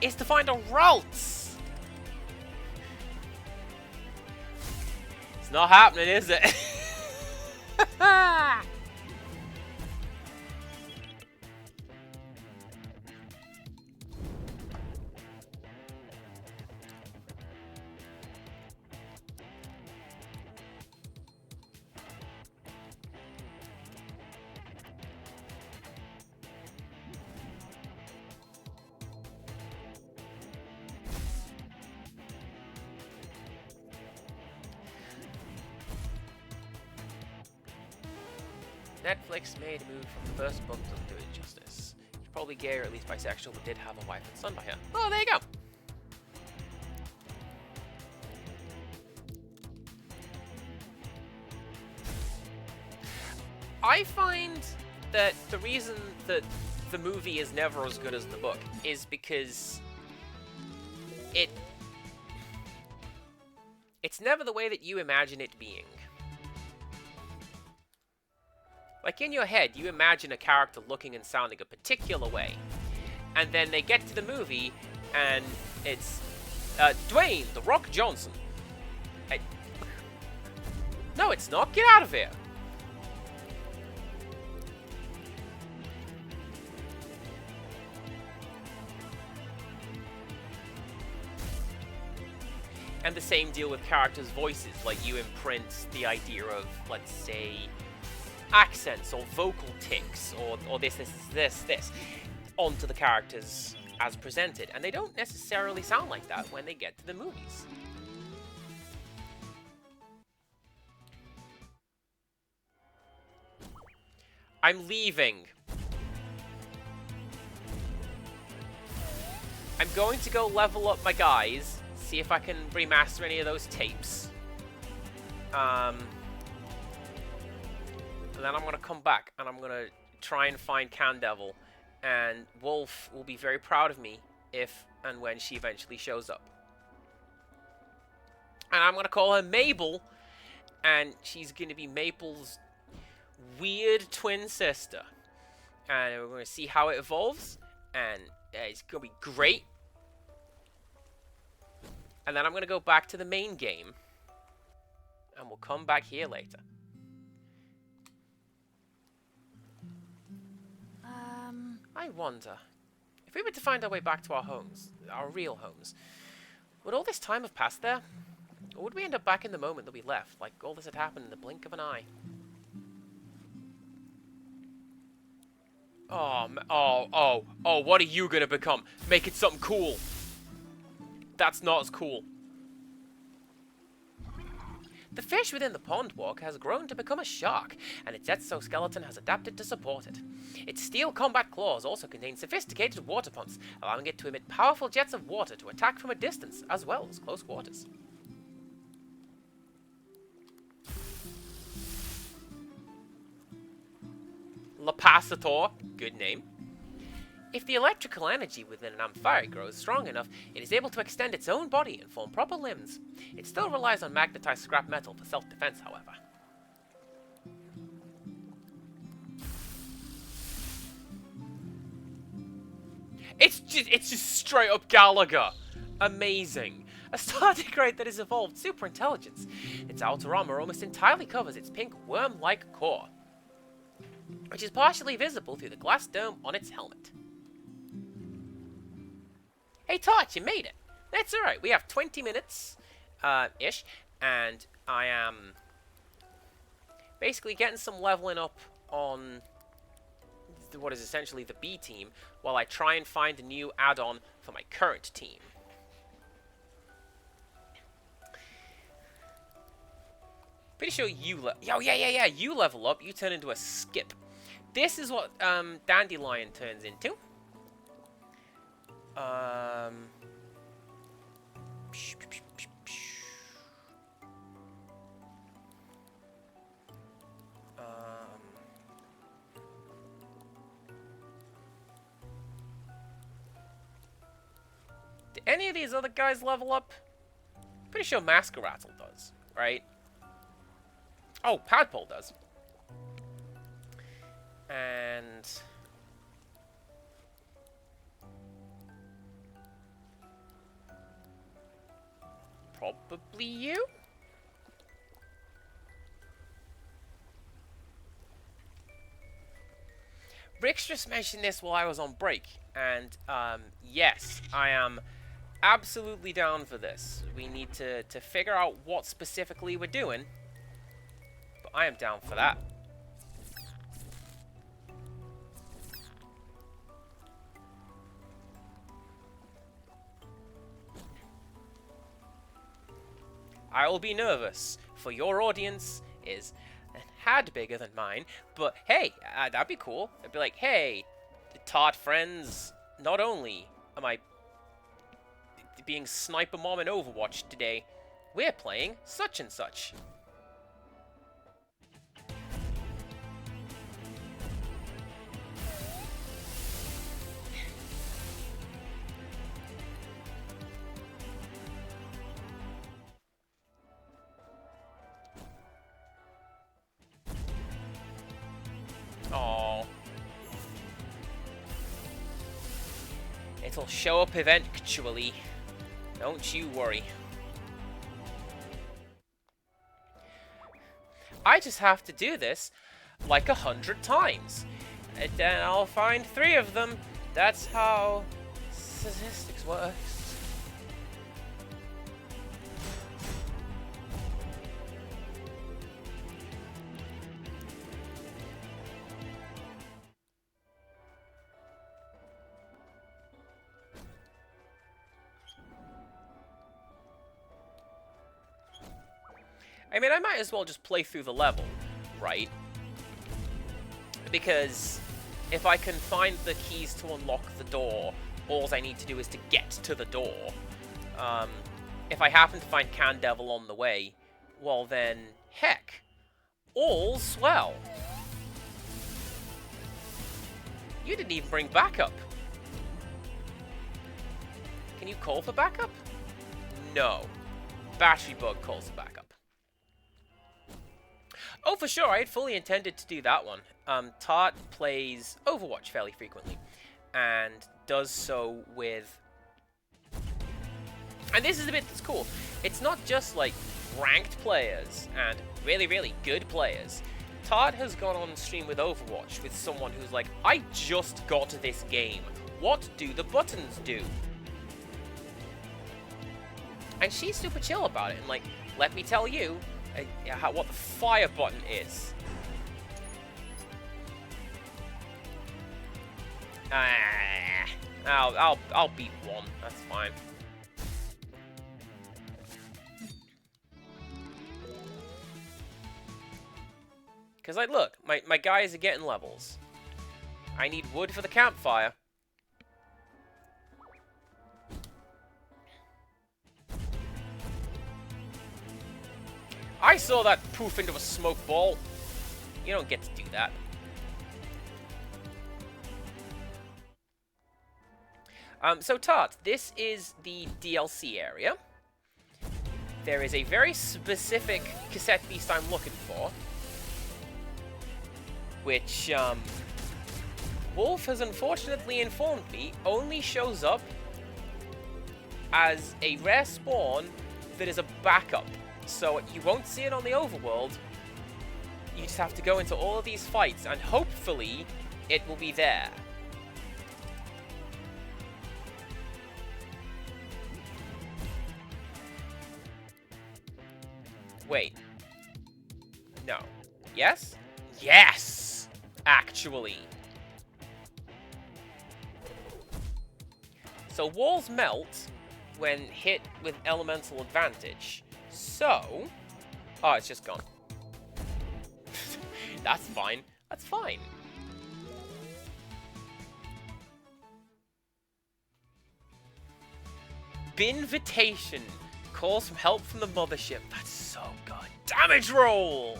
is to find a Ralts. It's not happening, is it? Netflix made a move from the first book to do it justice. He's probably gay or at least bisexual, but did have a wife and son by her. Oh, there you go. I find that the reason that the movie is never as good as the book is because it's never the way that you imagine it being. Like, in your head, you imagine a character looking and sounding a particular way. And then they get to the movie, and it's Dwayne "The Rock" Johnson. No, it's not. Get out of here. And the same deal with characters' voices. Like, you imprint the idea of, let's say, accents or vocal tics or this onto the characters as presented, and they don't necessarily sound like that when they get to the movies. I'm leaving. I'm going to go level up my guys, see if I can remaster any of those tapes. And then I'm going to come back, and I'm going to try and find Candevil. And Wolf will be very proud of me if and when she eventually shows up. And I'm going to call her Mabel. And she's going to be Maple's weird twin sister. And we're going to see how it evolves. And it's going to be great. And then I'm going to go back to the main game. And we'll come back here later. I wonder, if we were to find our way back to our homes, our real homes, would all this time have passed there? Or would we end up back in the moment that we left, like all this had happened in the blink of an eye? Oh, what are you gonna become? Make it something cool. That's not as cool. The fish within the pond walk has grown to become a shark, and its exoskeleton has adapted to support it. Its steel combat claws also contain sophisticated water pumps, allowing it to emit powerful jets of water to attack from a distance, as well as close quarters. Lapacitor, good name. If the electrical energy within an amphiry grows strong enough, it is able to extend its own body and form proper limbs. It still relies on magnetized scrap metal for self-defense, however. it's just straight up Gallagher. Amazing. A tardigrade that has evolved super intelligence. Its outer armor almost entirely covers its pink worm-like core, which is partially visible through the glass dome on its helmet. Hey Tart, you made it. That's alright. We have 20 minutes, ish, and I am basically getting some leveling up on what is essentially the B team, while I try and find a new add-on for my current team. Pretty sure you you level up, you turn into a skip. This is what Dandelion turns into. Did any of these other guys level up? Pretty sure Masqueratle does, right? Oh, Padpole does. And probably you? Rick's just mentioned this while I was on break, and yes, I am absolutely down for this. We need to figure out what specifically we're doing, but I am down for that. I will be nervous, for your audience is a tad bigger than mine, but hey, that'd be cool. It'd be like, hey, Tart friends, not only am I being Sniper Mom in Overwatch today, we're playing such and such. Aww. It'll show up eventually. Don't you worry. I just have to do this like 100 times. And then I'll find 3 of them. That's how statistics works. I mean, I might as well just play through the level, right? Because if I can find the keys to unlock the door, all I need to do is to get to the door. If I happen to find Can Devil on the way, well then, heck, all's well. You didn't even bring backup. Can you call for backup? No. Battery bug calls for backup. Oh, for sure, I had fully intended to do that one. Tart plays Overwatch fairly frequently, and does so with... And this is the bit that's cool. It's not just, like, ranked players and really, really good players. Tart has gone on stream with Overwatch with someone who's like, I just got this game. What do the buttons do? And she's super chill about it, and like, let me tell you what the fire button is. I'll beat one. That's fine. Cause like, look, my guys are getting levels. I need wood for the campfire. I saw that poof into a smoke ball. You don't get to do that. So Tart, this is the DLC area. There is a very specific cassette beast I'm looking for, which Wolf has unfortunately informed me only shows up as a rare spawn that is a backup. So you won't see it on the overworld. You just have to go into all of these fights, and hopefully it will be there. Wait. No. Yes? Yes! Actually. So walls melt when hit with elemental advantage. So... Oh, it's just gone. That's fine. That's fine. Binvitation calls for help from the mothership. That's so good. Damage roll!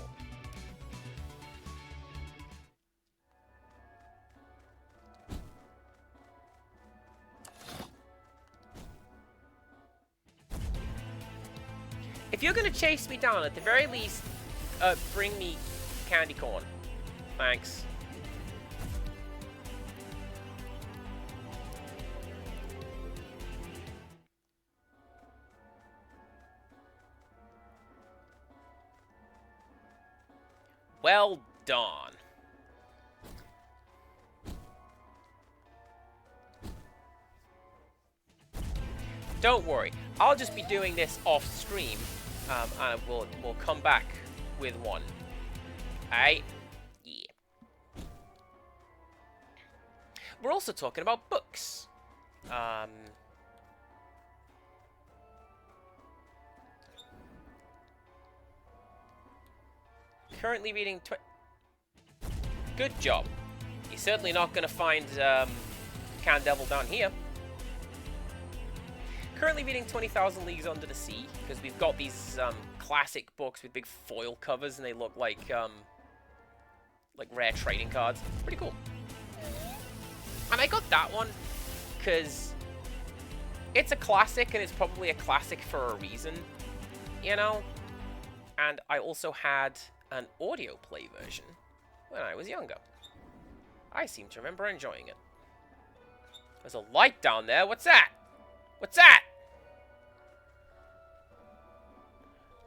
If you're gonna chase me down, at the very least, bring me candy corn. Thanks. Well done. Don't worry, I'll just be doing this off stream, and we'll come back with one. Alright? Yeah. We're also talking about books. Currently reading... Good job. You're certainly not going to find Can Devil down here. Currently reading 20,000 Leagues Under the Sea, because we've got these classic books with big foil covers, and they look like rare trading cards. Pretty cool. And I got that one because it's a classic, and it's probably a classic for a reason, you know? And I also had an audio play version when I was younger. I seem to remember enjoying it. There's a light down there. What's that? What's that?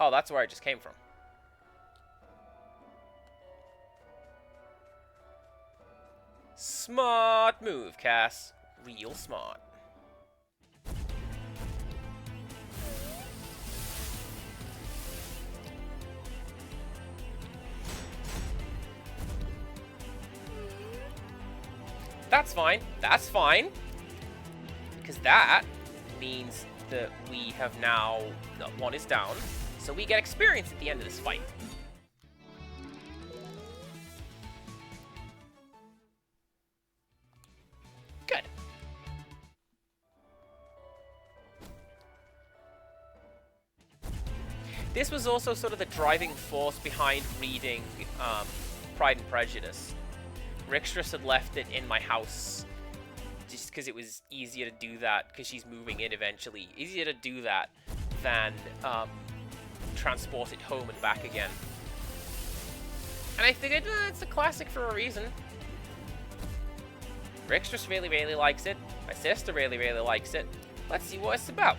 Oh, that's where I just came from. Smart move, Cass. Real smart. That's fine. That's fine. Because that means that we have now... one is down. So we get experience at the end of this fight. Good. This was also sort of the driving force behind reading Pride and Prejudice. Rixtress had left it in my house just because it was easier to do that, because she's moving in eventually. Easier to do that than transport it home and back again. And I figured, it's a classic for a reason. Rixtress really, really likes it. My sister really, really likes it. Let's see what it's about.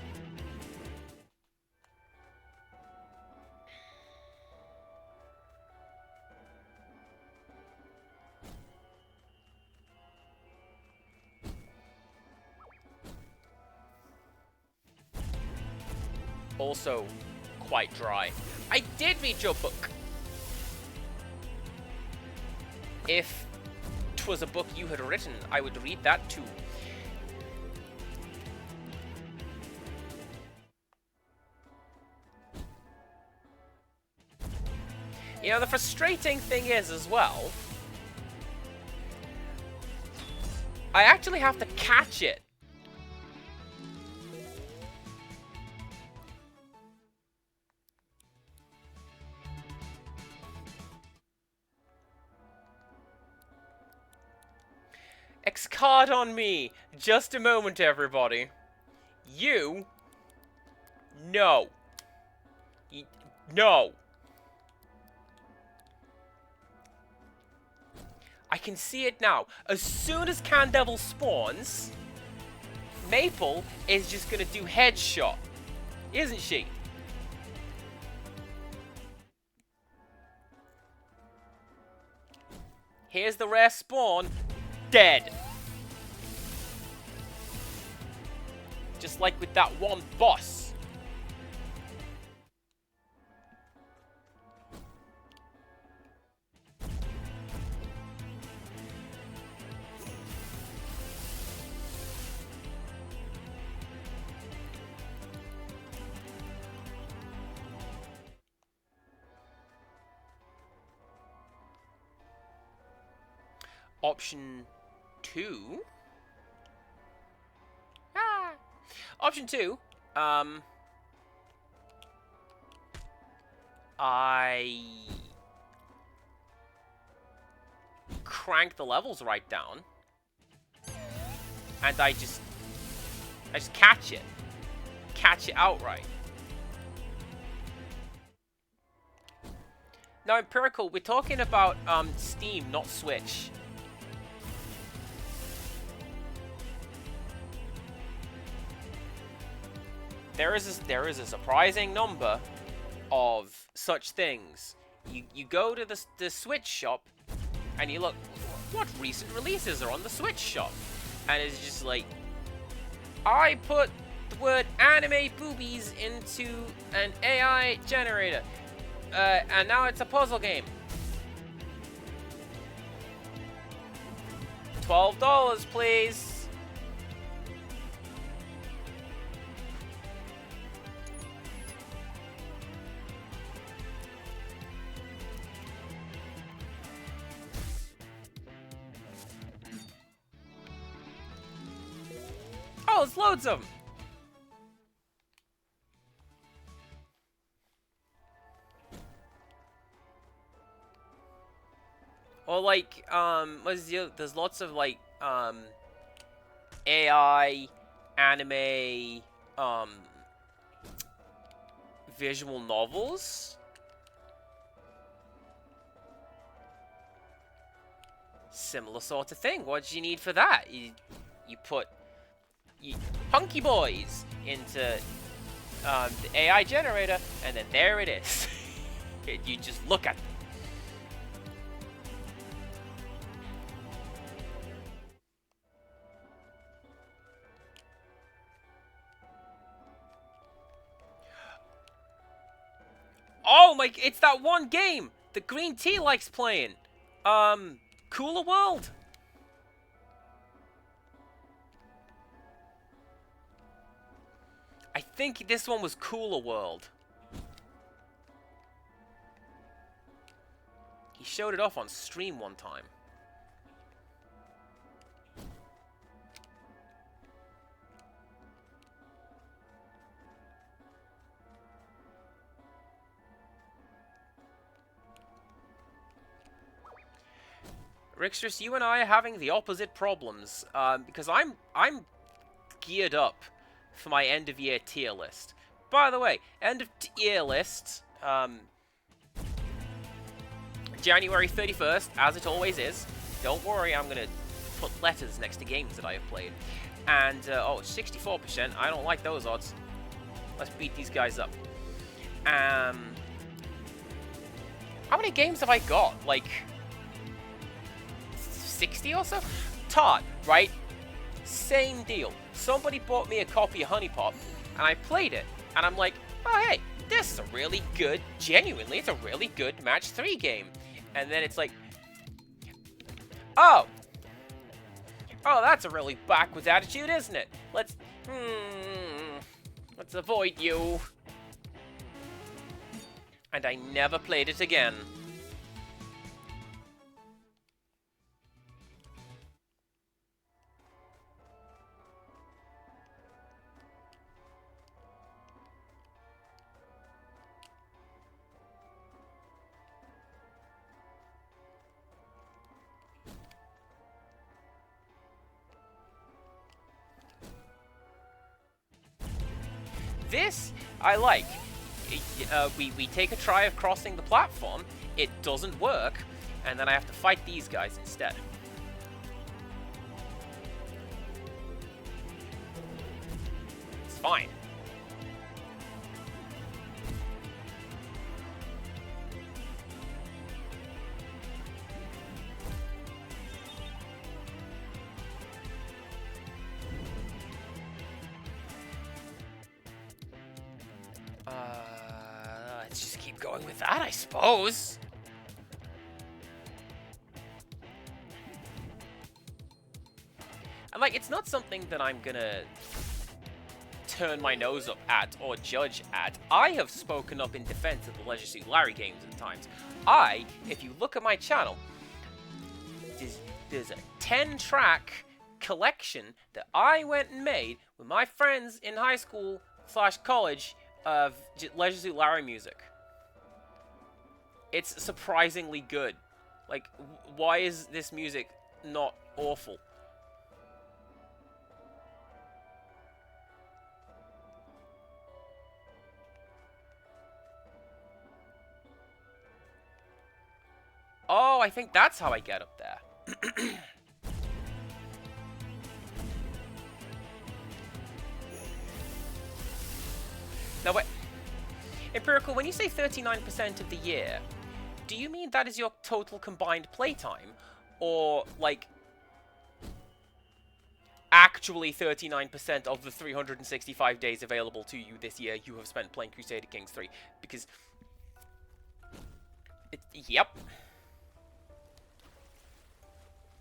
Also quite dry. I did read your book. If 'twas a book you had written, I would read that too. You know, the frustrating thing is as well, I actually have to catch it. X-card on me. Just a moment, everybody. You... No. No. I can see it now. As soon as Candevil spawns, Maple is just gonna do headshot, isn't she? Here's the rare spawn. Dead. Just like with that one boss. Option 2. Option 2. I crank the levels right down, and I just catch it outright. Now, Empirical, we're talking about Steam, not Switch. There is a surprising number of such things. You go to the Switch shop and you look, what recent releases are on the Switch shop? And it's just like, I put the word anime boobies into an AI generator, and now it's a puzzle game. $12, please. Oh, there's loads of them. Or like, there's lots of like, AI, anime, visual novels. Similar sort of thing. What do you need for that? You put Hunky Boys into the AI generator, and then there it is. You just look at them. Oh my, it's that one game that Green Tea likes playing. Cooler World. I think this one was Cooler World. He showed it off on stream one time. Rickstress, you and I are having the opposite problems, because I'm geared up for my end of year tier list. By the way, end of year list, January 31st, as it always is. Don't worry, I'm gonna put letters next to games that I have played. And oh, 64%. I don't like those odds. Let's beat these guys up. How many games have I got? Like 60 or so? Todd, right? Same deal. Somebody bought me a copy of Honey Pop, and I played it, and I'm like, oh hey, this is a really good, genuinely, it's a really good match 3 game. And then it's like, oh, that's a really backwards attitude, isn't it? Let's avoid you. And I never played it again. This, I like. We take a try of crossing the platform. It doesn't work. And then I have to fight these guys instead. It's fine. Let's just keep going with that, I suppose. And, like, it's not something that I'm gonna turn my nose up at or judge at. I have spoken up in defense of the Leisure Suit Larry games at times. If you look at my channel, there's a 10-track collection that I went and made with my friends in high school / college of Leisure Suit Larry music. It's surprisingly good. Like, why is this music not awful? Oh, I think that's how I get up there. Now, wait. Empirical, when you say 39% of the year, do you mean that is your total combined playtime? Or, like, actually 39% of the 365 days available to you this year you have spent playing Crusader Kings 3? Because... yep.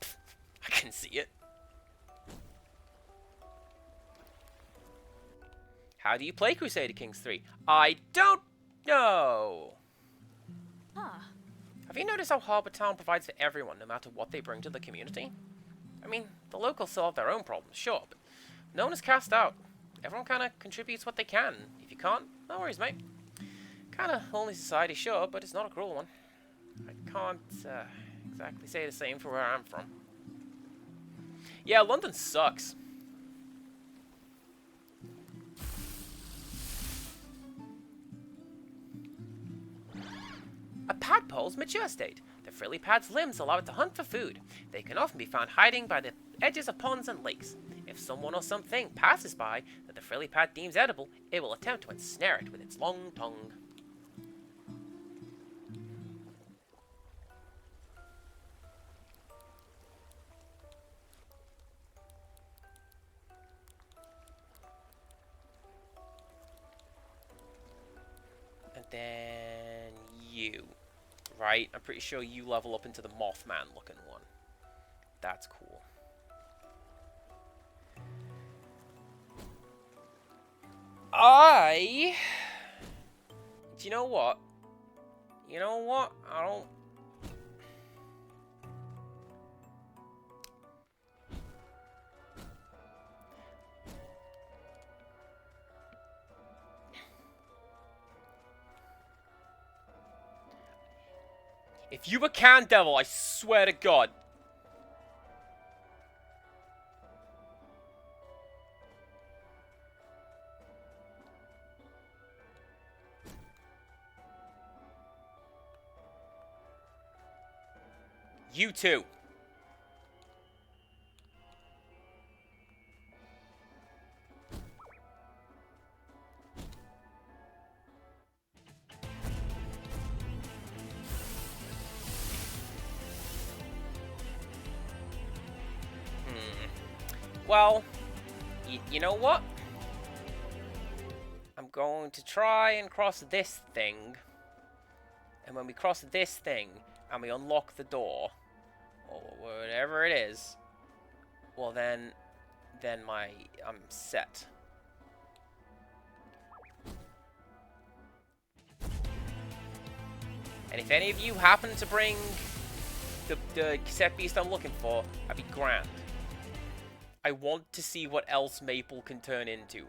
I can see it. How do you play Crusader Kings 3? I don't know. Huh. Have you noticed how Harbour Town provides for everyone, no matter what they bring to the community? I mean, the locals still have their own problems, sure, but no one is cast out. Everyone kind of contributes what they can. If you can't, no worries, mate. Kind of lonely society, sure, but it's not a cruel one. I can't exactly say the same for where I'm from. Yeah, London sucks. A padpole's mature state. The frilly pad's limbs allow it to hunt for food. They can often be found hiding by the edges of ponds and lakes. If someone or something passes by that the frilly pad deems edible, it will attempt to ensnare it with its long tongue. And then you. Right? I'm pretty sure you level up into the Mothman looking one. That's cool. Do you know what? You know what? I don't... If you were Can Devil, I swear to God. You too. Well, you know what? I'm going to try and cross this thing. And when we cross this thing, and we unlock the door, or whatever it is, well then I'm set. And if any of you happen to bring the cassette beast I'm looking for, that'd be grand. I want to see what else Maple can turn into.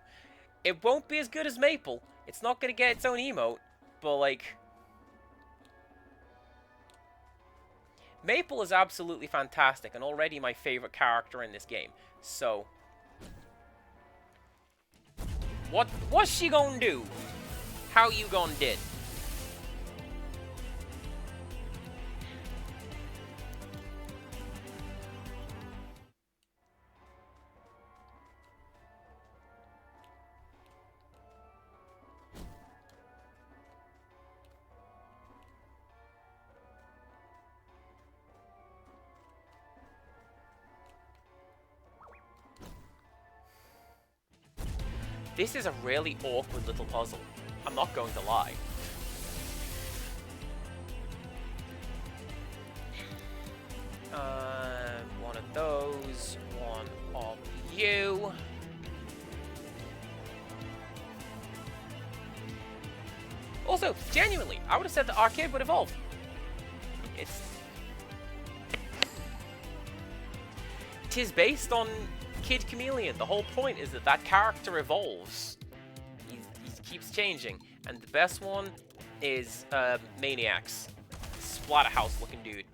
It won't be as good as Maple. It's not going to get its own emote, but like... Maple is absolutely fantastic and already my favorite character in this game. So... What's she gonna do? How you gonna did? This is a really awkward little puzzle. I'm not going to lie. One of those, one of you. Also, genuinely, I would have said the arcade would evolve. Tis based on Kid Chameleon. The whole point is that that character evolves. He keeps changing. And the best one is Maniacs. Splatterhouse looking dude.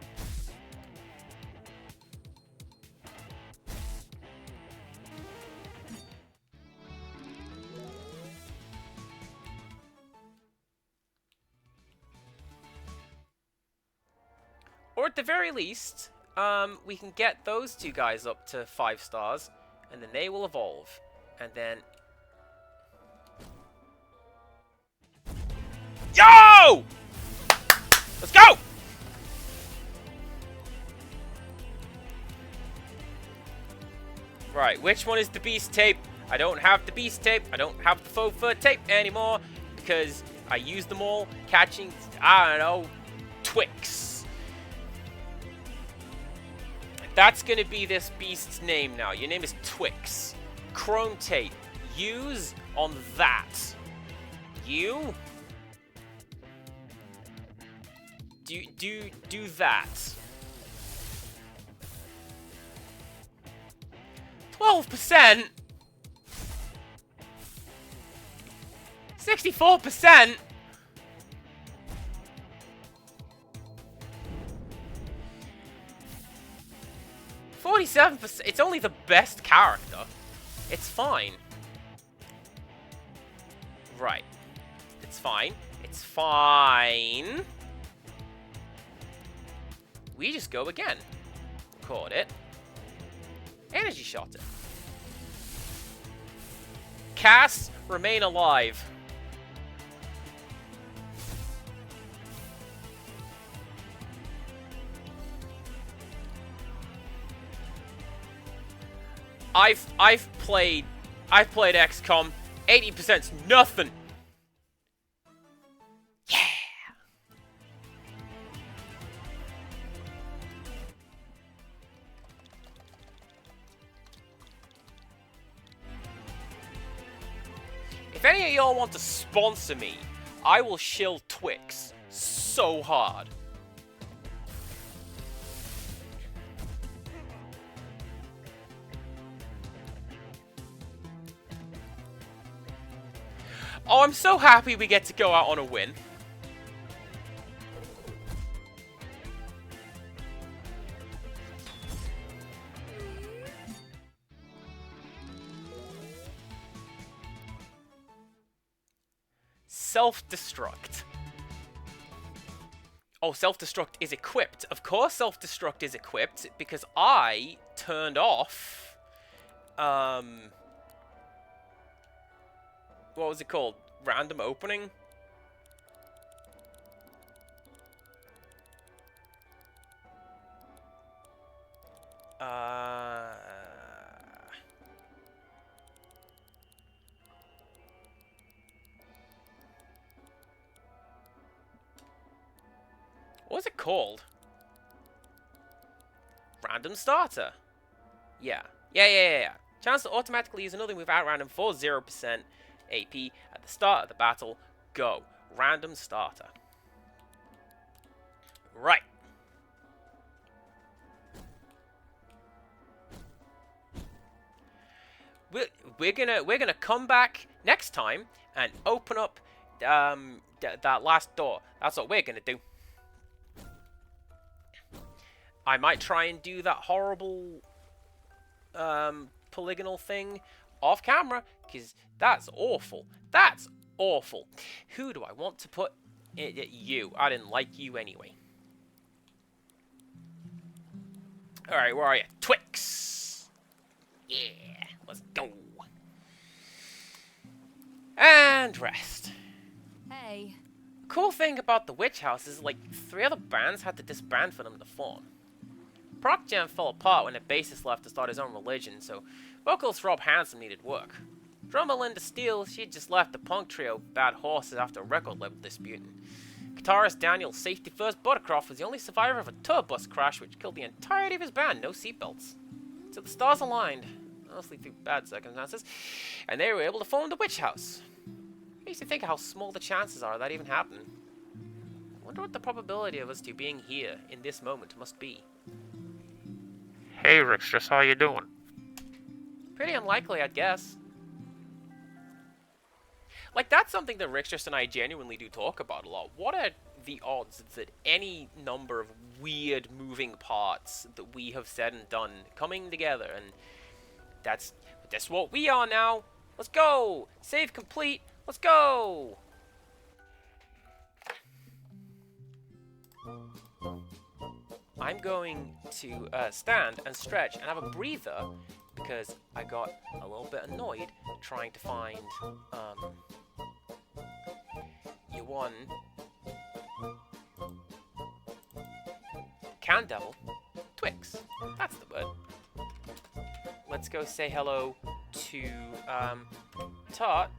Or at the very least, we can get those two guys up to 5 stars, and then they will evolve. And then... Yo! Let's go! Right, which one is the beast tape? I don't have the beast tape. I don't have the faux fur tape anymore, because I used them all catching, I don't know, Twix. That's gonna be this beast's name now. Your name is Twix. Chrome tape. Use on that. You do that. 12%. 64%. 47%. It's only the best character. It's fine. Right. It's fine. It's fine. We just go again. Record it. Energy shot it. Cass, remain alive. I've played XCOM. 80%'s nothing. Yeah. If any of y'all want to sponsor me, I will shill Twix so hard. Oh, I'm so happy we get to go out on a win. Self-destruct. Oh, self-destruct is equipped. Of course self-destruct is equipped, because I turned off... what was it called? Random opening? What was it called? Random starter. Yeah. Yeah. Chance to automatically use another move at random for 0% AP at the start of the battle. Go. Random starter. Right. We're gonna come back next time and open up that last door. That's what we're gonna do. I might try and do that horrible polygonal thing off camera, because that's awful. That's awful. Who do I want to put it? You. I didn't like you anyway. Alright, where are you? Twix! Yeah, let's go. And rest. Hey. Cool thing about the Witch House is, like, 3 other bands had to disband for them to form. Proc Jam fell apart when the bassist left to start his own religion, so vocalist Rob Hanson needed work. Drummer Linda Steele, she had just left the punk trio Bad Horses after a record label dispute. Guitarist Daniel Safety First Buttercroft was the only survivor of a tour bus crash which killed the entirety of his band, no seatbelts. So the stars aligned, mostly through bad circumstances, and they were able to form the Witch House. Makes you think how small the chances are of that even happening. I wonder what the probability of us two being here in this moment must be. Hey, Rickstress, how you doing? Pretty unlikely, I'd guess. Like, that's something that Rickstress and I genuinely do talk about a lot. What are the odds that any number of weird moving parts that we have said and done coming together, and that's what we are now. Let's go! Save complete! Let's go! I'm going to stand and stretch and have a breather because I got a little bit annoyed trying to find you won Can Devil Twix. That's the word. Let's go say hello to Tart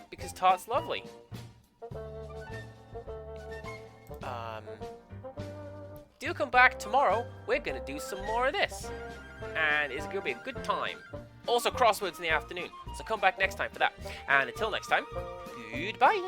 because Tart's lovely. Do come back tomorrow. We're gonna do some more of this, and it's gonna be a good time. Also, crosswords in the afternoon, so come back next time for that. And until next time, goodbye.